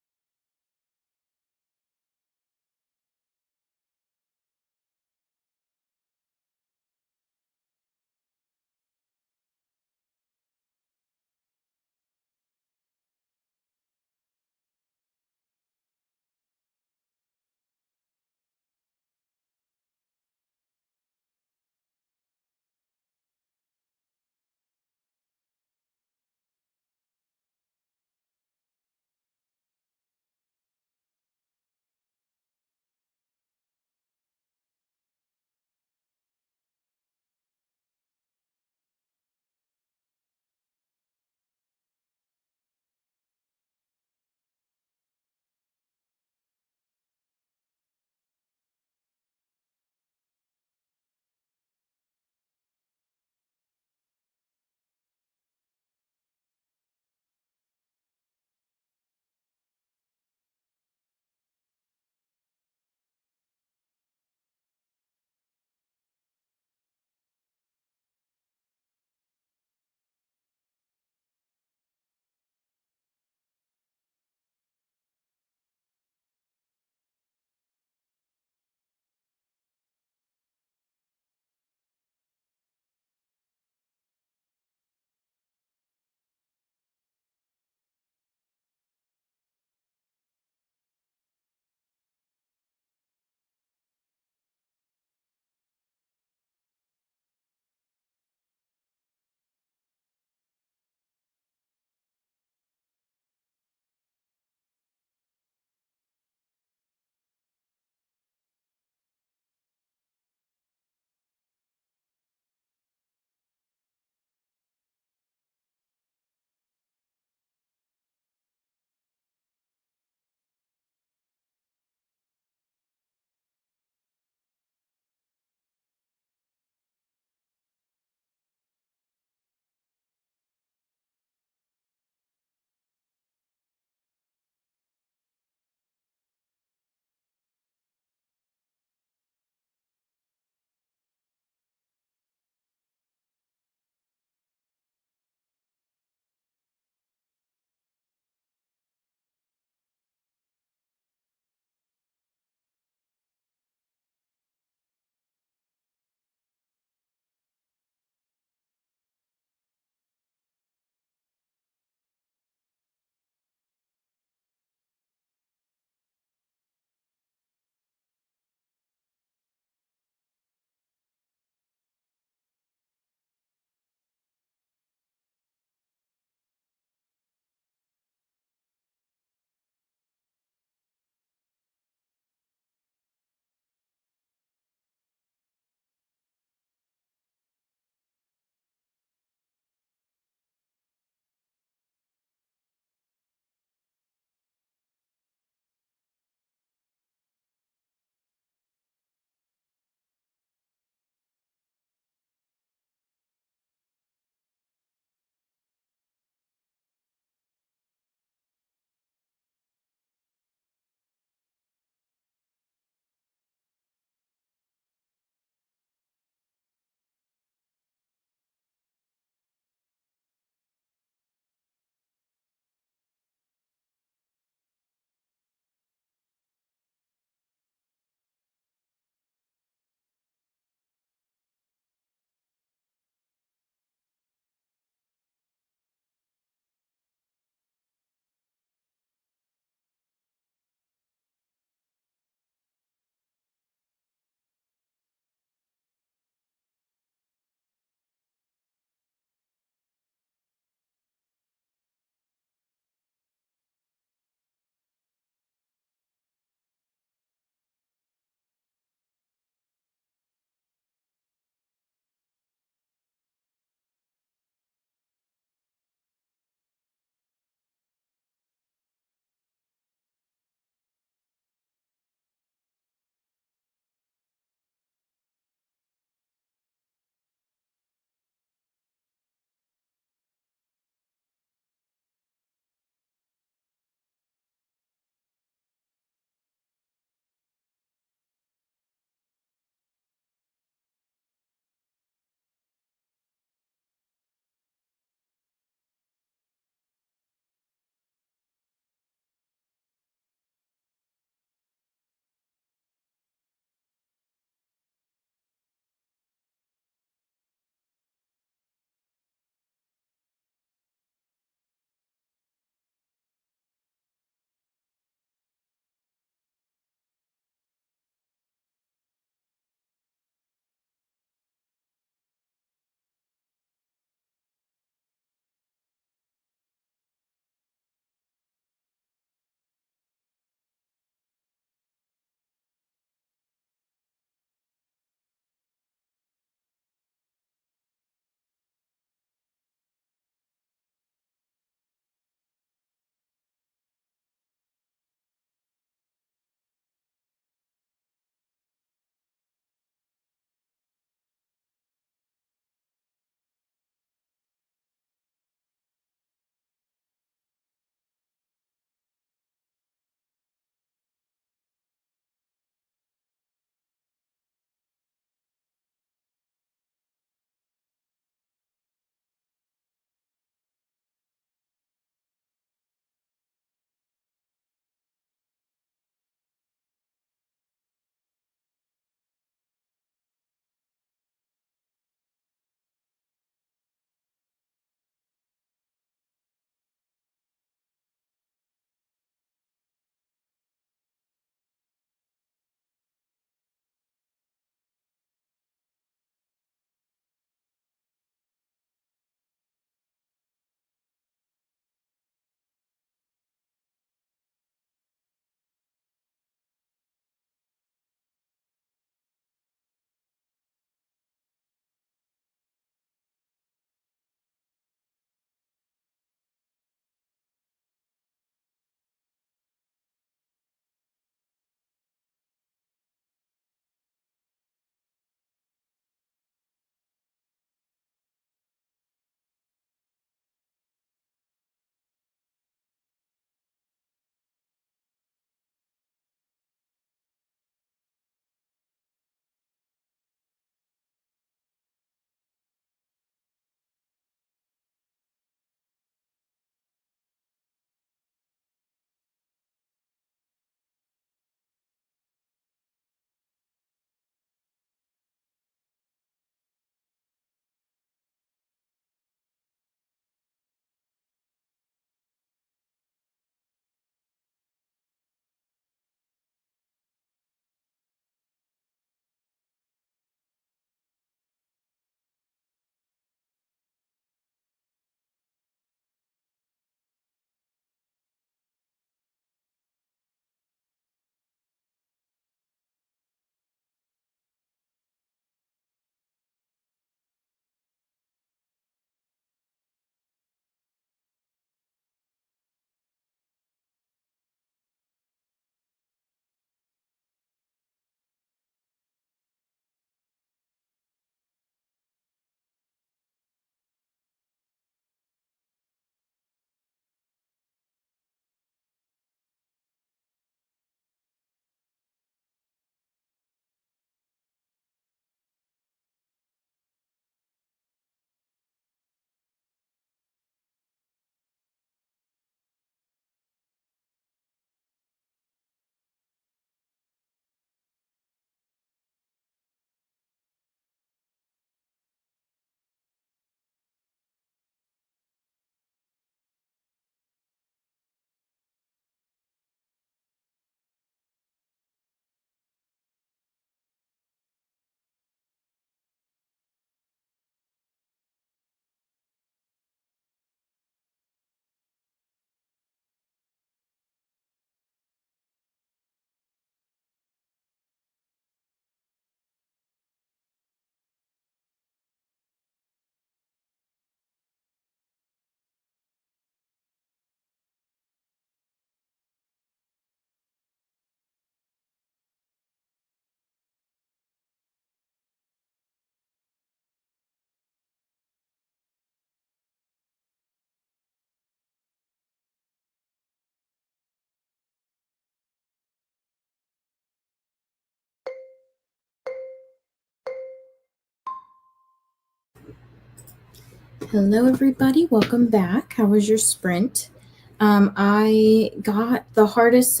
Speaker 1: Hello, everybody. Welcome back. How was your sprint? I got the hardest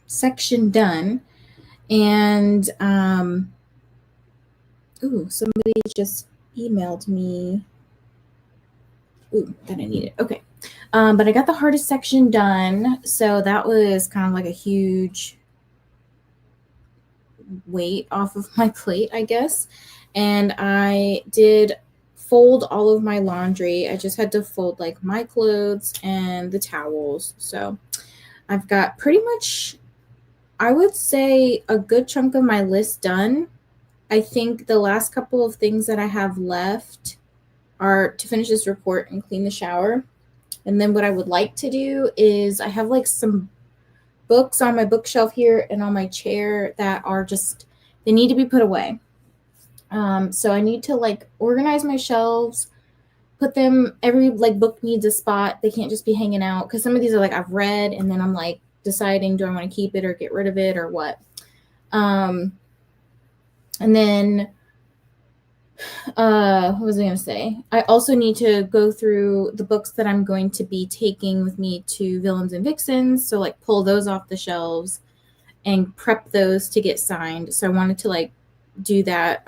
Speaker 1: section done, and somebody just emailed me. That I needed. Okay, but I got the hardest section done, so that was kind of like a huge weight off of my plate, I guess. And I did fold all of my laundry. I just had to fold like my clothes and the towels. So I've got pretty much, I would say, a good chunk of my list done. I think the last couple of things that I have left are to finish this report and clean the shower. And then what I would like to do is I have like some books on my bookshelf here and on my chair that are just, they need to be put away. So I need to like organize my shelves, put them, every like book needs a spot. They can't just be hanging out, because some of these are like I've read and then I'm like deciding, do I want to keep it or get rid of it or what. And then what was I going to say? I also need to go through the books that I'm going to be taking with me to Villains and Vixens. So like pull those off the shelves and prep those to get signed. So I wanted to like do that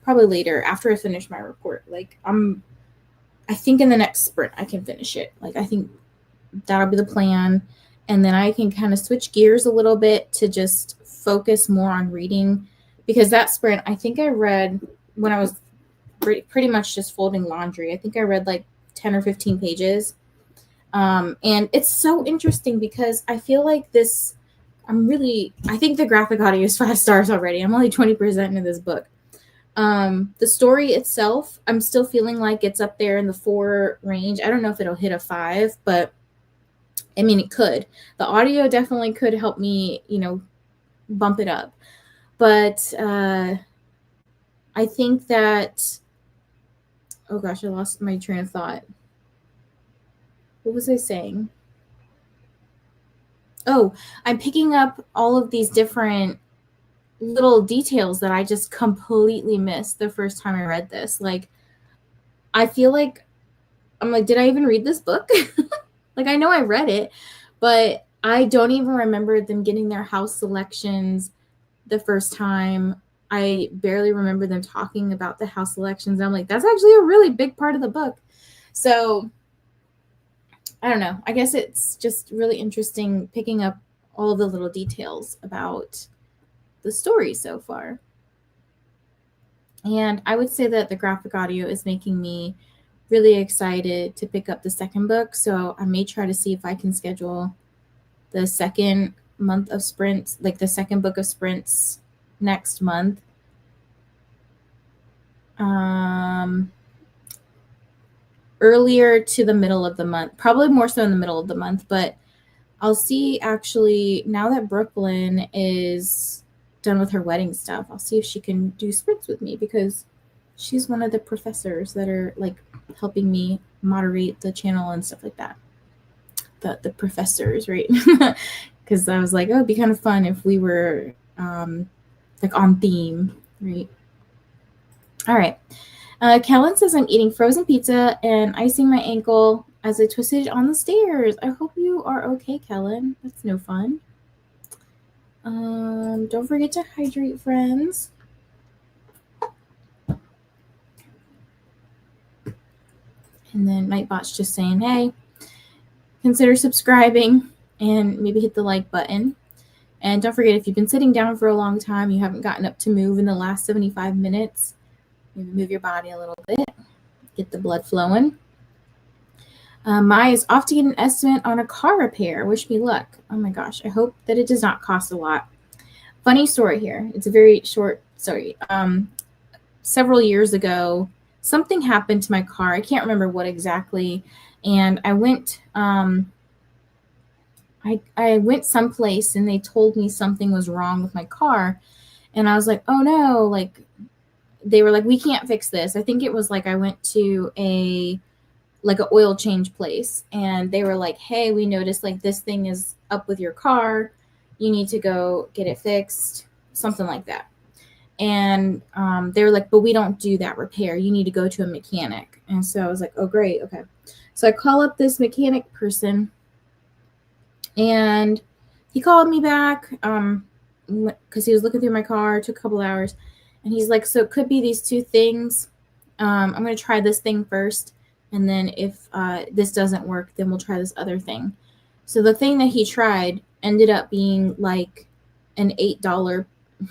Speaker 1: probably later after I finish my report. Like I think in the next sprint I can finish it. Like I think that'll be the plan. And then I can kind of switch gears a little bit to just focus more on reading, because that sprint, I think I read when I was pretty much just folding laundry. I think I read like 10 or 15 pages. And it's so interesting because I feel like this, I think the graphic audio is 5 stars already. I'm only 20% into this book. The story itself, I'm still feeling like it's up there in the 4 range. I don't know if it'll hit a 5, but I mean, it could. The audio definitely could help me, bump it up. But I think that, oh gosh, I lost my train of thought. What was I saying? Oh, I'm picking up all of these different little details that I just completely missed the first time I read this. Like, I feel like, I'm like, did I even read this book? Like, I know I read it, but I don't even remember them getting their house selections the first time. I barely remember them talking about the house selections. I'm like, that's actually a really big part of the book. So I don't know. I guess it's just really interesting picking up all of the little details about the story so far. And I would say that the graphic audio is making me really excited to pick up the second book. So I may try to see if I can schedule the second month of sprints, like the second book of sprints next month. Earlier to the middle of the month, probably more so in the middle of the month, but I'll see actually now that Brooklyn is done with her wedding stuff. I'll see if she can do sprints with me, because she's one of the professors that are like helping me moderate the channel and stuff like that. The professors, right? Because I was like, oh, it'd be kind of fun if we were like on theme, right? All right. Kellen says, I'm eating frozen pizza and icing my ankle as I twisted on the stairs. I hope you are okay, Kellen. That's no fun. Don't forget to hydrate, friends. And then Nightbot's just saying, hey, consider subscribing and maybe hit the like button. And don't forget, if you've been sitting down for a long time, you haven't gotten up to move in the last 75 minutes, maybe move your body a little bit, get the blood flowing. Maya is off to get an estimate on a car repair. Wish me luck. Oh my gosh, I hope that it does not cost a lot. Funny story here. It's a very short story. Several years ago, something happened to my car. I can't remember what exactly. And I went I went someplace and they told me something was wrong with my car. And I was like, oh no, like they were like, we can't fix this. I think it was like I went to an oil change place and they were like, hey, we noticed like this thing is up with your car. You need to go get it fixed, something like that. And they were like, but we don't do that repair. You need to go to a mechanic. And so I was like, oh, great. Okay. So I call up this mechanic person, and he called me back because he was looking through my car. It took a couple hours. And he's like, so it could be these two things. I'm going to try this thing first. And then if this doesn't work, then we'll try this other thing. So the thing that he tried ended up being like an $8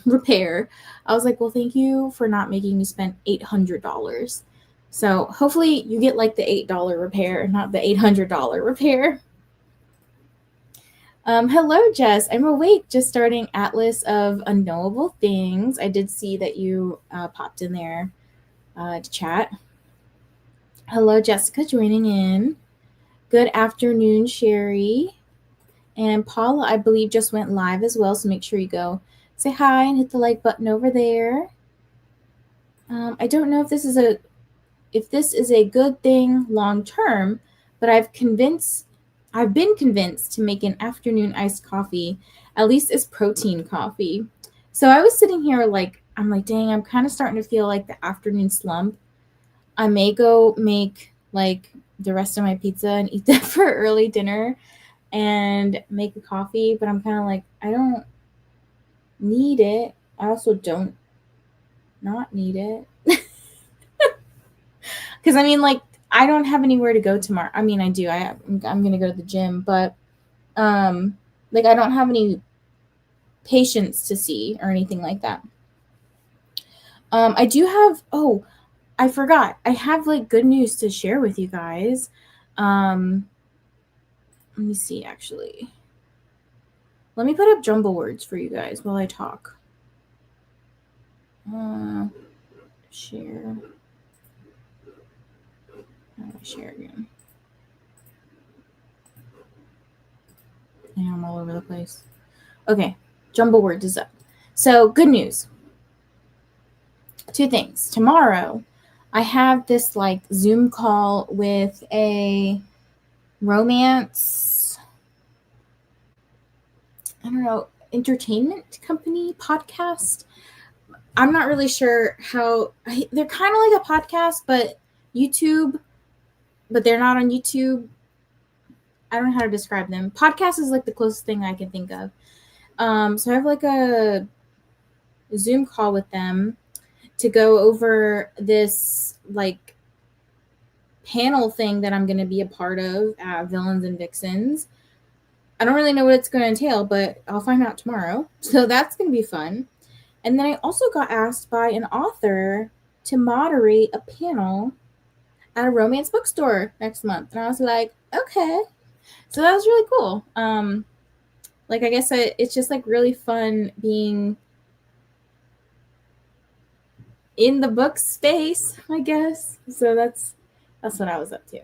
Speaker 1: repair. I was like, well, thank you for not making me spend $800. So hopefully you get like the $8 repair, not the $800 repair. Hello, Jess. I'm awake, just starting Atlas of Unknowable Things. I did see that you popped in there to chat. Hello, Jessica, joining in. Good afternoon, Sherry. And Paula, I believe, just went live as well, so make sure you go say hi and hit the like button over there. I don't know if this is a good thing long term, but I've been convinced to make an afternoon iced coffee, at least as protein coffee. So I was sitting here I'm like, dang, I'm kind of starting to feel like the afternoon slump. I may go make like the rest of my pizza and eat that for early dinner and make a coffee, but I'm kind of like, I don't need it. I also don't not need it. Because I mean, like, I don't have anywhere to go tomorrow. I mean, I do. I'm going to go to the gym, but like, I don't have any patients to see or anything like that. I do have, I forgot. I have like good news to share with you guys. Let me see, actually. Let me put up jumble words for you guys while I talk. Share. How do I share again? Yeah, I'm all over the place. Okay, jumble words is up. So, good news. Two things. Tomorrow, I have this like Zoom call with a romance, I don't know, entertainment company podcast. I'm not really sure how they're kind of like a podcast, but YouTube, but they're not on YouTube. I don't know how to describe them. Podcast is like the closest thing I can think of. So I have like a Zoom call with them to go over this like panel thing that I'm going to be a part of at Villains and Vixens. I don't really know what it's going to entail, but I'll find out tomorrow. So that's going to be fun. And then I also got asked by an author to moderate a panel at a romance bookstore next month. And I was like, okay. So that was really cool. Like, I guess it's just like really fun being in the book space, I guess. So that's what I was up to,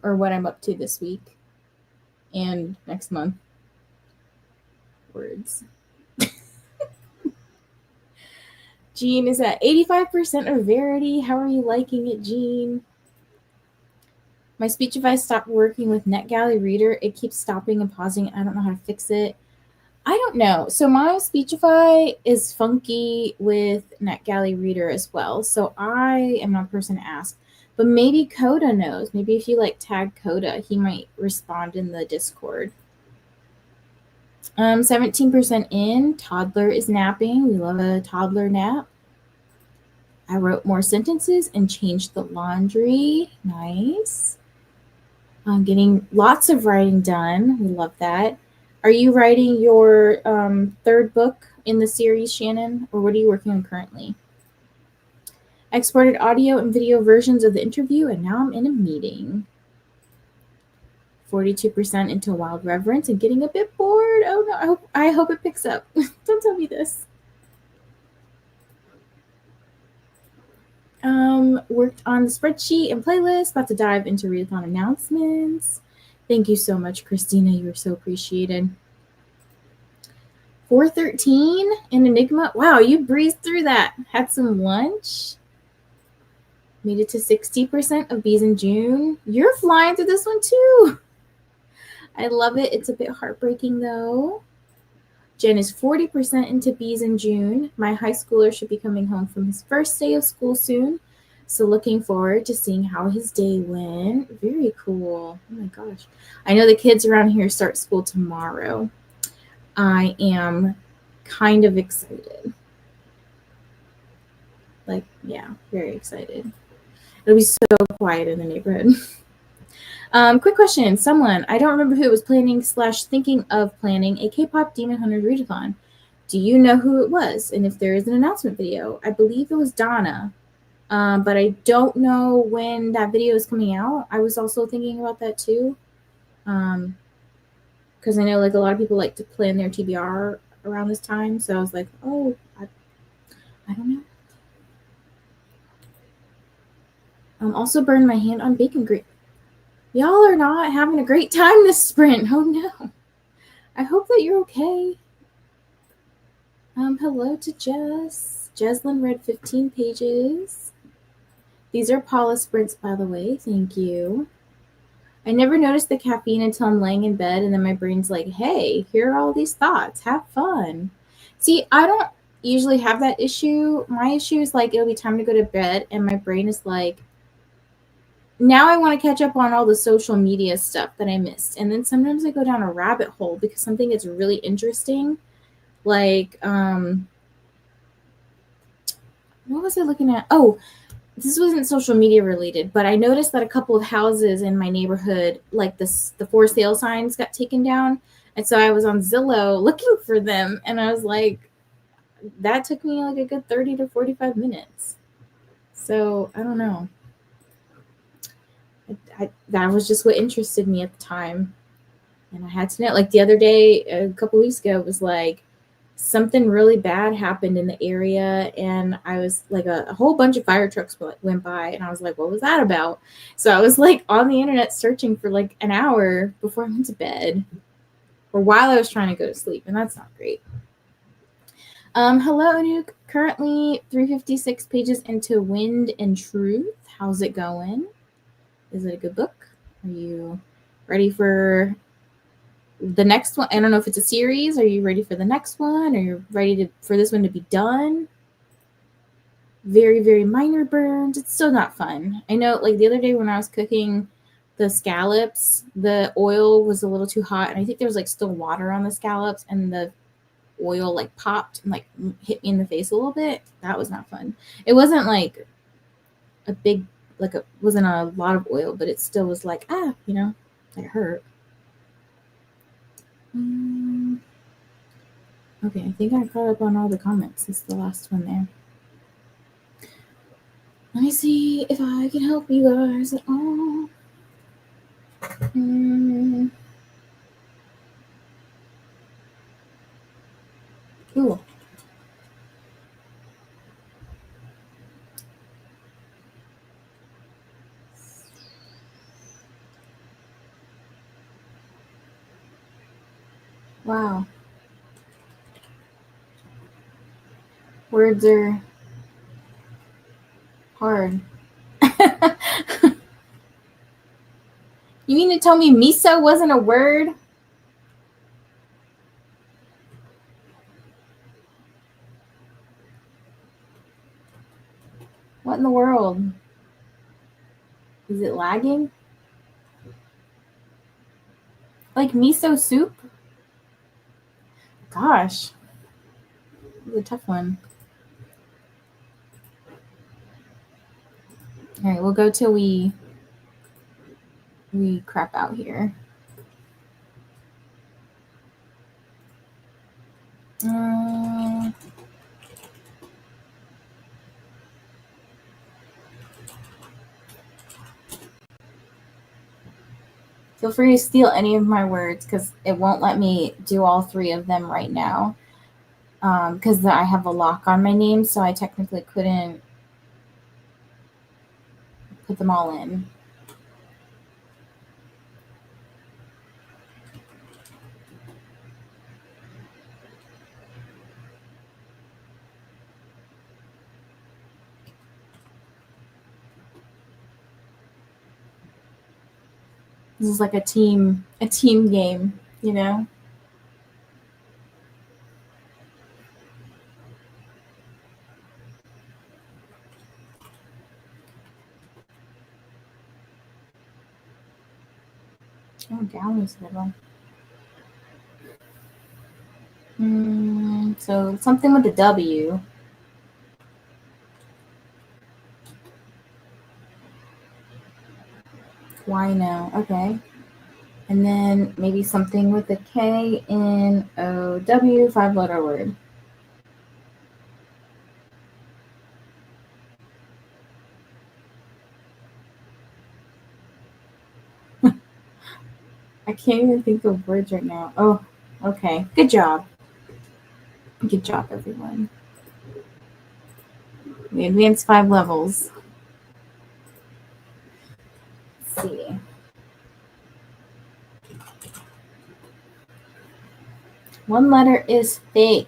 Speaker 1: or what I'm up to this week and next month. Words. Jean is at 85% of Verity. How are you liking it, Jean? My Speechify stopped working with NetGalley Reader. It keeps stopping and pausing. I don't know how to fix it. I don't know. So my Speechify is funky with NetGalley Reader as well. So I am not a person to ask. But maybe Coda knows. Maybe if you like tag Coda, he might respond in the Discord. 17% in. Toddler is napping. We love a toddler nap. I wrote more sentences and changed the laundry. Nice. I'm getting lots of writing done. We love that. Are you writing your third book in the series, Shannon? Or what are you working on currently? I exported audio and video versions of the interview, and now I'm in a meeting. 42% into Wild Reverence and getting a bit bored. Oh no, I hope it picks up. Don't tell me this. Worked on the spreadsheet and playlist. About to dive into readathon announcements. Thank you so much, Christina. You were so appreciated. 413 in Enigma. Wow, you breezed through that. Had some lunch. Made it to 60% of Bees in June. You're flying through this one too. I love it. It's a bit heartbreaking though. Jen is 40% into bees in June. My high schooler should be coming home from his first day of school soon. So looking forward to seeing how his day went. Very cool. Oh my gosh. I know the kids around here start school tomorrow. I am kind of excited. Like, yeah, very excited. It'll be so quiet in the neighborhood. Quick question. Someone, I don't remember who it was planning / thinking of planning a K-pop Demon Hunter readathon. Do you know who it was? And if there is an announcement video? I believe it was Donna. But I don't know when that video is coming out. I was also thinking about that too. Because I know like a lot of people like to plan their TBR around this time. So I was like, oh, I don't know. Also burned my hand on bacon grease. Y'all are not having a great time this sprint. Oh no. I hope that you're okay. Hello to Jess. Jeslyn read 15 pages. These are Paula sprints, by the way. Thank you. I never noticed the caffeine until I'm laying in bed, and then my brain's like, hey, here are all these thoughts. Have fun. See, I don't usually have that issue. My issue is like, it'll be time to go to bed, and my brain is like, now I want to catch up on all the social media stuff that I missed. And then sometimes I go down a rabbit hole because something is really interesting. Like, what was I looking at? Oh, this wasn't social media related, but I noticed that a couple of houses in my neighborhood, like the for sale signs got taken down. And so I was on Zillow looking for them. And I was like, that took me like a good 30 to 45 minutes. So I don't know. That was just what interested me at the time. And I had to know, like the other day, a couple weeks ago, it was like something really bad happened in the area. And I was like, a whole bunch of fire trucks went by. And I was like, what was that about? So I was like on the internet searching for like an hour before I went to bed or while I was trying to go to sleep. And that's not great. Hello, Anouk. Currently 356 pages into Wind and Truth. How's it going? Is it a good book? Are you ready for the next one? I don't know if it's a series. Are you ready for the next one? Are you ready for this one to be done? Very, very minor burns. It's still not fun. I know, like the other day when I was cooking the scallops, the oil was a little too hot, and I think there was like still water on the scallops, and the oil like popped and like hit me in the face a little bit. That was not fun. It wasn't like a big, like it wasn't a lot of oil, but it still was like, you know, it hurt. Okay, I think I caught up on all the comments. This is the last one there. Let me see if I can help you guys at all. Cool. Wow. Words are hard. You mean to tell me miso wasn't a word? What in the world? Is it lagging? Like miso soup? Gosh. This is a tough one. All right, we'll go till we crap out here. Feel free to steal any of my words because it won't let me do all three of them right now. Because I have a lock on my name, so I technically couldn't put them all in. This is like a team game, you know? Oh, down is little. So something with a W. Why no? Okay. And then maybe something with a K in OW, 5-letter word. I can't even think of words right now. Oh, okay. Good job. Good job, everyone. We advanced 5 levels. Let's see. One letter is fake.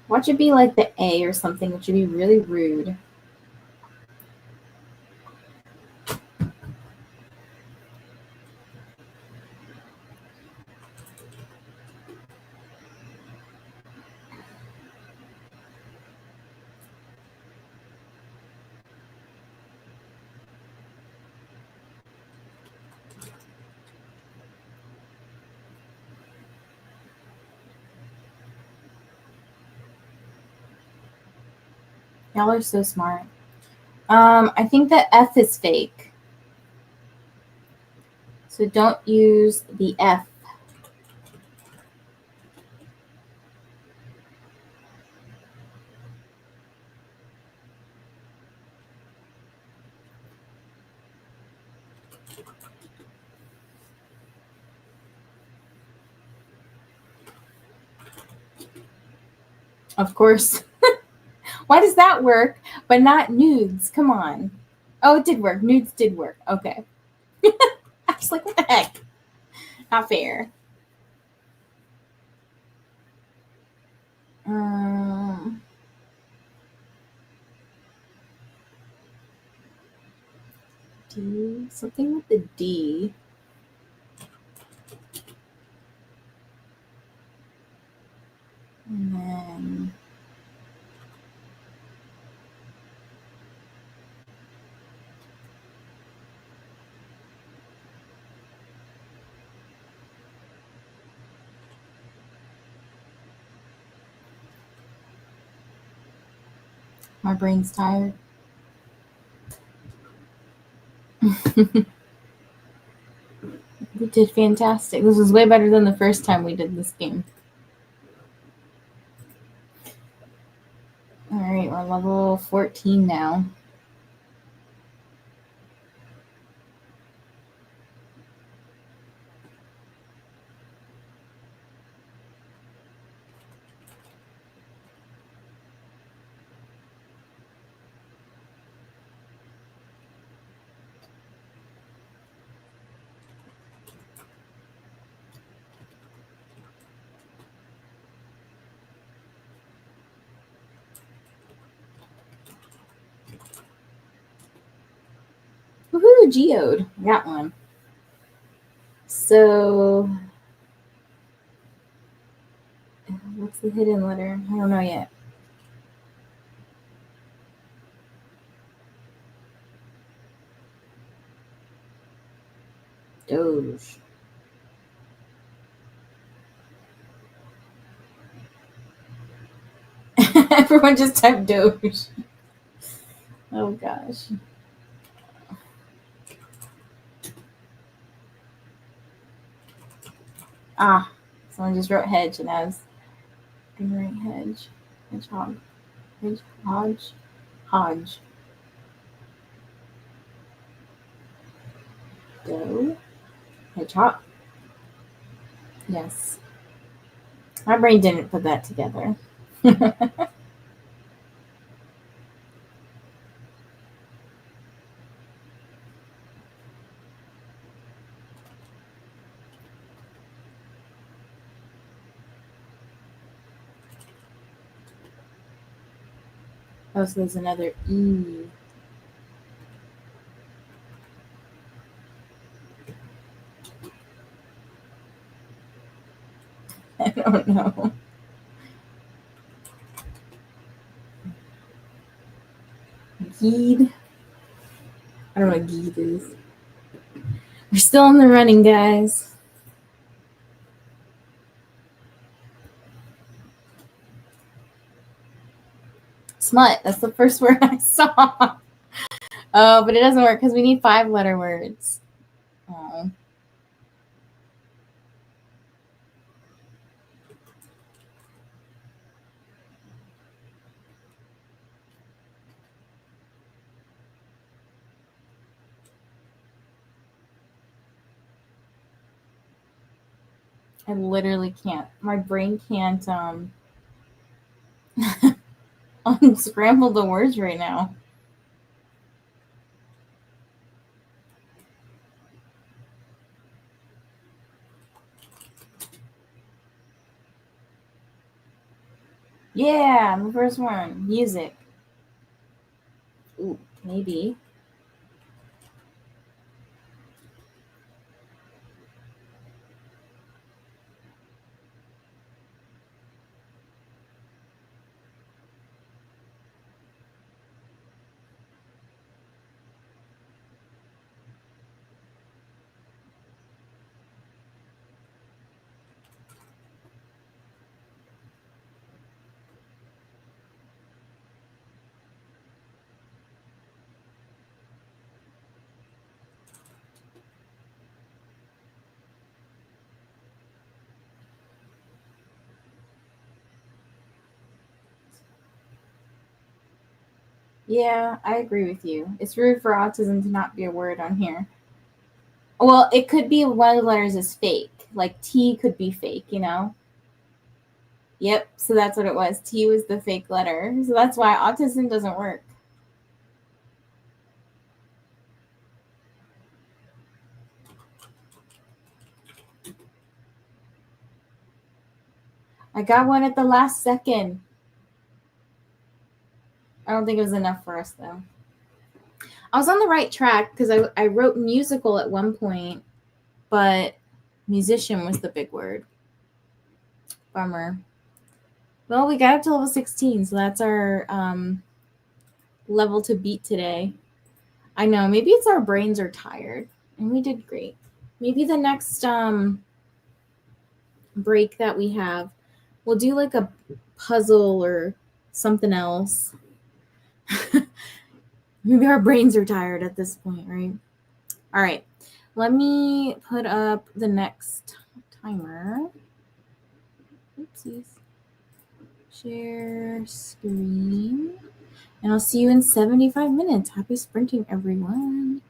Speaker 1: Watch it be like the A or something, which would be really rude. Y'all are so smart. I think that F is fake. So don't use the F. Of course. Why does that work, but not nudes? Come on. Oh, it did work. Nudes did work. Okay. I was like, what the heck? Not fair. D, something with the D. And then my brain's tired. We did fantastic. This was way better than the first time we did this game. All right, we're level 14 now. Woohoo, geode. Got one. So, what's the hidden letter? I don't know yet. Doge. Everyone just typed Doge. Oh gosh. Ah, someone just wrote hedge and I was ignoring hedge. Hedgehog. Hodge. Hodge. Doe. Hedgehog. Yes. My brain didn't put that together. Oh, so there's another E. I don't know. Yeed. I don't know what geet is. We're still in the running, guys. Smut. That's the first word I saw. Oh, but it doesn't work because we need 5-letter words. Oh. I literally can't. My brain can't unscramble the words right now. Yeah, the first one. Music. Ooh, maybe. Yeah, I agree with you. It's rude for autism to not be a word on here. Well, it could be one of the letters is fake. Like T could be fake, you know? Yep, so that's what it was. T was the fake letter. So that's why autism doesn't work. I got one at the last second. I don't think it was enough for us, though. I was on the right track because I wrote musical at one point, but musician was the big word. Bummer. Well, we got up to level 16, so that's our level to beat today. I know, maybe it's our brains are tired, and we did great. Maybe the next break that we have, we'll do like a puzzle or something else. Maybe our brains are tired at this point, right? All right, let me put up the next timer. Oopsies. Share screen. And I'll see you in 75 minutes. Happy sprinting, everyone.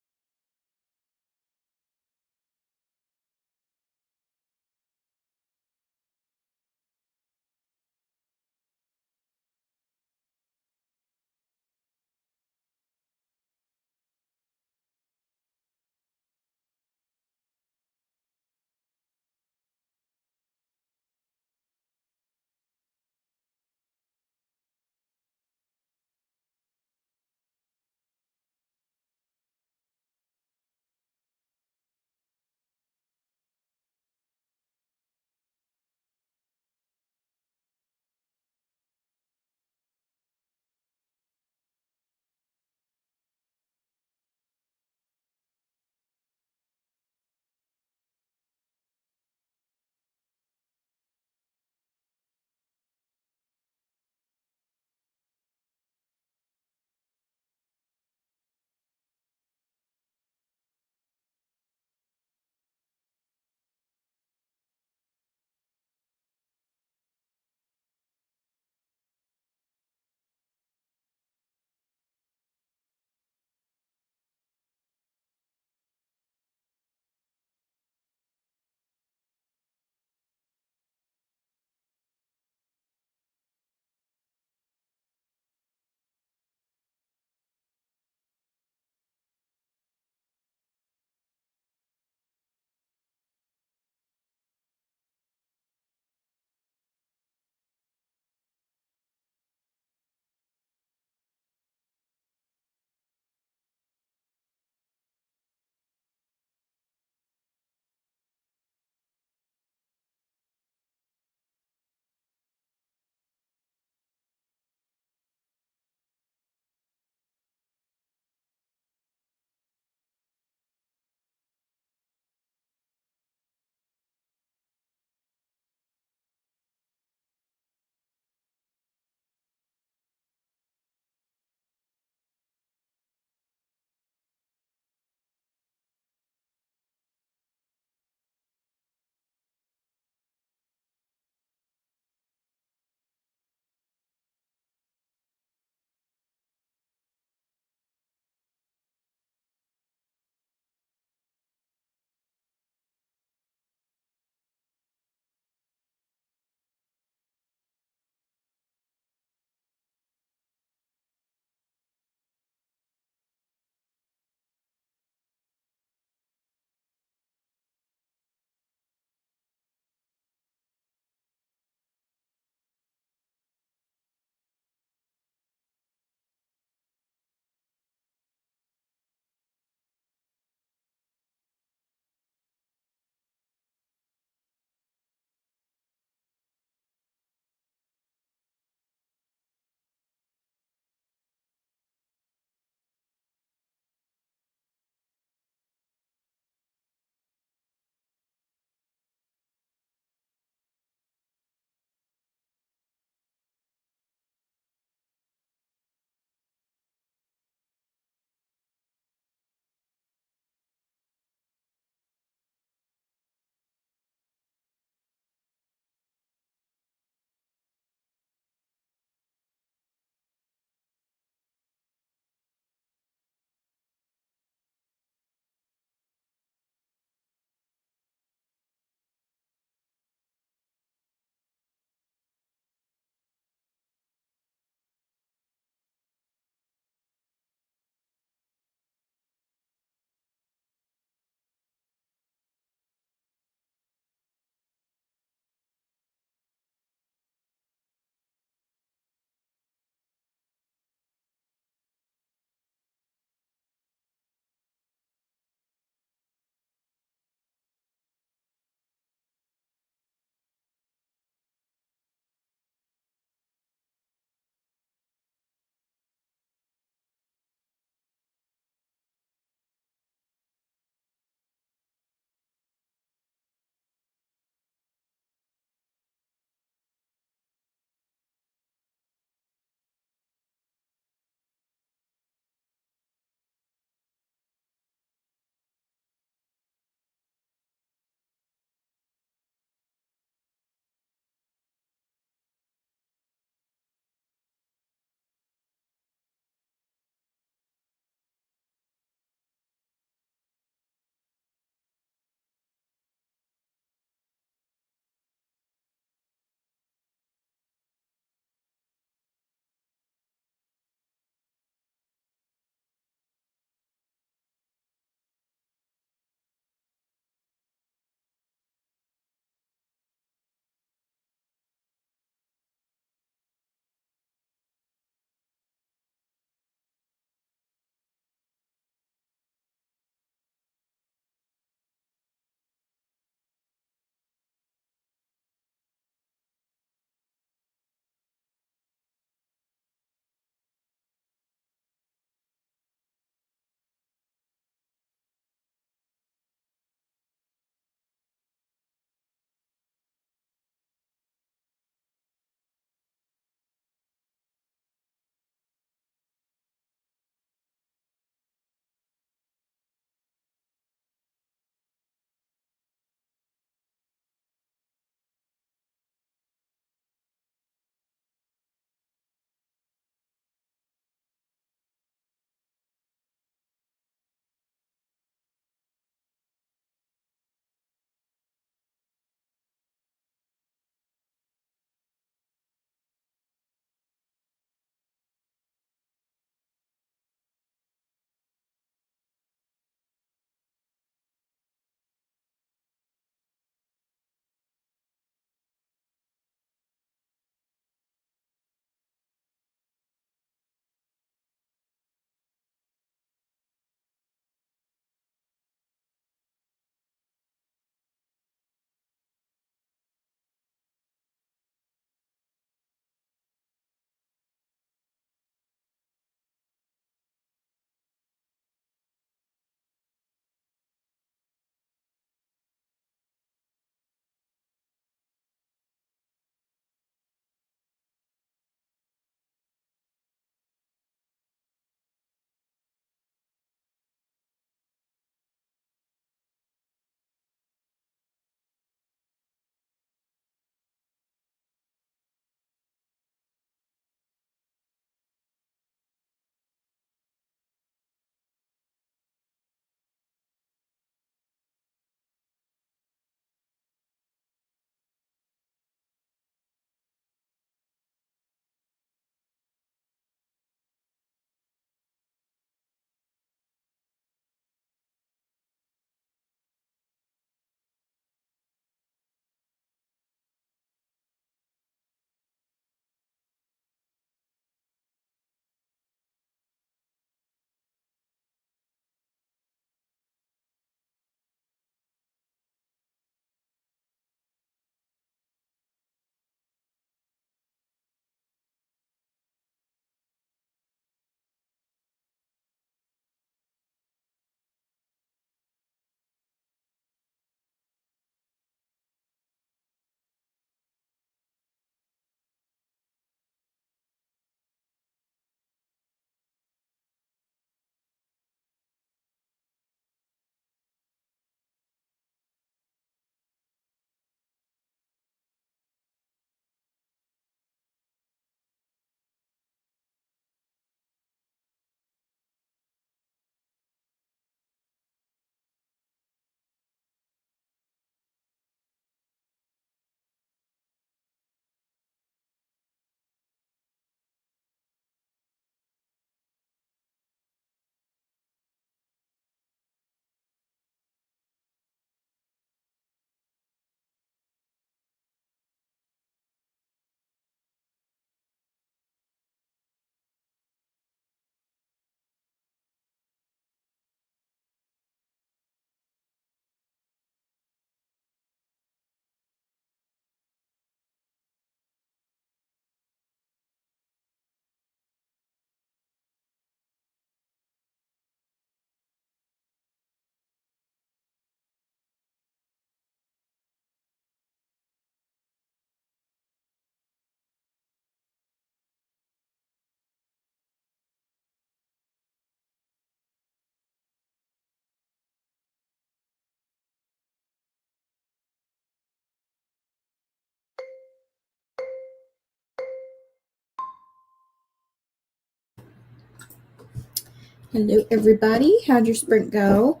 Speaker 1: Hello, everybody. How'd your sprint go?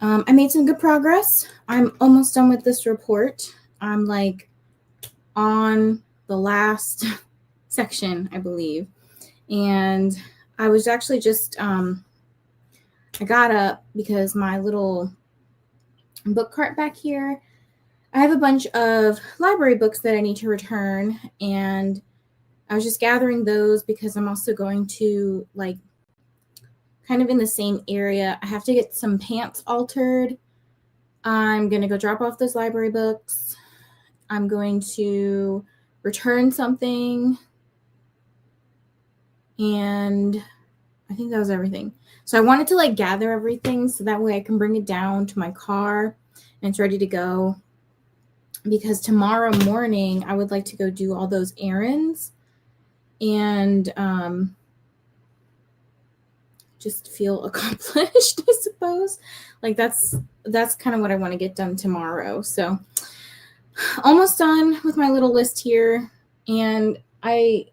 Speaker 1: I made some good progress. I'm almost done with this report. I'm like on the last section, I believe. And I was actually just, I got up because my little book cart back here, I have a bunch of library books that I need to return. And I was just gathering those because I'm also going to like kind of in the same area. I have to get some pants altered. I'm going to go drop off those library books. I'm going to return something. And I think that was everything. So I wanted to like gather everything so that way I can bring it down to my car and it's ready to go. Because tomorrow morning I would like to go do all those errands and just feel accomplished, I suppose. Like that's kind of what I want to get done tomorrow. So almost done with my little list here. And I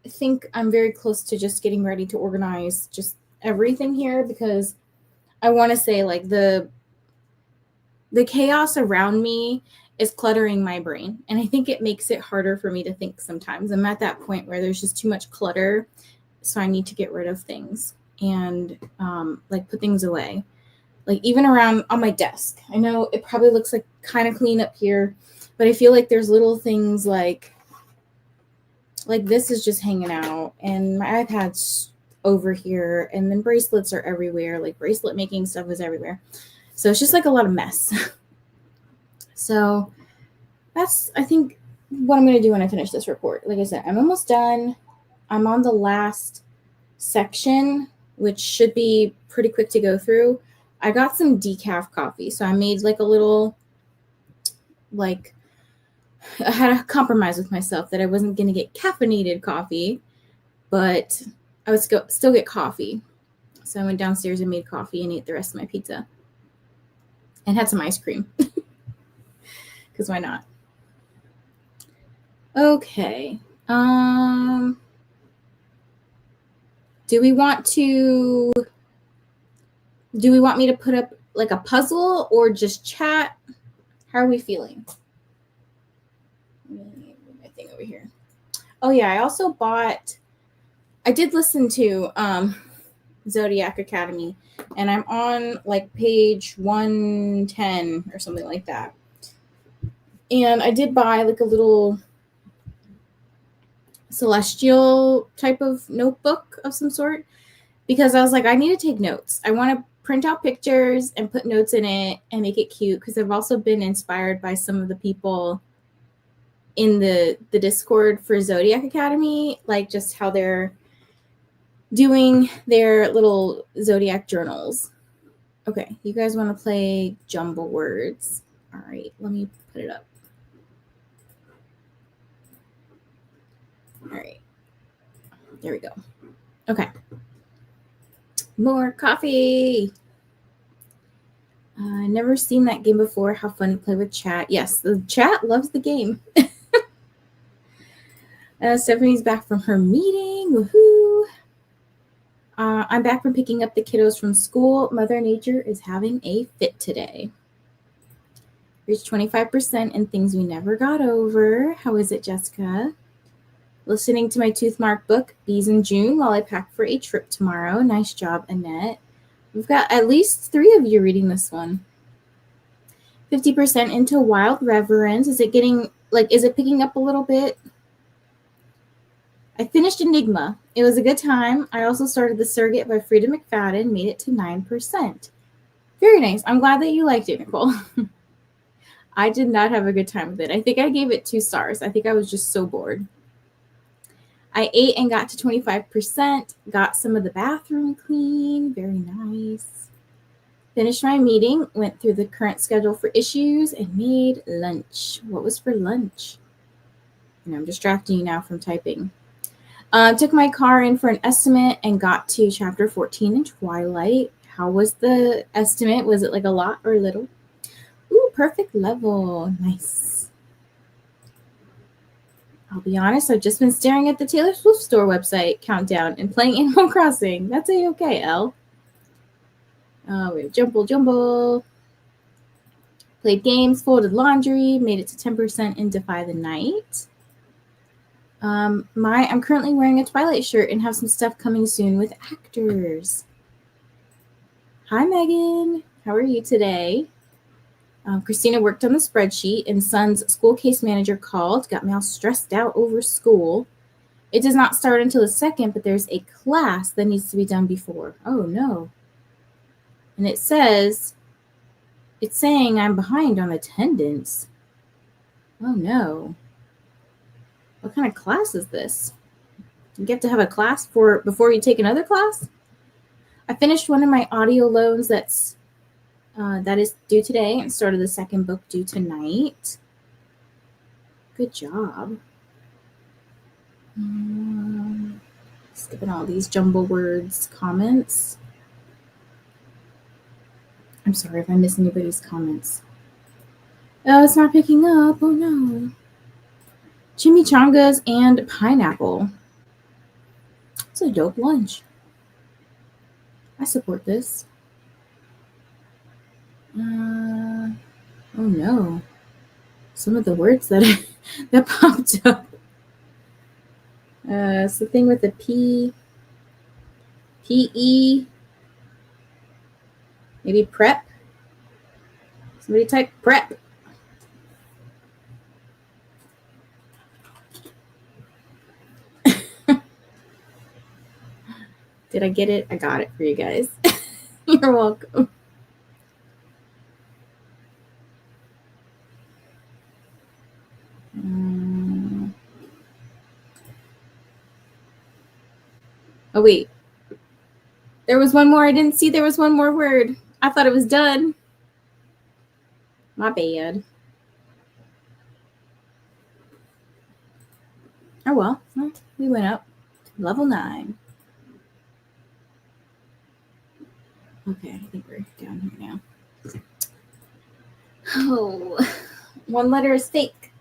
Speaker 1: think I'm very close to just getting ready to organize just everything here because I want to say like the chaos around me is cluttering my brain. And I think it makes it harder for me to think sometimes. I'm at that point where there's just too much clutter. So I need to get rid of things and like put things away. Like even around on my desk. I know it probably looks like kind of clean up here, but I feel like there's little things like this is just hanging out and my iPad's over here and then bracelets are everywhere. Like bracelet making stuff is everywhere. So it's just like a lot of mess. So that's, I think, what I'm going to do when I finish this report. Like I said, I'm almost done. I'm on the last section, which should be pretty quick to go through. I got some decaf coffee. So I made like a little, like, I had a compromise with myself that I wasn't going to get caffeinated coffee, but I would still get coffee. So I went downstairs and made coffee and ate the rest of my pizza and had some ice cream because why not? Okay. Do we want me to put up like a puzzle or just chat? How are we feeling? My thing over here. Oh yeah, I did listen to Zodiac Academy and I'm on like page 110 or something like that. And I did buy like a little celestial type of notebook of some sort because I was like, I need to take notes. I want to print out pictures and put notes in it and make it cute because I've also been inspired by some of the people in the Discord for Zodiac Academy, like just how they're doing their little Zodiac journals. Okay, you guys want to play jumble words? All right, let me put it up. All right, there we go. Okay. More coffee. Never seen that game before. How fun to play with chat. Yes, the chat loves the game. Stephanie's back from her meeting. Woohoo! I'm back from picking up the kiddos from school. Mother Nature is having a fit today. Reached 25% in things we never got over. How is it, Jessica? Listening to my tooth mark book, Bees in June, while I pack for a trip tomorrow. Nice job, Annette. We've got at least 3 of you reading this one. 50% into Wild Reverence. Is it picking up a little bit? I finished Enigma. It was a good time. I also started The Surrogate by Frida McFadden, made it to 9%. Very nice. I'm glad that you liked it, Nicole. I did not have a good time with it. I think I gave it 2 stars. I think I was just so bored. I ate and got to 25%. Got some of the bathroom clean. Very nice. Finished my meeting. Went through the current schedule for issues and made lunch. What was for lunch? And I'm distracting you now from typing. Took my car in for an estimate and got to chapter 14 in Twilight. How was the estimate? Was it like a lot or little? Ooh, perfect level. Nice. I'll be honest, I've just been staring at the Taylor Swift store website countdown and playing Animal Crossing. That's A-okay, Elle. We have Jumble. Played games, folded laundry, made it to 10% in Defy the Night. I'm currently wearing a Twilight shirt and have some stuff coming soon with actors. Hi, Megan. How are you today? Christina worked on the spreadsheet, and Son's school case manager called, got me all stressed out over school. It does not start until the 2nd, but there's a class that needs to be done before. Oh, no. And it's saying I'm behind on attendance. Oh, no. What kind of class is this? You get to have a class before you take another class? I finished one of my audio loans that is due today and started the 2nd book due tonight. Good job. Skipping all these jumble words comments. I'm sorry if I miss anybody's comments. Oh, it's not picking up. Oh, no. Chimichangas and pineapple. It's a dope lunch. I support this. Oh, no. Some of the words that popped up. It's the thing with the P. P-E. Maybe prep. Somebody type prep. Did I get it? I got it for you guys. You're welcome. Oh, wait. There was one more. I didn't see there was one more word. I thought it was done. My bad. Oh, well. We went up to level 9. Okay, I think we're down here now. Oh, one letter is fake.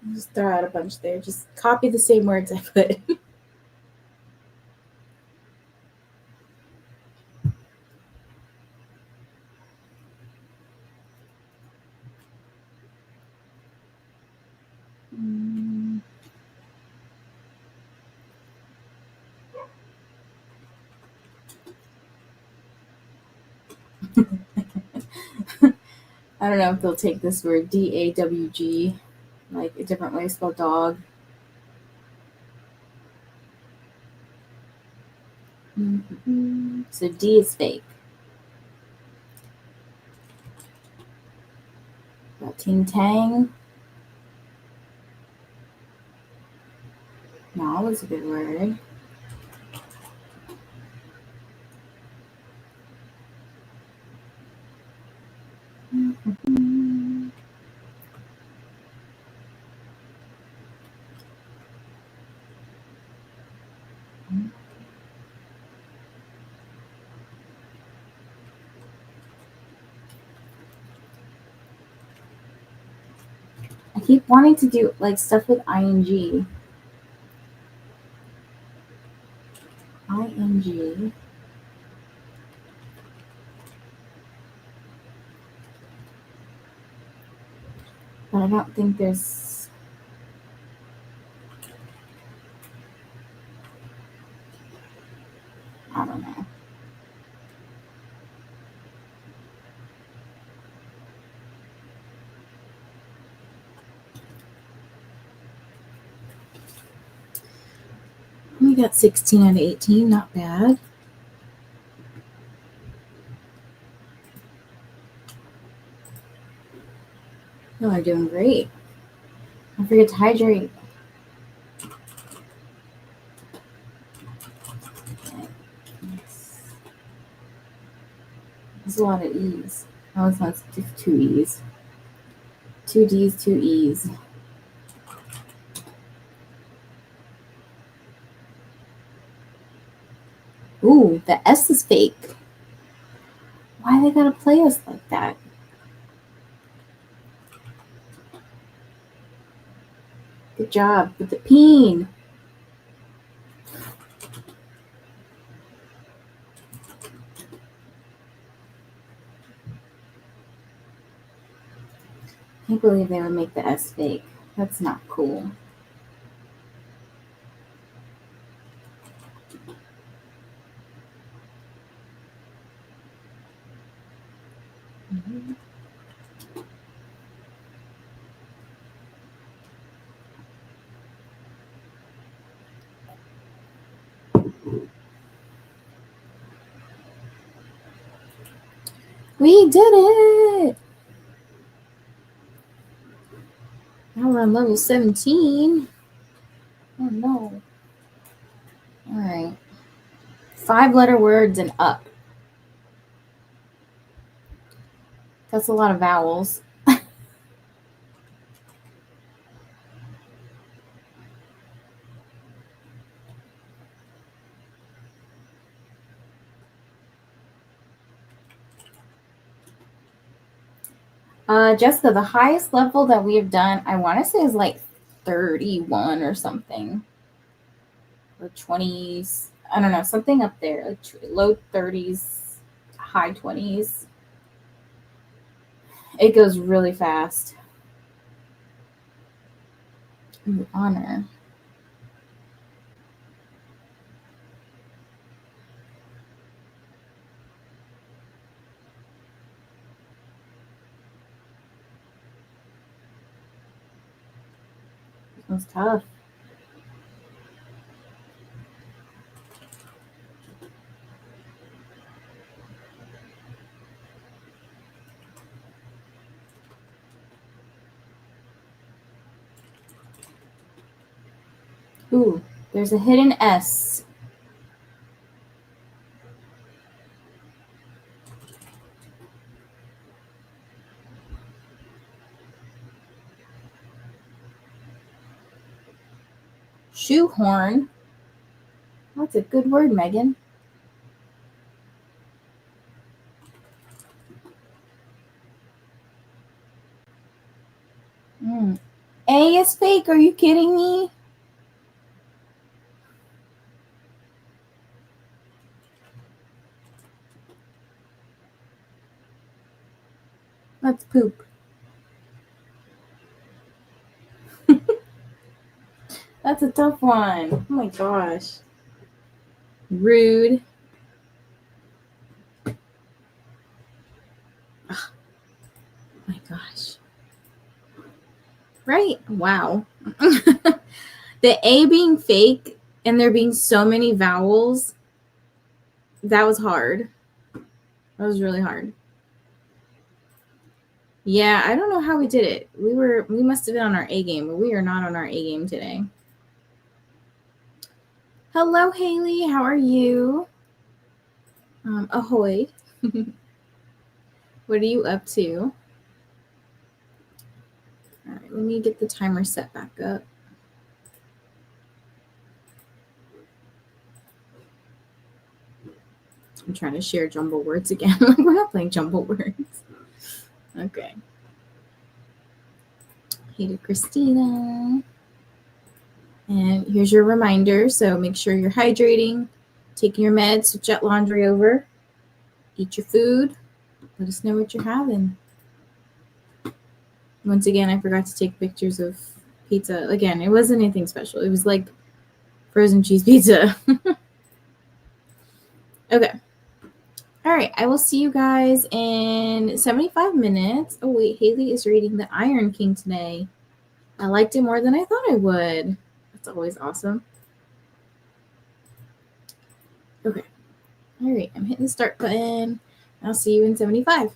Speaker 1: I'll just throw out a bunch there. Just copy the same words I put. I don't know if they'll take this word D-A-W-G, like a different way to spell dog. So D is fake. Got Ting Tang. No, is a good word. I keep wanting to do like stuff with ing. ing. But I don't think there's... I don't know. We got 16 out of 18, not bad. Y'all are doing great. Don't forget to hydrate. There's a lot of E's. Oh, it's not 2 E's. 2 D's, 2 E's. Ooh, the S is fake. Why they gotta play us like that? Good job with the peen. I can't believe they would make the S fake. That's not cool. We did it! Now we're on level 17. Oh no. Alright. 5-letter words and up. That's a lot of vowels. Jessica, the highest level that we have done, I want to say is like 31 or something. Or 20s. I don't know, something up there. Like low 30s, high 20s. It goes really fast. Ooh, honor. It was tough. Ooh, there's a hidden S. Shoehorn. That's a good word, Megan. A is fake. Are you kidding me? That's poop. That's a tough one. Oh my gosh. Rude. Oh my gosh. Right? Wow. The A being fake and there being so many vowels, that was hard. That was really hard. Yeah, I don't know how we did it. We must have been on our A game, but we are not on our A game today. Hello, Haley. How are you? Ahoy. What are you up to? All right, let me get the timer set back up. I'm trying to share jumble words again. We're not playing jumble words. Okay. Hey to Christina. And here's your reminder. So make sure you're hydrating, taking your meds, jet laundry over, eat your food. Let us know what you're having. Once again, I forgot to take pictures of pizza. Again, it wasn't anything special. It was like frozen cheese pizza. Okay. All right. I will see you guys in 75 minutes. Oh, wait. Haley is reading The Iron King today. I liked it more than I thought I would. That's always awesome. Okay. All right. I'm hitting the start button. I'll see you in 75.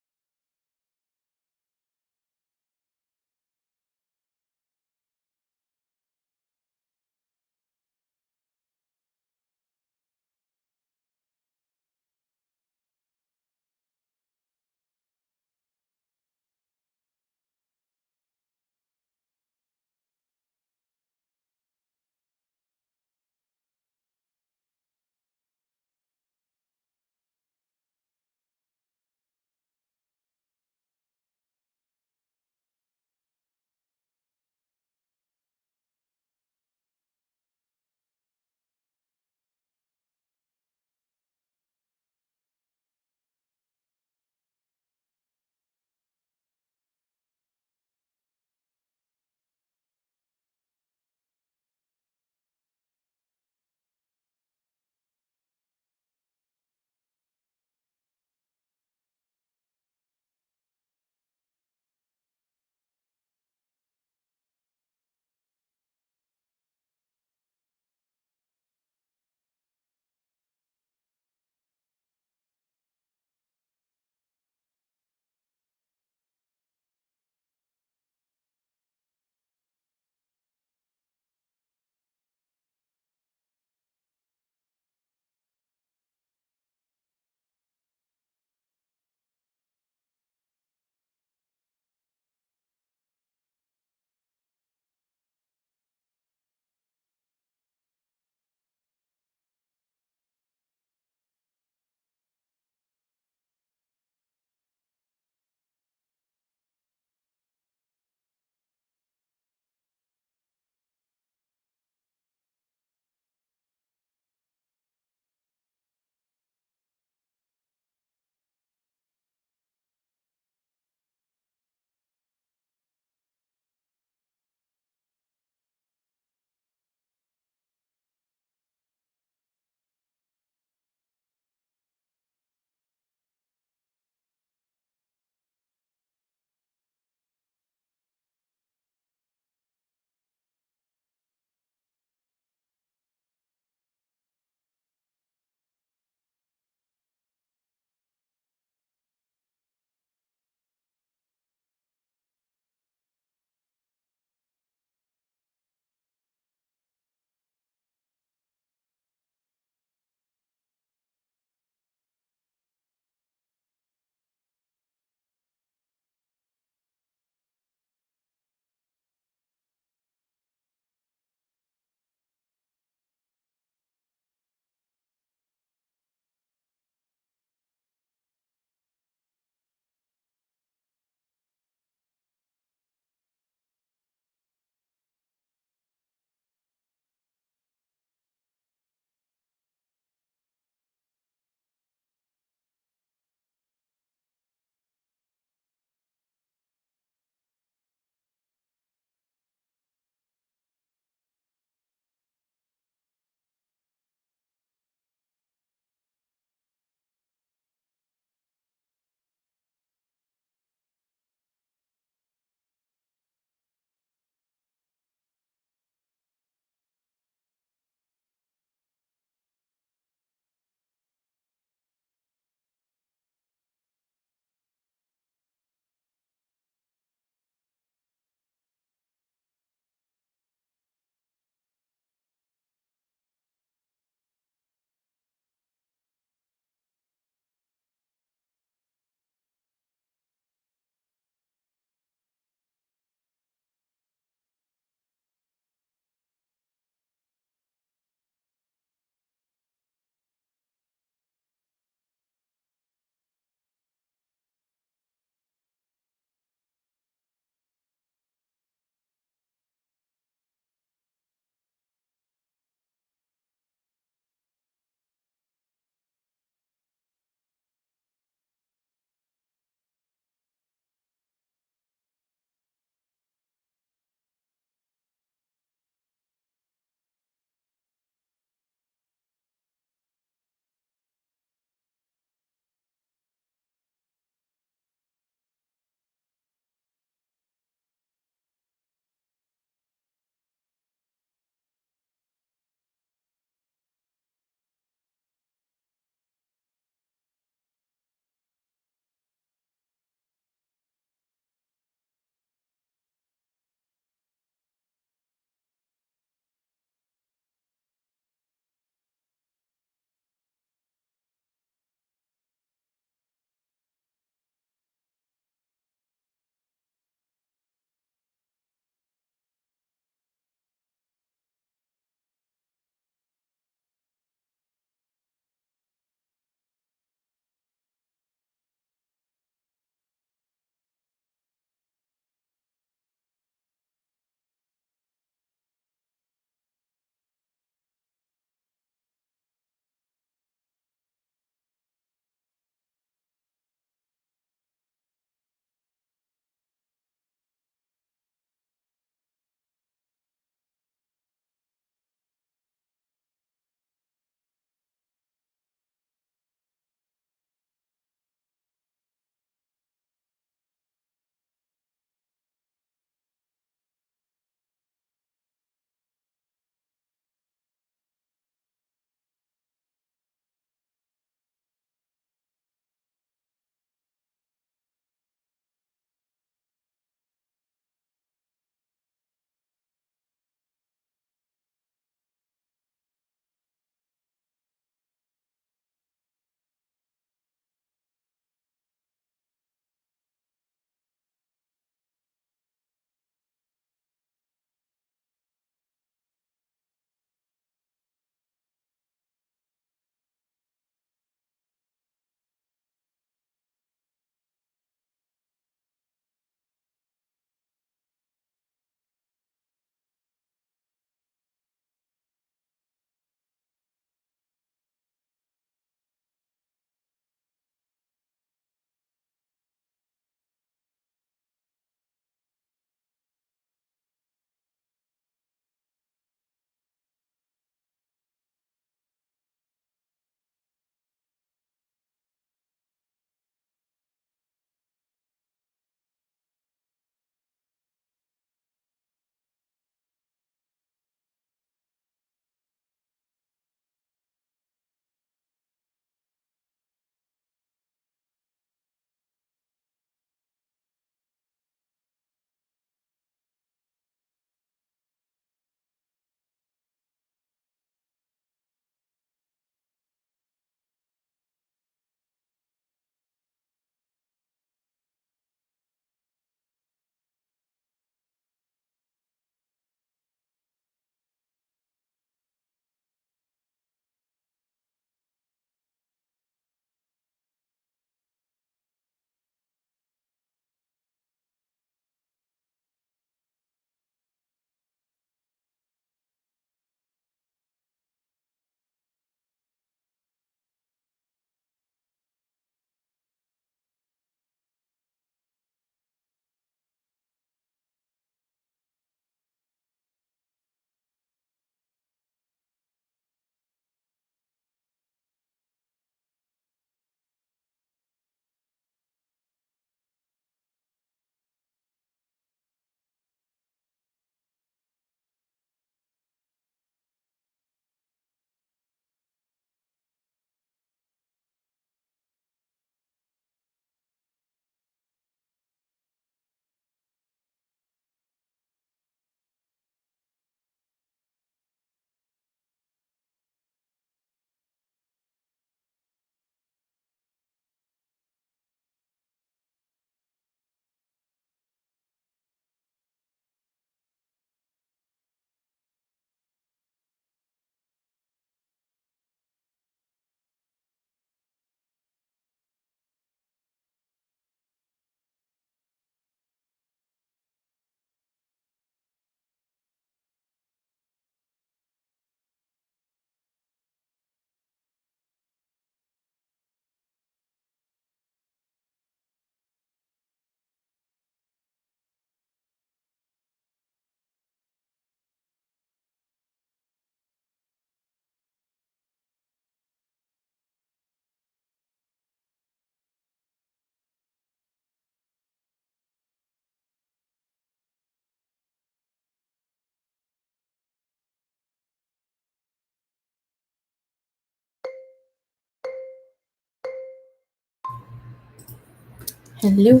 Speaker 1: Hello,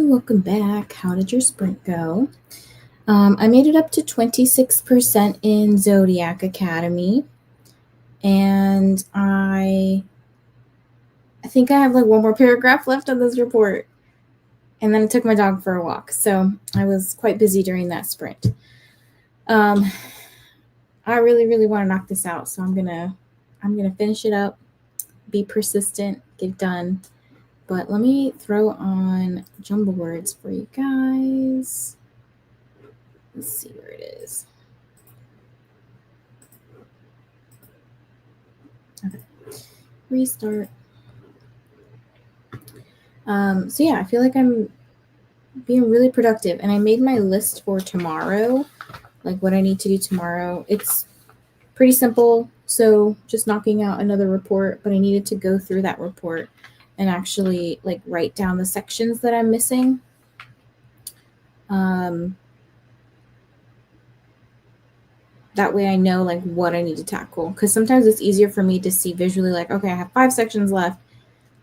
Speaker 1: welcome back. How did your sprint go? I made it up to 26% in Zodiac Academy, and I think I have like one more paragraph left on this report. And then I took my dog for a walk, so I was quite busy during that sprint. I really want to knock this out, so I'm gonna finish it up, be persistent, get it done. But let me throw on jumble words for you guys. Let's see where it is. Okay, restart. So yeah, I feel like I'm being really productive, and I made my list for tomorrow, like what I need to do tomorrow. It's pretty simple, so just knocking out another report, but I needed to go through that report and actually like write down the sections that I'm missing. That way I know like what I need to tackle, because sometimes it's easier for me to see visually like, okay, I have 5 sections left.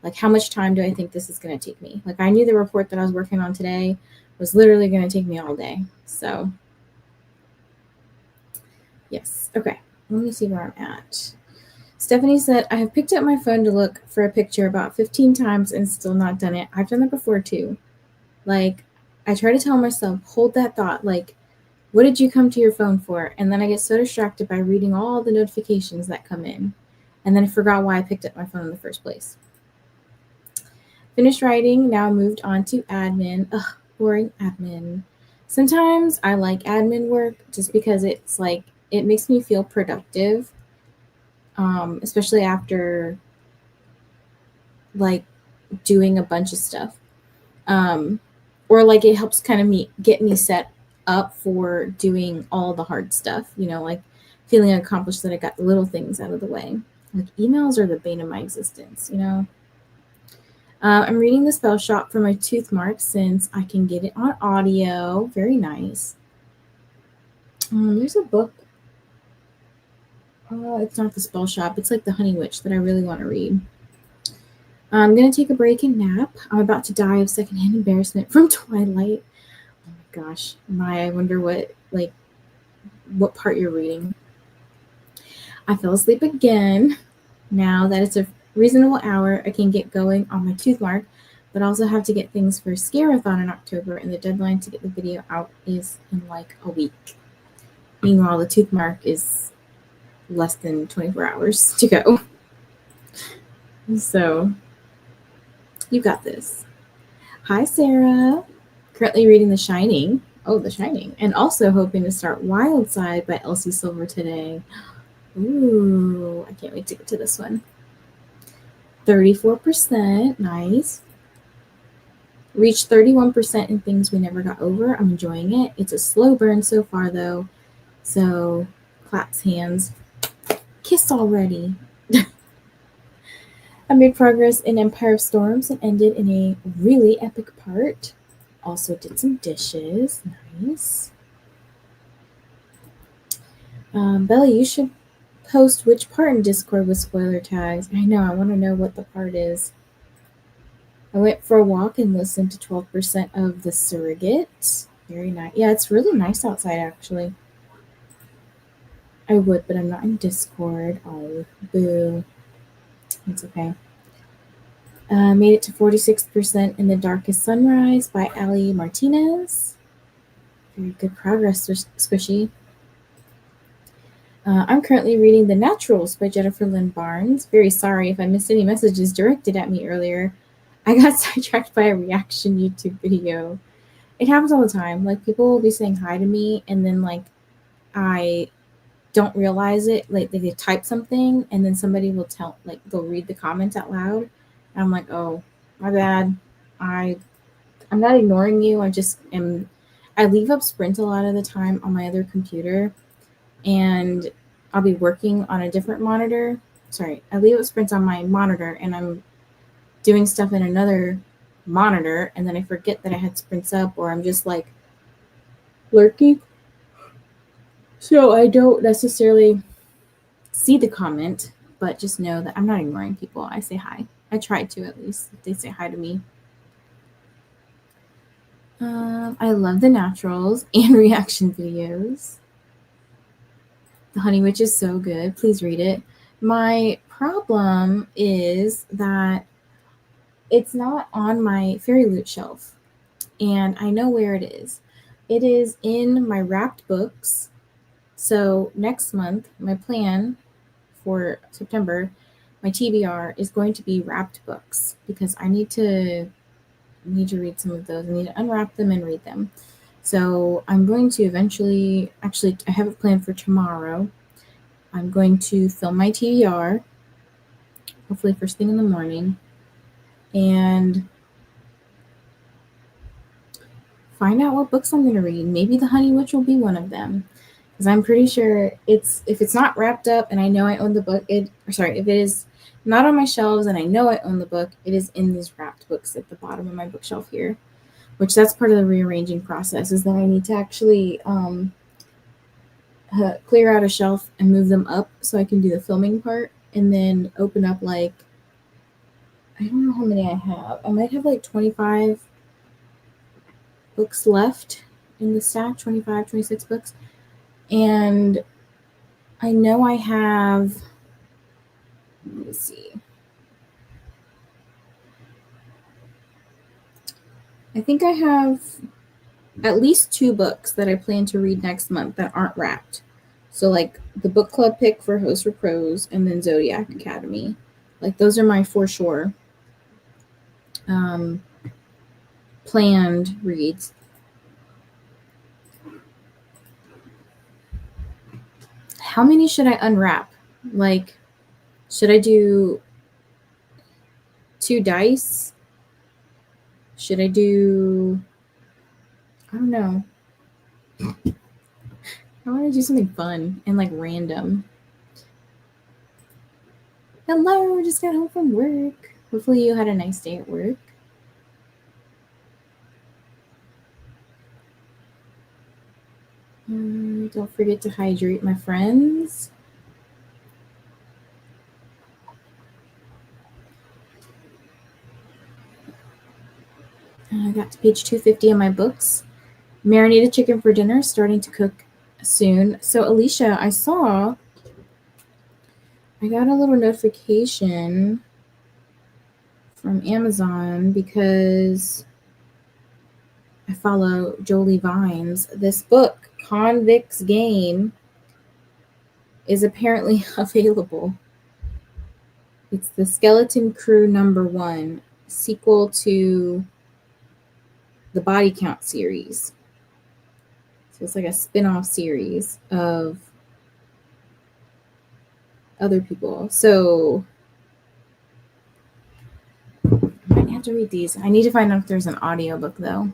Speaker 1: Like, how much time do I think this is going to take me? Like, I knew the report that I was working on today was literally going to take me all day. So, yes. Okay. Let me see where I'm at. Stephanie said, I have picked up my phone to look for a picture about 15 times and still not done it. I've done that before too. Like, I try to tell myself, hold that thought. Like, what did you come to your phone for? And then I get so distracted by reading all the notifications that come in. And then I forgot why I picked up my phone in the first place. Finished writing, now moved on to admin. Ugh, boring admin. Sometimes I like admin work just because it's like, it makes me feel productive, especially after like doing a bunch of stuff. Or like it helps kind of get me set up for doing all the hard stuff, like feeling accomplished that I got the little things out of the way. Like emails are the bane of my existence, I'm reading The Spell Shop for my tooth mark since I can get it on audio. Very nice. There's a book. It's not The Spell Shop. It's like The Honey Witch that I really want to read. I'm going to take a break and nap. I'm about to die of secondhand embarrassment from Twilight. Oh my gosh. I wonder what part you're reading. I fell asleep again. Now that it's a reasonable hour, I can get going on my tooth mark, but also have to get things for Scare-a-thon in October, and the deadline to get the video out is in like a week. Meanwhile, the tooth mark is less than 24 hours to go. So, you got this. Hi, Sarah. Currently reading The Shining. Oh, The Shining. And also hoping to start Wild Side by Elsie Silver today. Ooh, I can't wait to get to this one. 34%. Nice. Reached 31% in Things We Never Got Over. I'm enjoying it. It's a slow burn so far, though. So, claps hands. Kiss already. I made progress in Empire of Storms and ended in a really epic part. Also did some dishes. Nice. Bella, you should post which part in Discord with spoiler tags. I know, I want to know what the part is. I went for a walk and listened to 12% of The Surrogate. Very nice. Yeah, it's really nice outside, actually. I would, but I'm not in Discord. Oh, boo. It's okay. Made it to 46% in The Darkest Sunrise by Ali Martinez. Very good progress, Squishy. I'm currently reading The Naturals by Jennifer Lynn Barnes. Very sorry if I missed any messages directed at me earlier. I got sidetracked by a reaction YouTube video. It happens all the time. Like, people will be saying hi to me, and then, like, I don't realize it. Like, they type something, and then somebody will they'll read the comments out loud. And I'm like, oh, my bad. I'm not ignoring you. I leave up Sprint a lot of the time on my other computer, and I'll be working on a different monitor. Sorry, I leave up Sprint on my monitor, and I'm doing stuff in another monitor, and then I forget that I had Sprints up, or I'm just like lurking. So I don't necessarily see the comment, but just know that I'm not ignoring people. I say hi. I try to, at least, if they say hi to me. I love the naturals and reaction videos. The Honey Witch is so good. Please read it. My problem is that it's not on my Fairy Loot shelf, and I know where it is. It is in my wrapped books. So next month, my plan for September, my TBR is going to be wrapped books because I need to read some of those. I need to unwrap them and read them. So I'm going to eventually, actually, I have it planned for tomorrow. I'm going to film my TBR, hopefully first thing in the morning, and find out what books I'm going to read. Maybe The Honey Witch will be one of them, because I'm pretty sure if it's not wrapped up and I know I own the book, if it is not on my shelves and I know I own the book, it is in these wrapped books at the bottom of my bookshelf here, which that's part of the rearranging process, is that I need to actually clear out a shelf and move them up so I can do the filming part, and then open up, like, I don't know how many I have. I might have like 25 books left in the stack, 25, 26 books. And I know I have, let me see. I think I have at least 2 books that I plan to read next month that aren't wrapped. So like the book club pick for Host for Pros, and then Zodiac Academy. Like those are my for sure planned reads. How many should I unwrap? Like, should I do 2 dice? Should I do, I don't know. I want to do something fun and like random. Hello, just got home from work. Hopefully you had a nice day at work. Don't forget to hydrate, my friends. I got to page 250 in my books. Marinated chicken for dinner, starting to cook soon. So Alicia, I got a little notification from Amazon because I follow Jolie Vines. This book, Convict's Game, is apparently available. It's the Skeleton Crew #1, sequel to the Body Count series. So it's like a spin-off series of other people. So I might have to read these. I need to find out if there's an audiobook though.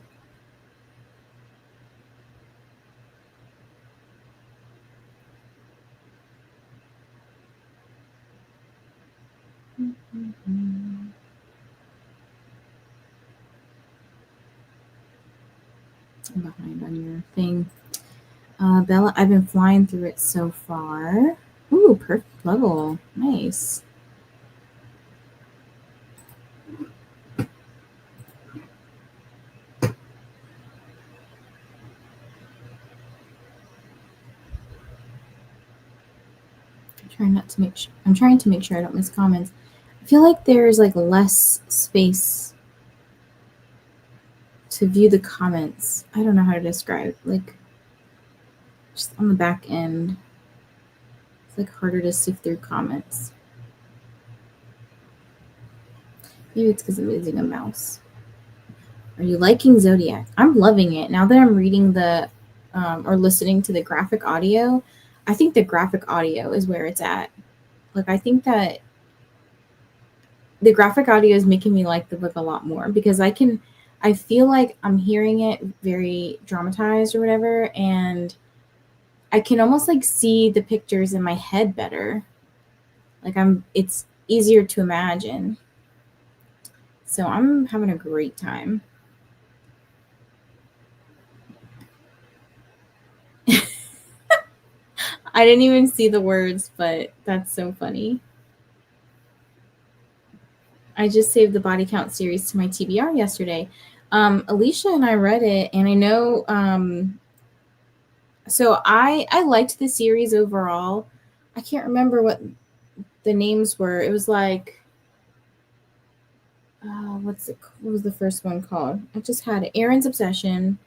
Speaker 1: I'm behind on your thing. Bella, I've been flying through it so far. Ooh, perfect level. Nice. I'm trying to make sure I don't miss comments. I feel like there's like less space to view the comments. I don't know how to describe, like, just on the back end. It's like harder to sift through comments. Maybe it's because I'm using a mouse. Are you liking Zodiac? I'm loving it. Now that I'm reading the or listening to the graphic audio, I think the graphic audio is where it's at. Like, I think that the graphic audio is making me like the book a lot more, because I feel like I'm hearing it very dramatized or whatever, and I can almost like see the pictures in my head better. Like it's easier to imagine. So I'm having a great time. I didn't even see the words, but that's so funny. I just saved the Body Count series to my TBR yesterday. Alicia and I read it, and I know. So I liked the series overall. I can't remember what the names were. It was like, what was the first one called? I just had it. Aaron's Obsession,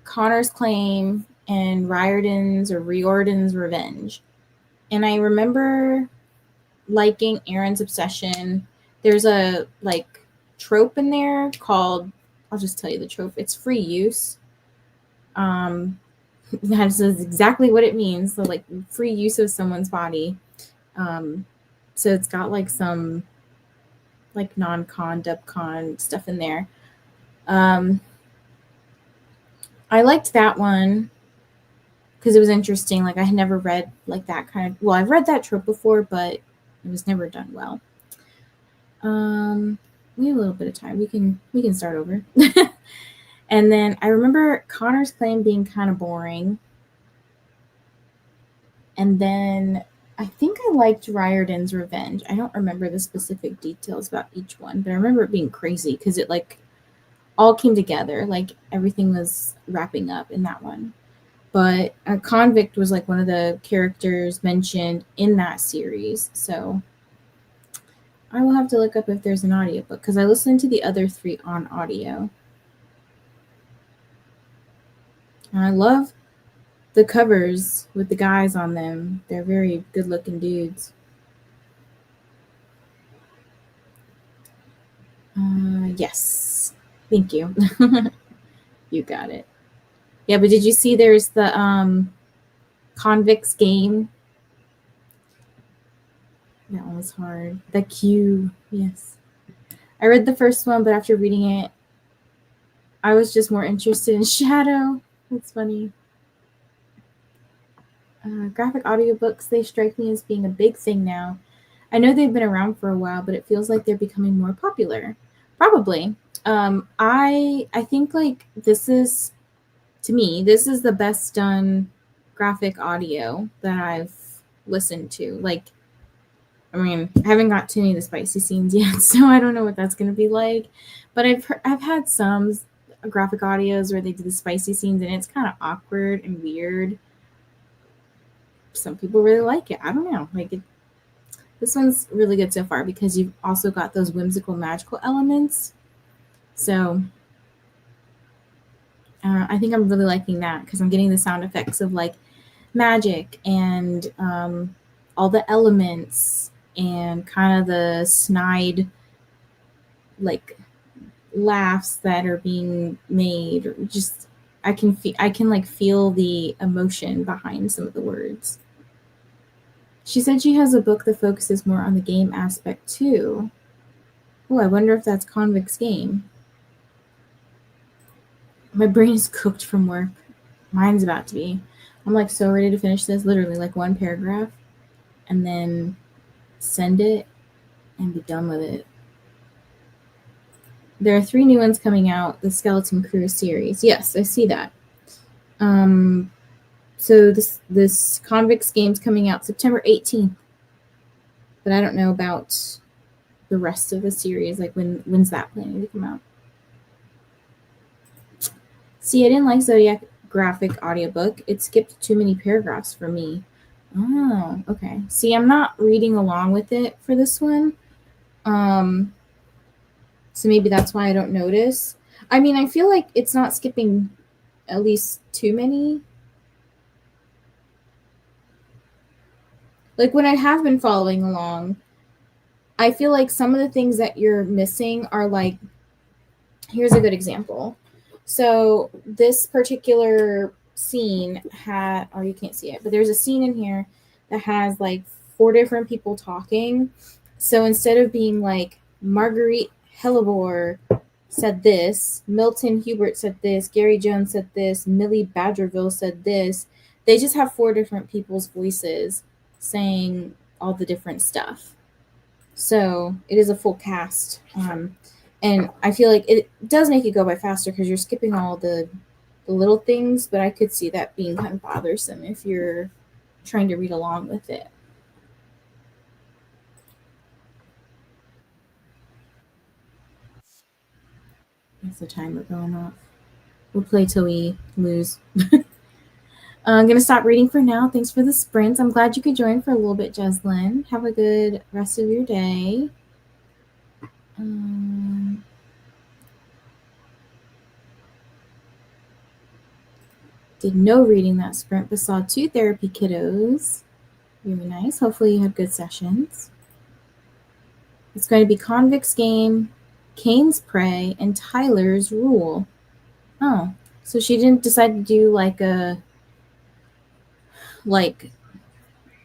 Speaker 1: Connor's Claim, and Riordan's Revenge. And I remember liking Aaron's Obsession. There's a like trope in there called, I'll just tell you the trope. It's free use. That is exactly what it means. So like free use of someone's body. So it's got like some like non-con, dub-con stuff in there. I liked that one because it was interesting. Like I had never read like that kind of. Well, I've read that trope before, but it was never done well. We have a little bit of time. We can start over. And then I remember Connor's Claim being kind of boring. And then I think I liked Riordan's Revenge. I don't remember the specific details about each one, but I remember it being crazy because it like all came together. Like everything was wrapping up in that one. But a convict was like one of the characters mentioned in that series. So I will have to look up if there's an audiobook because I listened to the other three on audio. And I love the covers with the guys on them. They're very good looking dudes. Yes. Thank you. You got it. Yeah, but did you see there's the Convicts game? That one was hard. The Q. Yes. I read the first one, but after reading it, I was just more interested in Shadow. That's funny. Graphic audiobooks, they strike me as being a big thing now. I know they've been around for a while, but it feels like they're becoming more popular. Probably. I think like this is, to me, this is the best done graphic audio that I've listened to. Like, I mean, I haven't got to any of the spicy scenes yet, so I don't know what that's going to be like. But I've had some graphic audios where they do the spicy scenes, and it's kind of awkward and weird. Some people really like it. I don't know. This one's really good so far because you've also got those whimsical, magical elements. So I think I'm really liking that because I'm getting the sound effects of like magic and all the elements and kind of the snide like laughs that are being made. Just I can like feel the emotion behind some of the words. She said she has a book that focuses more on the game aspect too. Oh, I wonder if that's Convict's Game. My brain is cooked from work. Mine's about to be. I'm like so ready to finish this, literally like one paragraph, and then send it and be done with it. There are 3 new ones coming out, the Skeleton Crew series. Yes, I see that. So this Convicts game's coming out September 18th. But I don't know about the rest of the series. Like when's that planning to come out? See, I didn't like Zodiac graphic audiobook. It skipped too many paragraphs for me. Oh, okay. See, I'm not reading along with it for this one. So maybe that's why I don't notice. I mean, I feel like it's not skipping at least too many. Like when I have been following along, I feel like some of the things that you're missing are like, here's a good example. So this particular scene had, oh, you can't see it, but there's a scene in here that has like 4 different people talking. So instead of being like Marguerite Hellebore said this, Milton Hubert said this, Gary Jones said this, Millie Badgerville said this, they just have 4 different people's voices saying all the different stuff. So it is a full cast. And I feel like it does make it go by faster because you're skipping all the little things, but I could see that being kind of bothersome if you're trying to read along with it. That's the timer going off. We'll play till we lose. I'm going to stop reading for now. Thanks for the sprints. I'm glad you could join for a little bit, Jeslyn. Have a good rest of your day. Did no reading that sprint, but saw 2 therapy kiddos. Very nice. Hopefully you had good sessions. It's going to be Convict's Game, Kane's Prey, and Tyler's Rule. Oh, so she didn't decide to do like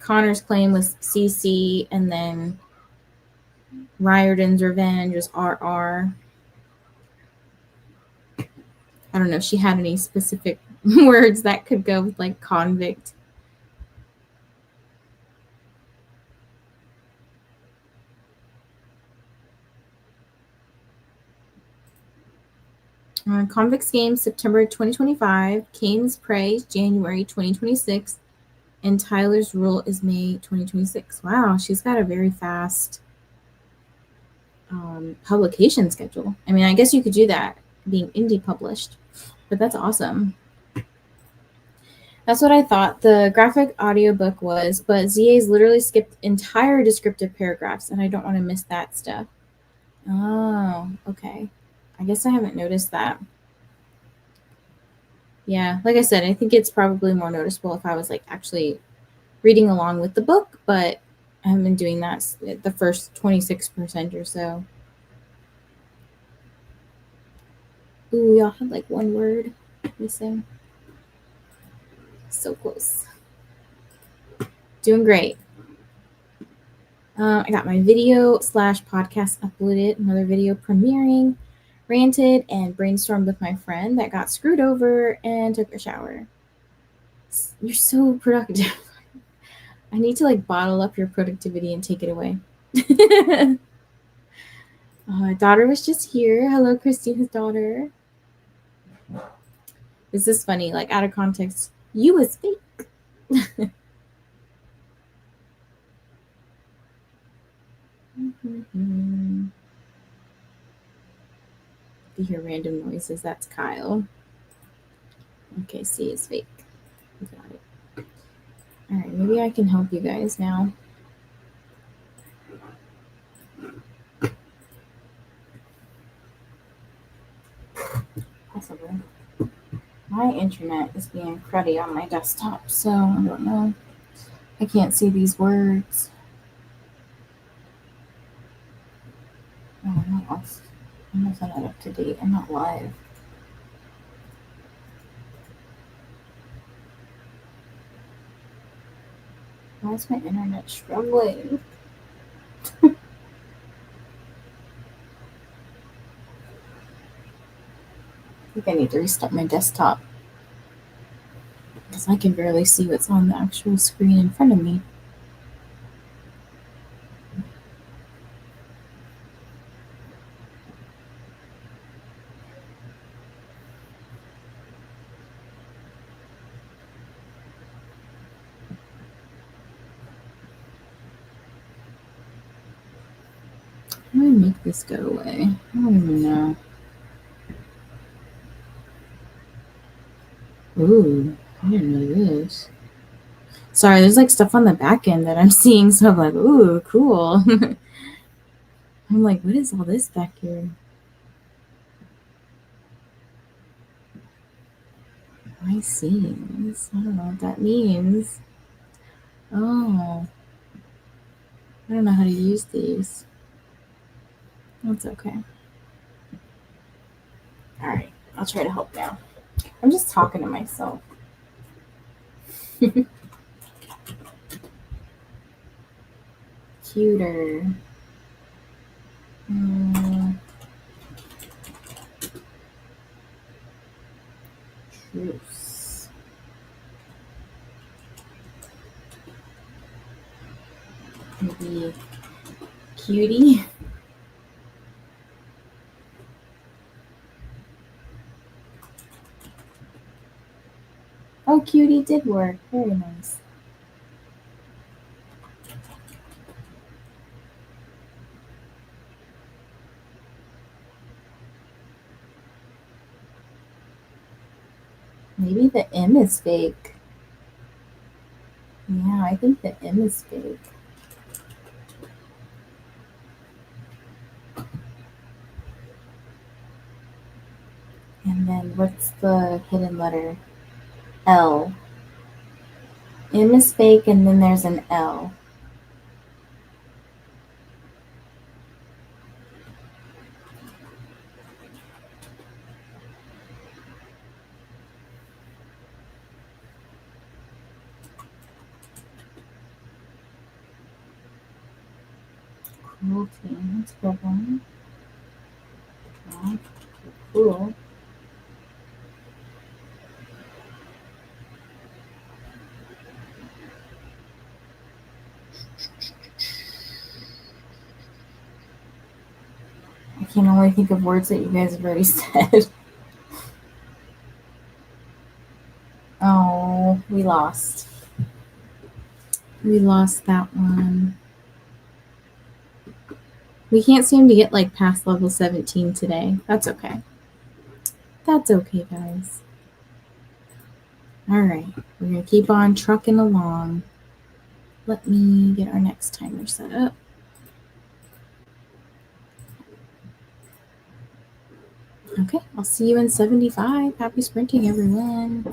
Speaker 1: Connor's Claim was CC, and then Riordan's Revenge was RR. I don't know if she had any specific words that could go with like convict. Convict's Game, September 2025. Kane's Prey, January 2026. And Tyler's Rule is May 2026. Wow, she's got a very fast publication schedule. I mean, I guess you could do that being indie published, but that's awesome. That's what I thought the graphic audiobook was, but ZA's literally skipped entire descriptive paragraphs, and I don't want to miss that stuff. Oh, okay. I guess I haven't noticed that. Yeah, like I said, I think it's probably more noticeable if I was like actually reading along with the book, but I haven't been doing that the first 26% or so. Ooh, y'all had like one word missing. So close. Doing great. I got my video / podcast uploaded, another video premiering, ranted and brainstormed with my friend that got screwed over and took a shower. You're so productive. I need to like bottle up your productivity and take it away. Daughter was just here. Hello, Christina's daughter. This is funny, like out of context. You was fake. You hear random noises. That's Kyle. Okay, C is fake. Got it. All right, maybe I can help you guys now. Possibly. My internet is being cruddy on my desktop, so I don't know. I can't see these words. Oh, I'm not up to date. I'm not live. Why is my internet struggling? I think I need to restart my desktop because I can barely see what's on the actual screen in front of me. How do I make this go away? I don't even know. Ooh, I didn't know this. Sorry, there's like stuff on the back end that I'm seeing, so I'm like, ooh, cool. I'm like, what is all this back here? I see. I don't know what that means. Oh. I don't know how to use these. That's okay. All right, I'll try to help now. I'm just talking to myself. Cuter. Truce. Maybe cutie. Oh, cutie did work. Very nice. Maybe the M is fake. Yeah, I think the M is fake. And then what's the hidden letter? L. M is fake, and then there's an L. Cruelty. That's a good one. Yeah, cool. I can only think of words that you guys have already said. Oh, we lost. We lost that one. We can't seem to get like past level 17 today. That's okay. That's okay, guys. All right, we're gonna keep on trucking along. Let me get our next timer set up. Okay, I'll see you in 75. Happy sprinting, everyone.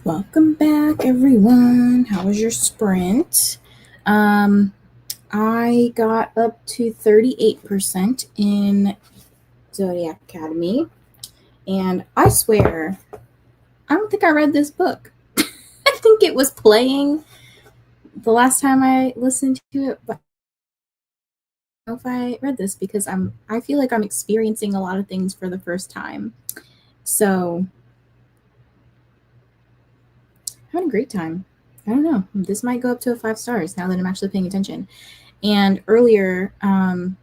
Speaker 1: Welcome back, everyone. How was your sprint? I got up to 38% in Zodiac Academy, and I swear, I don't think I read this book. I think it was playing the last time I listened to it, but I don't know if I read this because I feel like I'm experiencing a lot of things for the first time. So, having a great time. I don't know. This might go up to 5 stars now that I'm actually paying attention. And earlier, I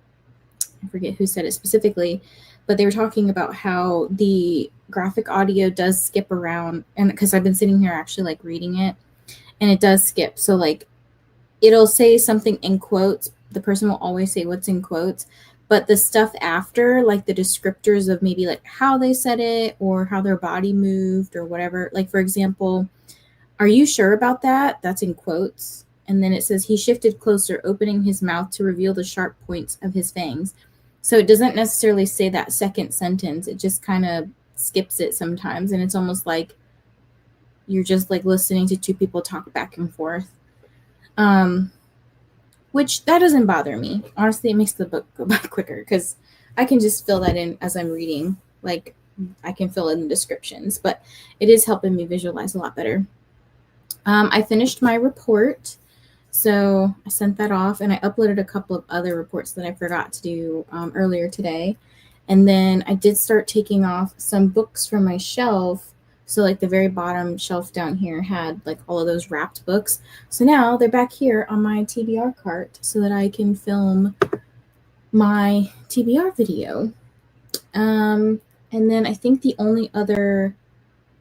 Speaker 1: forget who said it specifically, but they were talking about how the graphic audio does skip around. And because I've been sitting here actually like reading it, and it does skip. So, like, it'll say something in quotes. The person will always say what's in quotes. But the stuff after, like the descriptors of maybe like how they said it or how their body moved or whatever. Like, for example, "Are you sure about that?" That's in quotes. And then it says, "He shifted closer, opening his mouth to reveal the sharp points of his fangs." So it doesn't necessarily say that second sentence. It just kind of skips it sometimes. And it's almost like you're just like listening to two people talk back and forth. Which that doesn't bother me. Honestly, it makes the book go by quicker because I can just fill that in as I'm reading. Like, I can fill in the descriptions, but it is helping me visualize a lot better. I finished my report, so I sent that off, and I uploaded a couple of other reports that I forgot to do earlier today. And then I did start taking off some books from my shelf. So, like, the very bottom shelf down here had like all of those wrapped books. So now they're back here on my TBR cart so that I can film my TBR video. And then I think the only other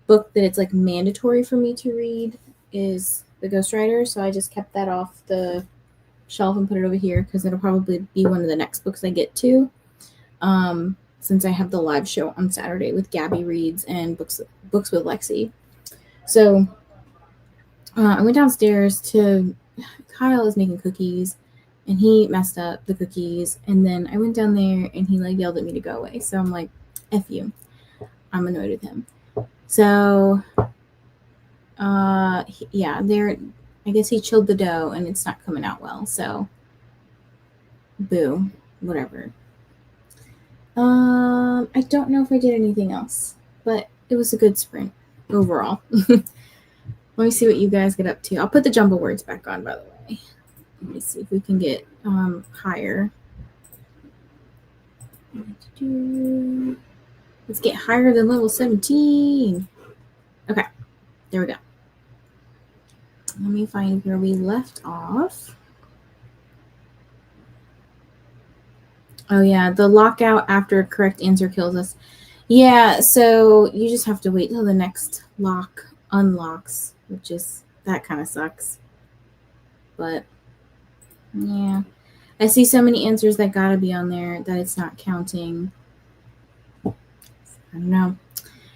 Speaker 1: book that it's like mandatory for me to read is The Ghostwriter. So I just kept that off the shelf and put it over here because it'll probably be one of the next books I get to. Since I have the live show on Saturday with Gabby Reads and Books with Lexi. So I went downstairs to Kyle is making cookies, and he messed up the cookies. And then I went down there, and he like yelled at me to go away. So I'm like, "F you." I'm annoyed with him. So yeah, there. I guess he chilled the dough, and it's not coming out well. So boo, whatever. I don't know if I did anything else, but it was a good sprint overall. Let me see what you guys get up to. I'll put the jumble words back on, by the way. Let me see if we can get higher. Let's get higher than level 17. Okay, there we go. Let me find where we left off. Oh yeah, the lockout after a correct answer kills us. Yeah, so you just have to wait till the next lock unlocks, which is, that kind of sucks. But yeah, I see so many answers that gotta be on there that it's not counting. I don't know.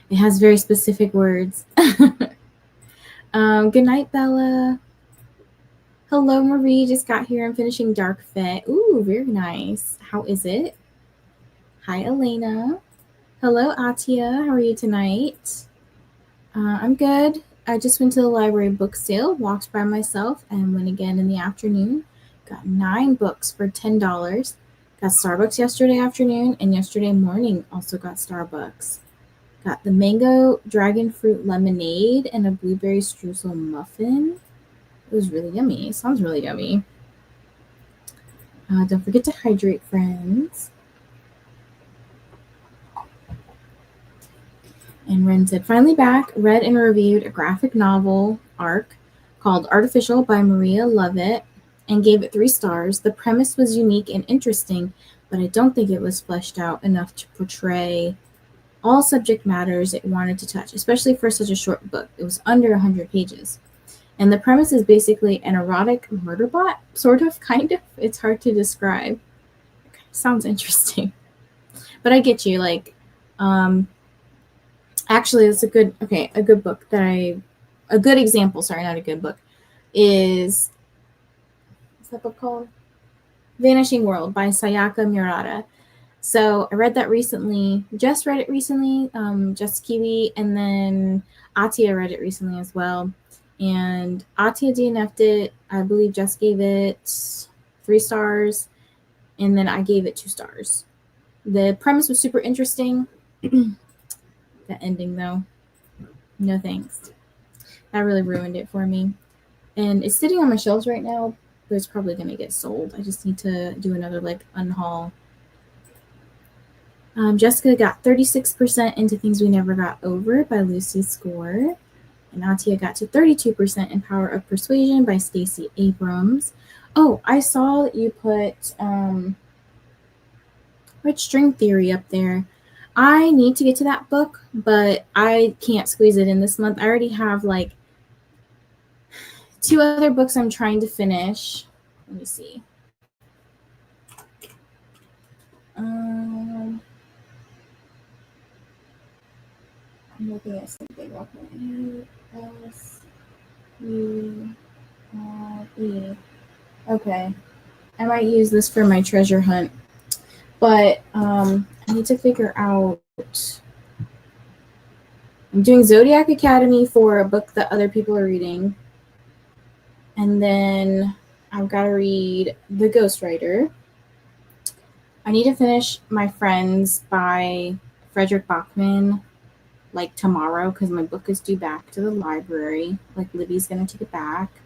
Speaker 1: It has very specific words. Good night, Bella. Hello, Marie. Just got here. I'm finishing Dark Fit. Ooh, very nice. How is it? Hi, Elena. Hello, Atia. How are you tonight? I'm good. I just went to the library book sale, walked by myself, and went again in the afternoon. Got 9 books for $10. Got Starbucks yesterday afternoon, and yesterday morning also got Starbucks. Got the mango dragon fruit lemonade and a blueberry streusel muffin. It was really yummy. It sounds really yummy. Don't forget to hydrate, friends. And Ren said, finally back, read and reviewed a graphic novel arc called Artificial by Maria Lovett and gave it 3 stars. The premise was unique and interesting, but I don't think it was fleshed out enough to portray all subject matters it wanted to touch, especially for such a short book. It was under 100 pages. And the premise is basically an erotic murder bot, sort of, kind of. It's hard to describe. Sounds interesting. But I get you, like, actually, it's a good book a good example, sorry, not a good book, is, what's that book called? Vanishing World by Sayaka Murata. So I read that recently, just read it recently, just Kiwi, and then Atia read it recently as well. And Atia DNF'd it. I believe Just gave it 3 stars, and then I gave it 2 stars. The premise was super interesting. The ending, though, no thanks. That really ruined it for me. And it's sitting on my shelves right now, but it's probably going to get sold. I just need to do another like unhaul. Jessica got 36% into Things We Never Got Over by Lucy Score. And Atia got to 32% in Power of Persuasion by Stacey Abrams. Oh, I saw that you put Rich String Theory up there. I need to get to that book, but I can't squeeze it in this month. I already have like 2 other books I'm trying to finish. Let me see. I'm looking at something real quick. S-U-R-E. Okay. I might use this for my treasure hunt. But I need to figure out. I'm doing Zodiac Academy for a book that other people are reading. And then I've got to read The Ghostwriter. I need to finish My Friends by Frederick Bachman like tomorrow because my book is due back to the library. Like Libby's going to take it back.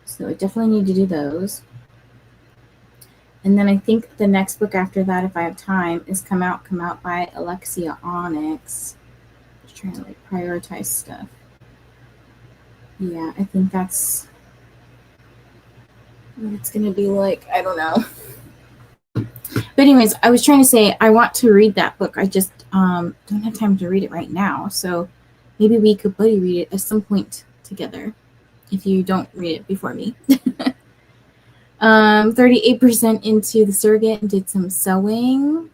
Speaker 1: So I definitely need to do those. And then I think the next book after that, if I have time, is Come Out by Alexia Onyx. Just trying to like prioritize stuff. Yeah, I think that's what it's going to be like. I don't know. But anyways, I was trying to say I want to read that book. I just don't have time to read it right now. So maybe we could buddy read it at some point together if you don't read it before me. 38% into The Surrogate and did some sewing.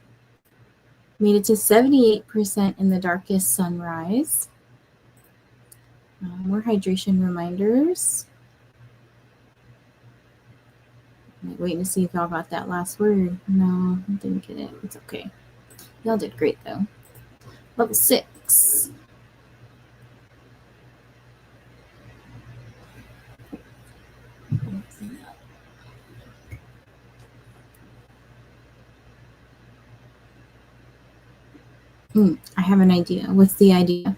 Speaker 1: Made it to 78% in The Darkest Sunrise. More hydration reminders. I'm waiting to see if y'all got that last word. No, I didn't get it. It's okay. Y'all did great, though. Level 6. I have an idea. What's the idea?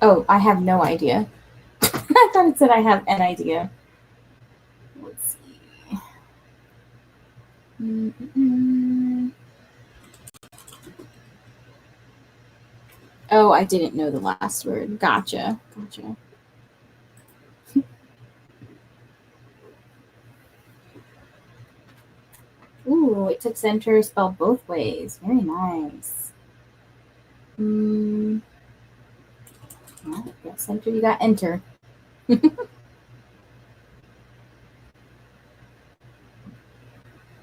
Speaker 1: Oh, I have no idea. I thought it said I have an idea. Let's see. Oh, I didn't know the last word. Gotcha. Ooh, it took center spelled both ways. Very nice. Well, you got center, you got enter.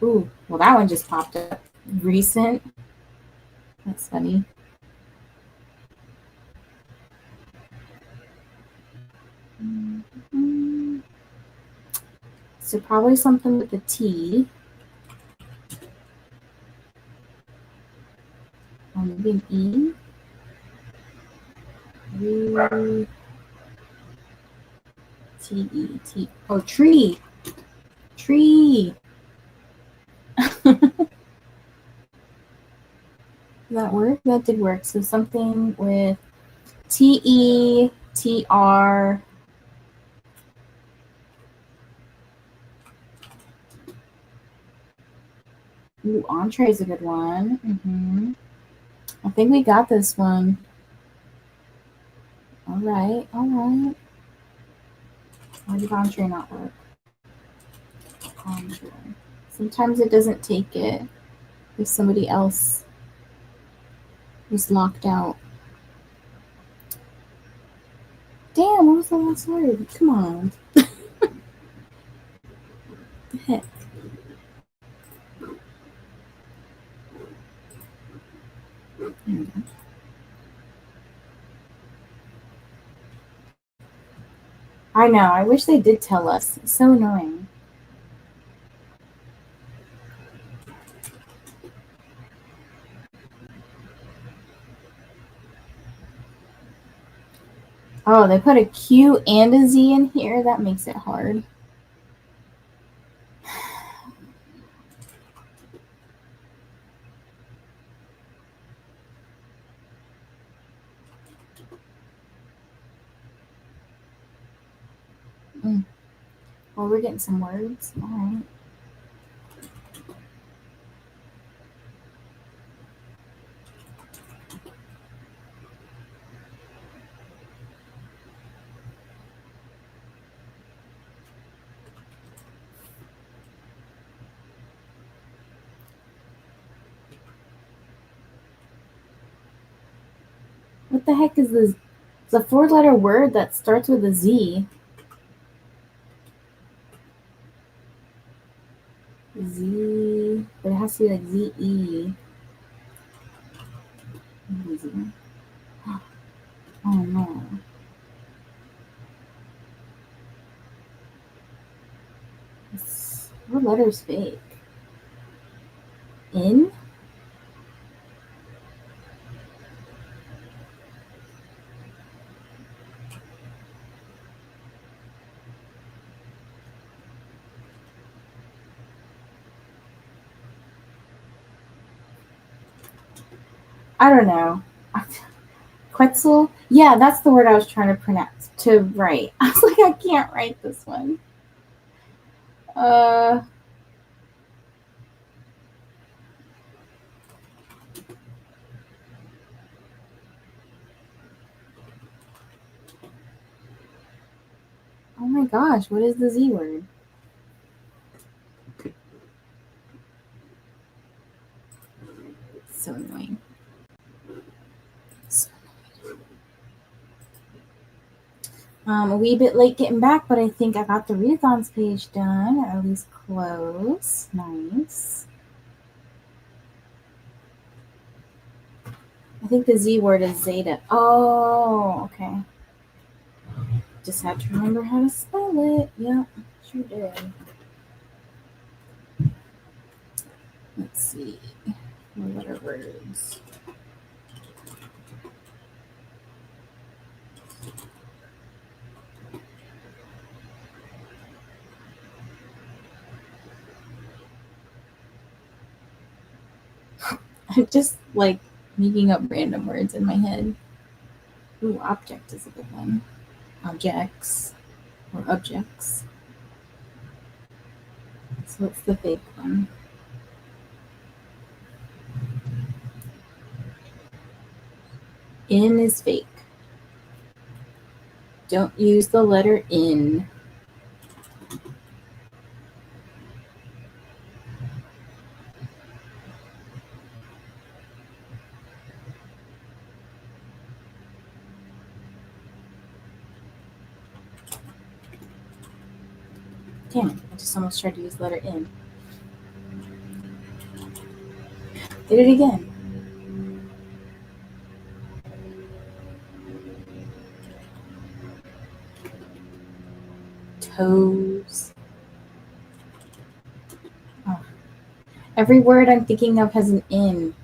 Speaker 1: Ooh, well, that one just popped up. Recent. That's funny. So probably something with a T. Or maybe an E. T-E-T. Oh, tree. Tree. That work? That did work. So something with T-E-T-R. Ooh, entree is a good one. I think we got this one. All right. Why did entree not work? Entree. Sometimes it doesn't take it if somebody else is locked out. Damn, what was the last word? Come on. The heck? I know. I wish they did tell us. It's so annoying. Oh, they put a Q and a Z in here? That makes it hard. Well, we're getting some words. All right. What the heck is this? It's a 4-letter word that starts with a Z. Z, but it has to be like Z-E. Oh no. What letter's fake? In? I don't know. Quetzal? Yeah, that's the word I was trying to pronounce, to write. I was like, I can't write this one. Oh my gosh, what is the Z word? It's so annoying. A wee bit late getting back, but I think I got the readathons page done, or at least close. Nice. I think the Z word is Zeta. Oh, okay. Just had to remember how to spell it. Yep, sure did. Let's see. What are words? I'm just like making up random words in my head. Ooh, object is a good one. Objects or objects. So what's the fake one? In is fake. Don't use the letter in. Damn it, I just almost tried to use the letter in. Did it again. Toes. Oh. Every word I'm thinking of has an in.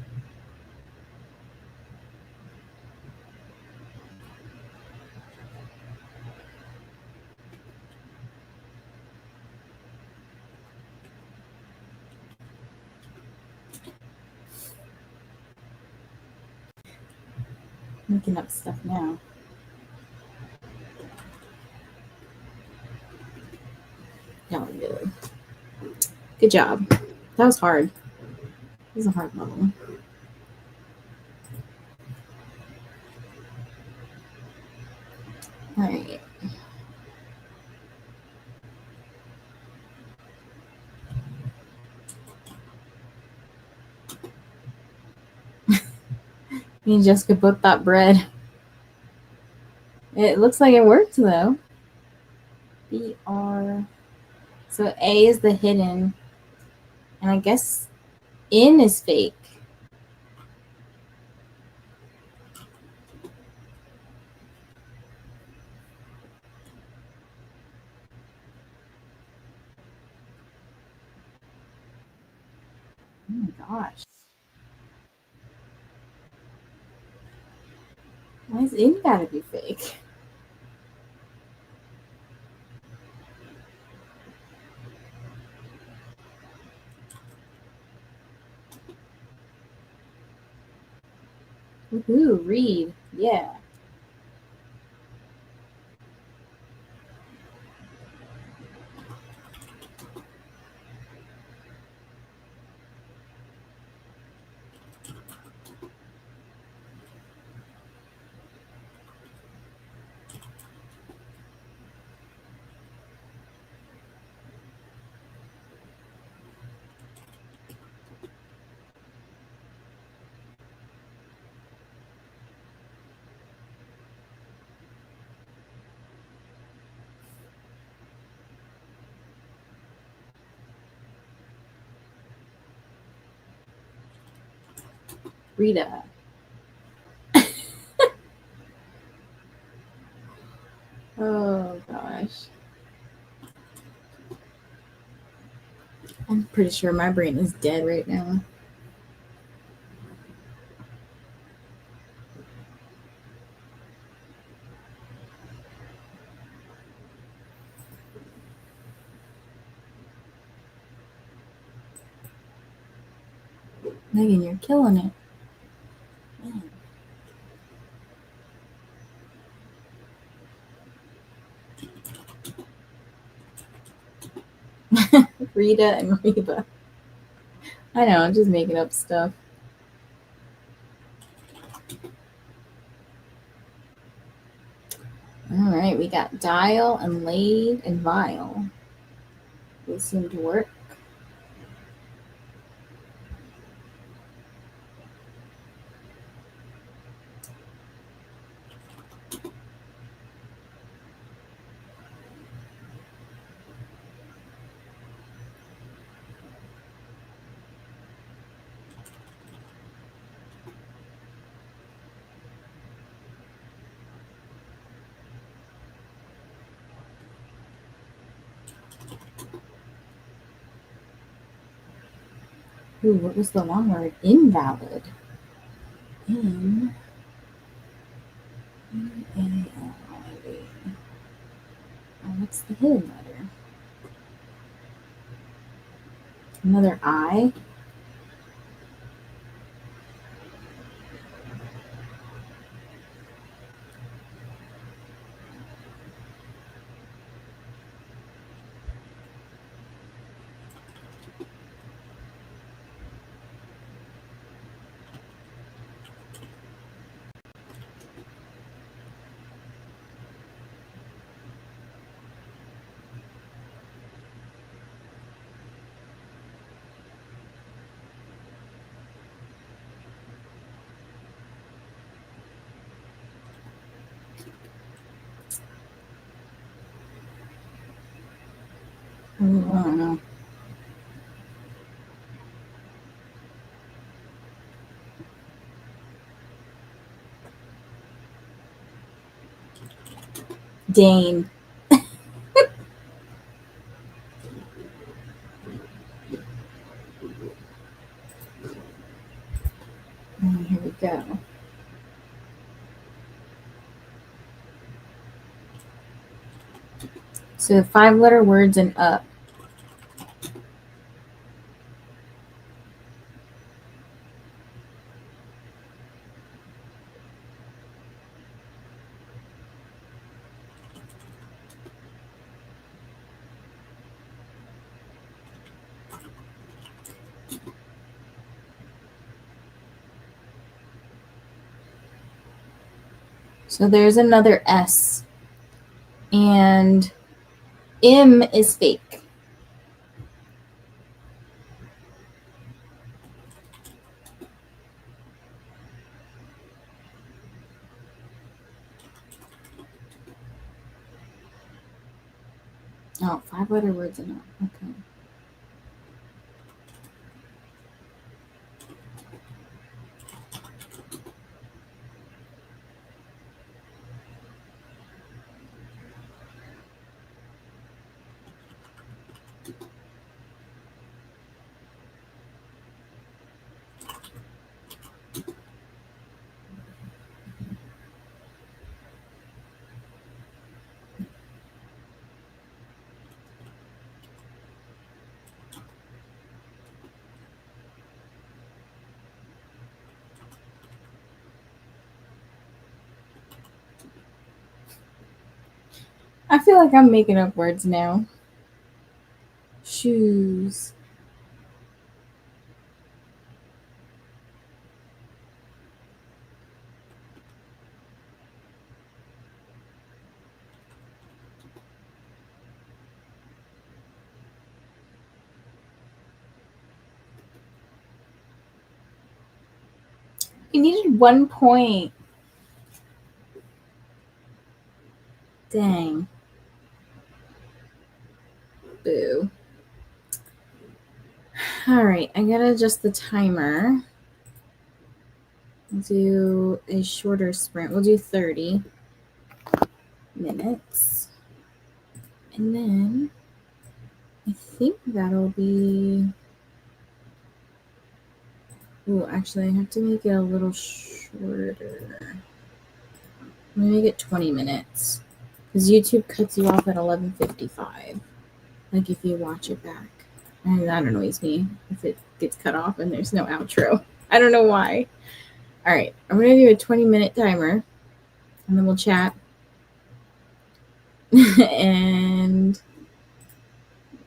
Speaker 1: Making up stuff now. No, really. Good job. That was hard. It was a hard level. All right. Me and Jessica both thought bread. It looks like it worked though. BR. So A is the hidden. And I guess in is fake. Oh my gosh. Why is in gotta be fake? Woohoo, read. Yeah. Rita. Oh gosh. I'm pretty sure my brain is dead right now. Megan, you're killing it. Rita and Reba. I know, I'm just making up stuff. All right, we got dial and laid and vial. They seem to work. Ooh, what was the long word? Invalid. In. A-L-I-D. Oh, what's the hidden letter? Another I. Ooh, I don't know. Dane. Here we go. So 5-letter words and up. So there's another S. And M is fake. Oh, 5-letter words and up. Okay. I feel like I'm making up words now. Shoes. You needed 1 point. Dang. Boo. Alright, I gotta adjust the timer. Do a shorter sprint. We'll do 30 minutes. And then I think that'll be... Oh, actually, I have to make it a little shorter. I'm gonna make it 20 minutes. Because YouTube cuts you off at 11:55. Like if you watch it back. And that annoys me if it gets cut off and there's no outro. I don't know why. All right, I'm gonna do a 20-minute timer, and then we'll chat. And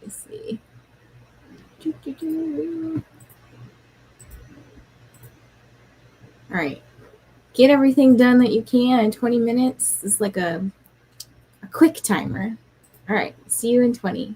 Speaker 1: let's see. All right, get everything done that you can in 20 minutes. It's like a quick timer. All right, see you in 20.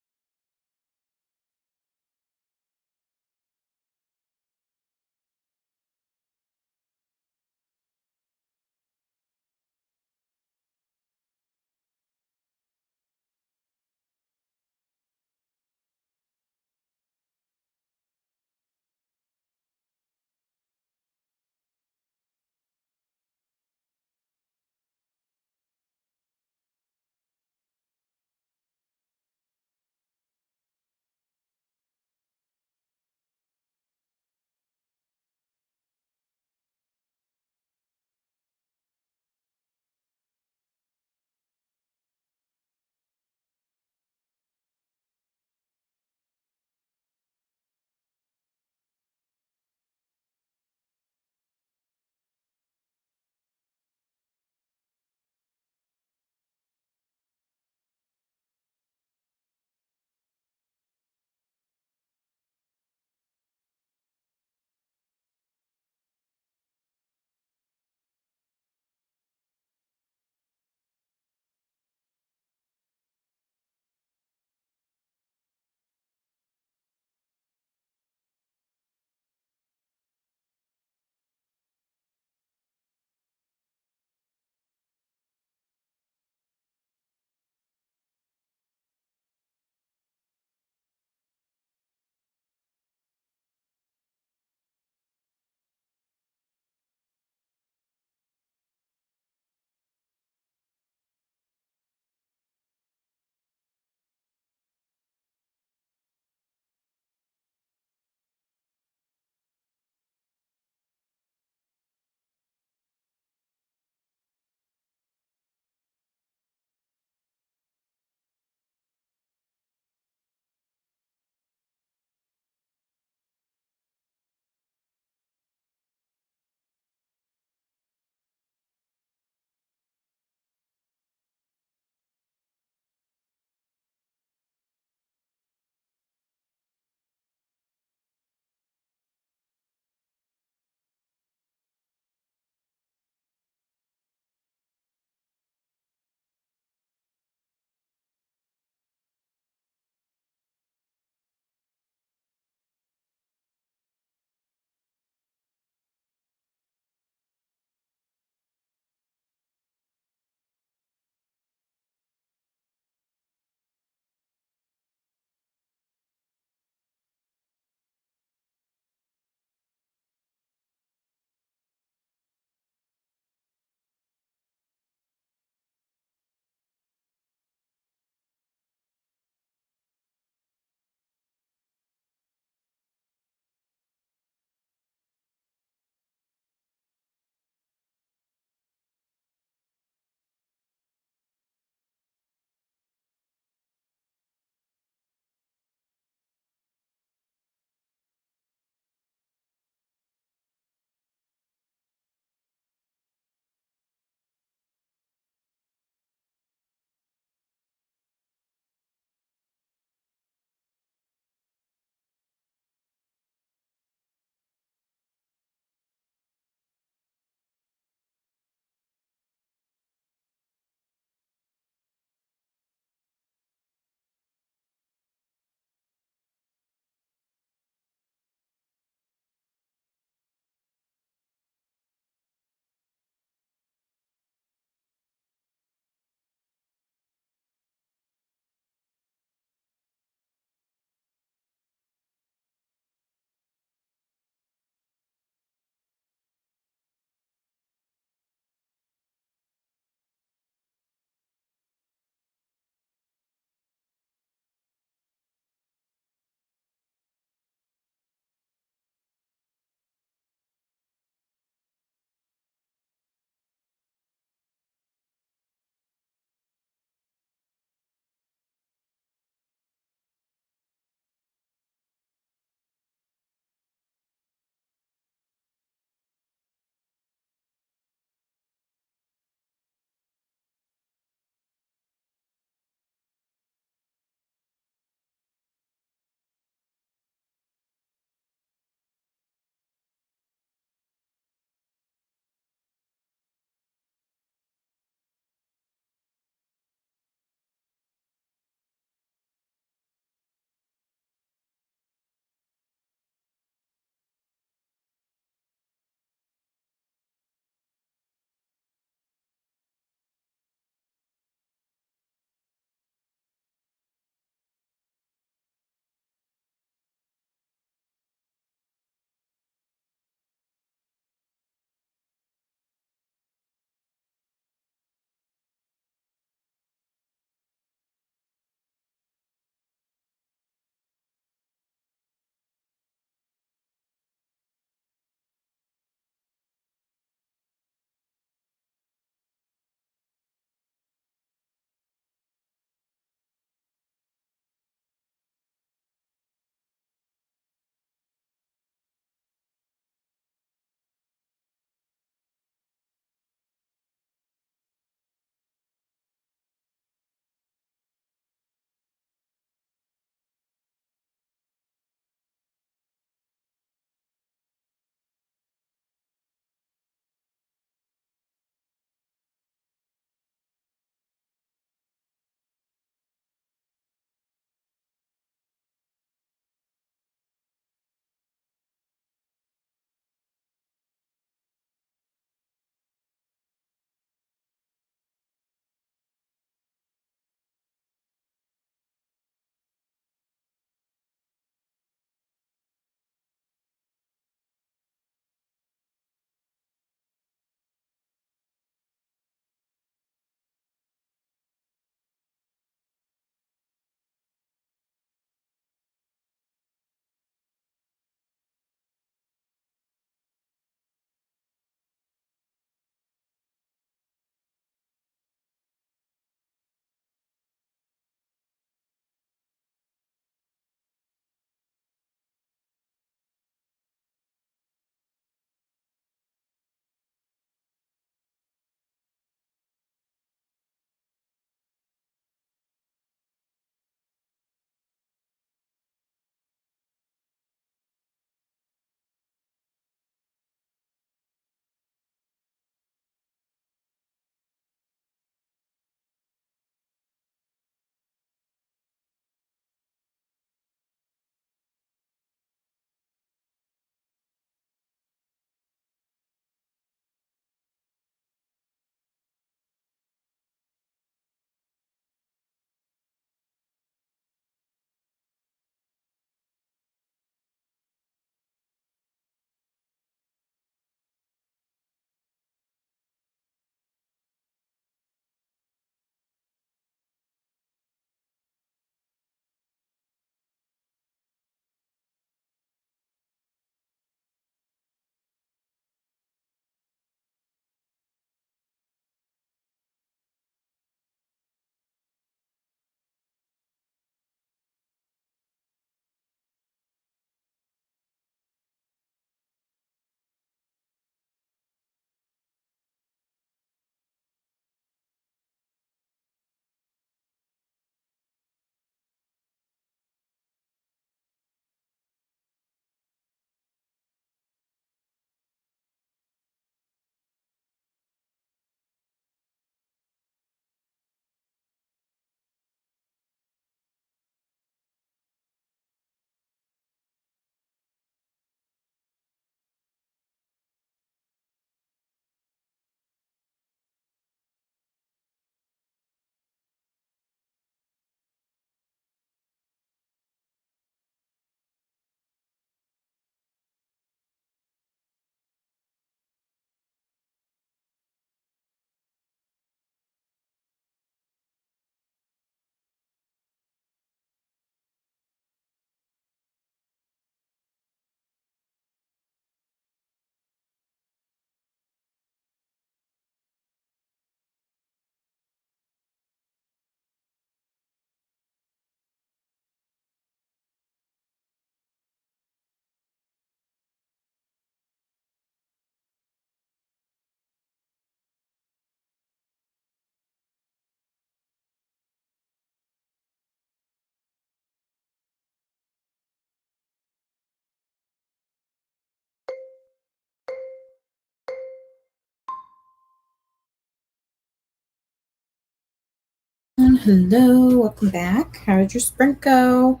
Speaker 1: Hello, welcome back. How did your sprint go?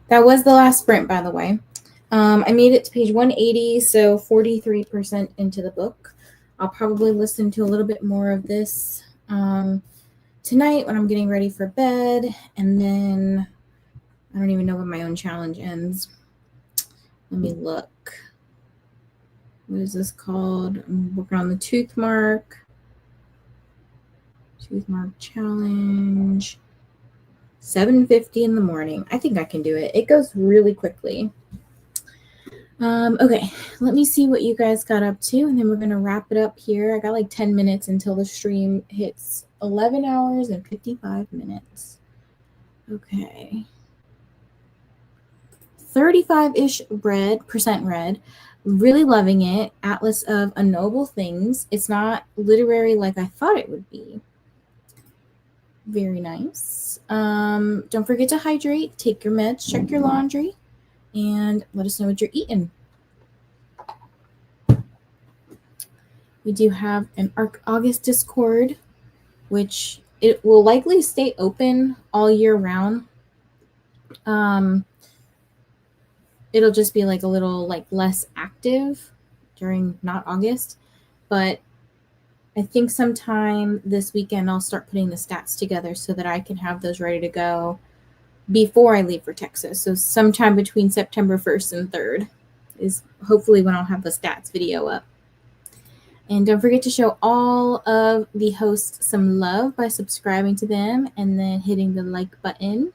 Speaker 1: That was the last sprint, by the way. I made it to page 180, so 43% into the book. I'll probably listen to a little bit more of this tonight when I'm getting ready for bed, and then I don't even know when my own challenge ends. Let me look. What is this called? I'm working on the tooth mark. Tooth mark challenge. 7:50 in the morning. I think I can do it. It goes really quickly. Okay, let me see what you guys got up to, and then we're going to wrap it up here. I got like 10 minutes until the stream hits 11 hours and 55 minutes. Okay. 35-ish percent read. Really loving it. Atlas of Unknowable Things. It's not literary like I thought it would be. Very nice. Don't forget to hydrate, take your meds, check your laundry, and let us know what you're eating. We do have an August Discord, which it will likely stay open all year round. It'll just be like a little like less active during not August, but I think sometime this weekend I'll start putting the stats together so that I can have those ready to go before I leave for Texas. So sometime between September 1st and 3rd is hopefully when I'll have the stats video up. And don't forget to show all of the hosts some love by subscribing to them and then hitting the like button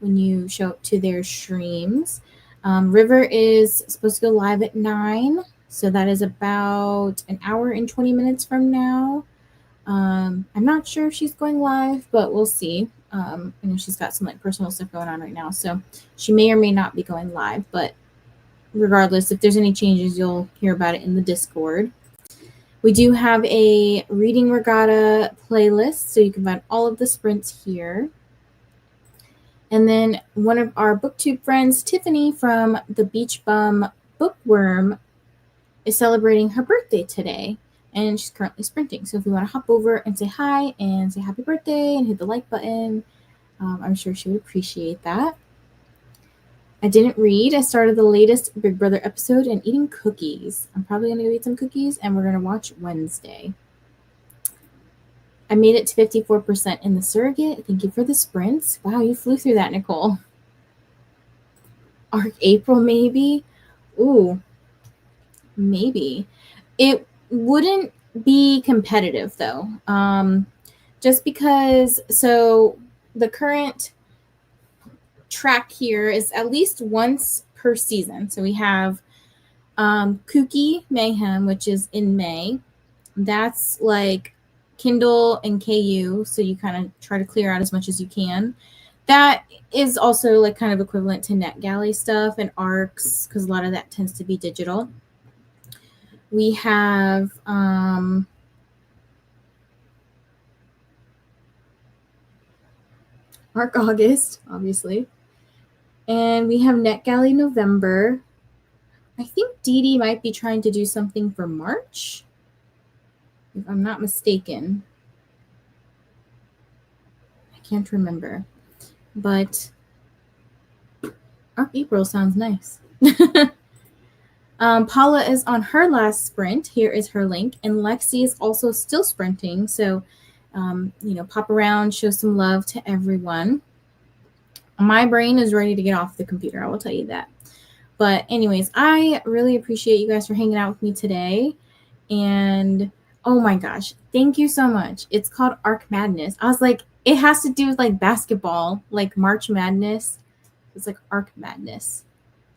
Speaker 1: when you show up to their streams. River is supposed to go live at 9. So that is about an hour and 20 minutes from now. I'm not sure if she's going live, but we'll see. I know she's got some like personal stuff going on right now, so she may or may not be going live. But regardless, if there's any changes, you'll hear about it in the Discord. We do have a reading regatta playlist, so you can find all of the sprints here. And then one of our booktube friends, Tiffany from the Beach Bum Bookworm, is celebrating her birthday today, and she's currently sprinting. So if you want to hop over and say hi and say happy birthday and hit the like button, I'm sure she would appreciate that. I didn't read. I started the latest Big Brother episode and eating cookies. I'm probably going to go eat some cookies, and we're going to watch Wednesday. I made it to 54% in the surrogate. Thank you for the sprints. Wow, you flew through that, Nicole. Arc April, maybe? Ooh. Maybe. It wouldn't be competitive though. Just because, so the current track here is at least once per season. So we have Kooky Mayhem, which is in May. That's like Kindle and KU. So you kind of try to clear out as much as you can. That is also like kind of equivalent to NetGalley stuff and ARCs, because a lot of that tends to be digital. We have Arc August, obviously. And we have NetGalley November. I think Dee Dee might be trying to do something for March, if I'm not mistaken. I can't remember. But Arc April sounds nice. Paula is on her last sprint. Here is her link. And Lexi is also still sprinting. So, pop around, show some love to everyone. My brain is ready to get off the computer. I will tell you that. But anyways, I really appreciate you guys for hanging out with me today. And oh my gosh, thank you so much. It's called Arc Madness. I was like, it has to do with like basketball, like March Madness. It's like Arc Madness.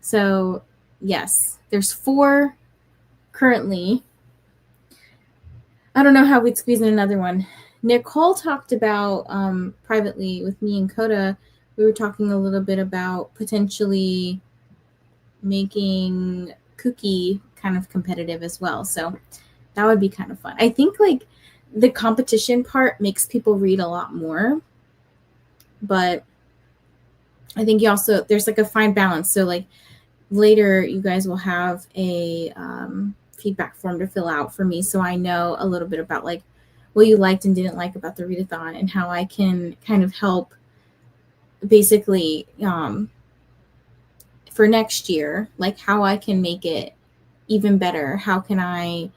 Speaker 1: So yes, there's 4 currently. I don't know how we'd squeeze in another one. Nicole talked about privately with me and Coda, we were talking a little bit about potentially making Cookie kind of competitive as well. So that would be kind of fun. I think like the competition part makes people read a lot more, but I think you also, there's like a fine balance. So like later you guys will have a feedback form to fill out for me, so I know a little bit about like what you liked and didn't like about the readathon, and how I can kind of help basically for next year, like how I can make it even better. How can I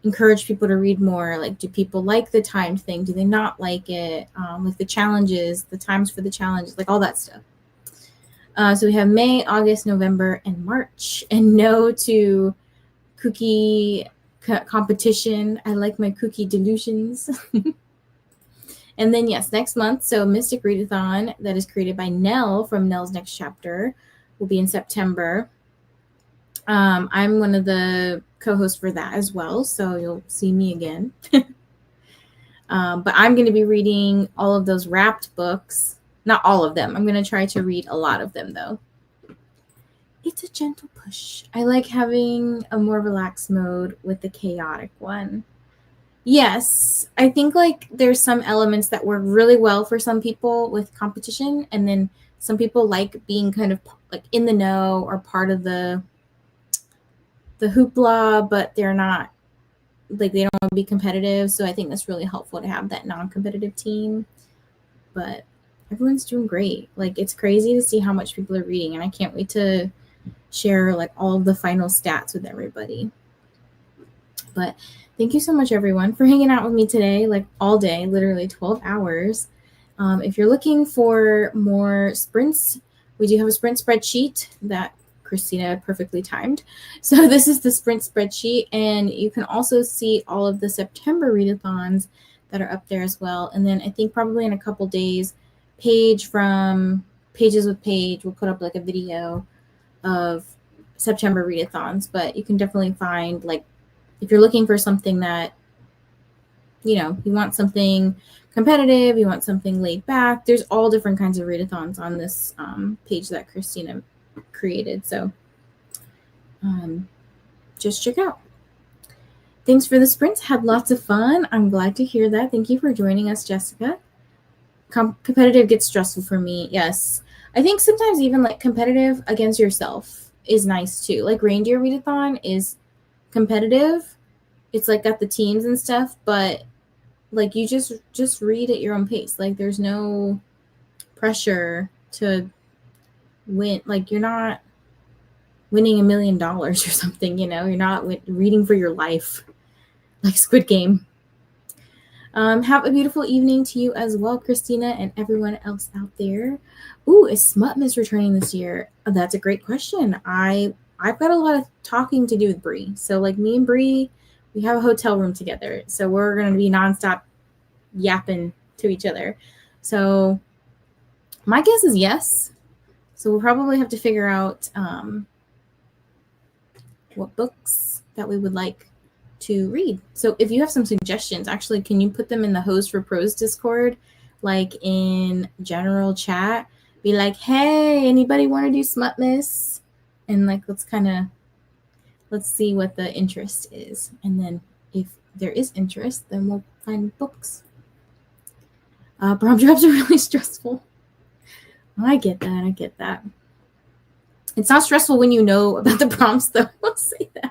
Speaker 1: encourage people to read more? Like, do people like the timed thing? Do they not like it? Like the challenges, the times for the challenges, like all that stuff. So we have May, August, November, and March. And no to cookie competition. I like my cookie delusions. And then, yes, next month, so Mystic Readathon, that is created by Nell from Nell's Next Chapter, will be in September. I'm one of the co-hosts for that as well, so you'll see me again. But I'm going to be reading all of those wrapped books. Not all of them. I'm going to try to read a lot of them, though. It's a gentle push. I like having a more relaxed mode with the chaotic one. Yes, I think like there's some elements that work really well for some people with competition, and then some people like being kind of like in the know or part of the hoopla, but they're not, like, they don't want to be competitive. So I think that's really helpful to have that non-competitive team. But everyone's doing great. Like, it's crazy to see how much people are reading, and I can't wait to share like all of the final stats with everybody. But thank you so much, everyone, for hanging out with me today, like all day, literally 12 hours. If you're looking for more sprints, we do have a sprint spreadsheet that Christina perfectly timed. So this is the sprint spreadsheet, and you can also see all of the September readathons that are up there as well. And then I think probably in a couple days, Pages with Paige will put up like a video of September readathons. But you can definitely find, like, if you're looking for something that, you know, you want something competitive, you want something laid back, there's all different kinds of readathons on this page that Christina created. So just check out. Thanks for the sprints. Had lots of fun. I'm glad to hear that. Thank you for joining us, Jessica. Competitive gets stressful for me. Yes. I think sometimes even like competitive against yourself is nice too. Like Reindeer Readathon is competitive. It's like got the teams and stuff, but like you just read at your own pace. Like there's no pressure to win. Like you're not winning $1 million or something, you know. You're not reading for your life like Squid Game. Have a beautiful evening to you as well, Christina, and everyone else out there. Ooh, is Smutmas returning this year? Oh, that's a great question. I've got a lot of talking to do with Bree. So like me and Bree, we have a hotel room together. So we're going to be nonstop yapping to each other. So my guess is yes. So we'll probably have to figure out what books that we would like to read. So if you have some suggestions, actually, can you put them in the Hose for Pros Discord, like in general chat? Be like, hey, anybody want to do Smutmas? And like, let's see what the interest is. And then if there is interest, then we'll find books. Prom jobs are really stressful. I get that. It's not stressful when you know about the prompts, though. I'll say that.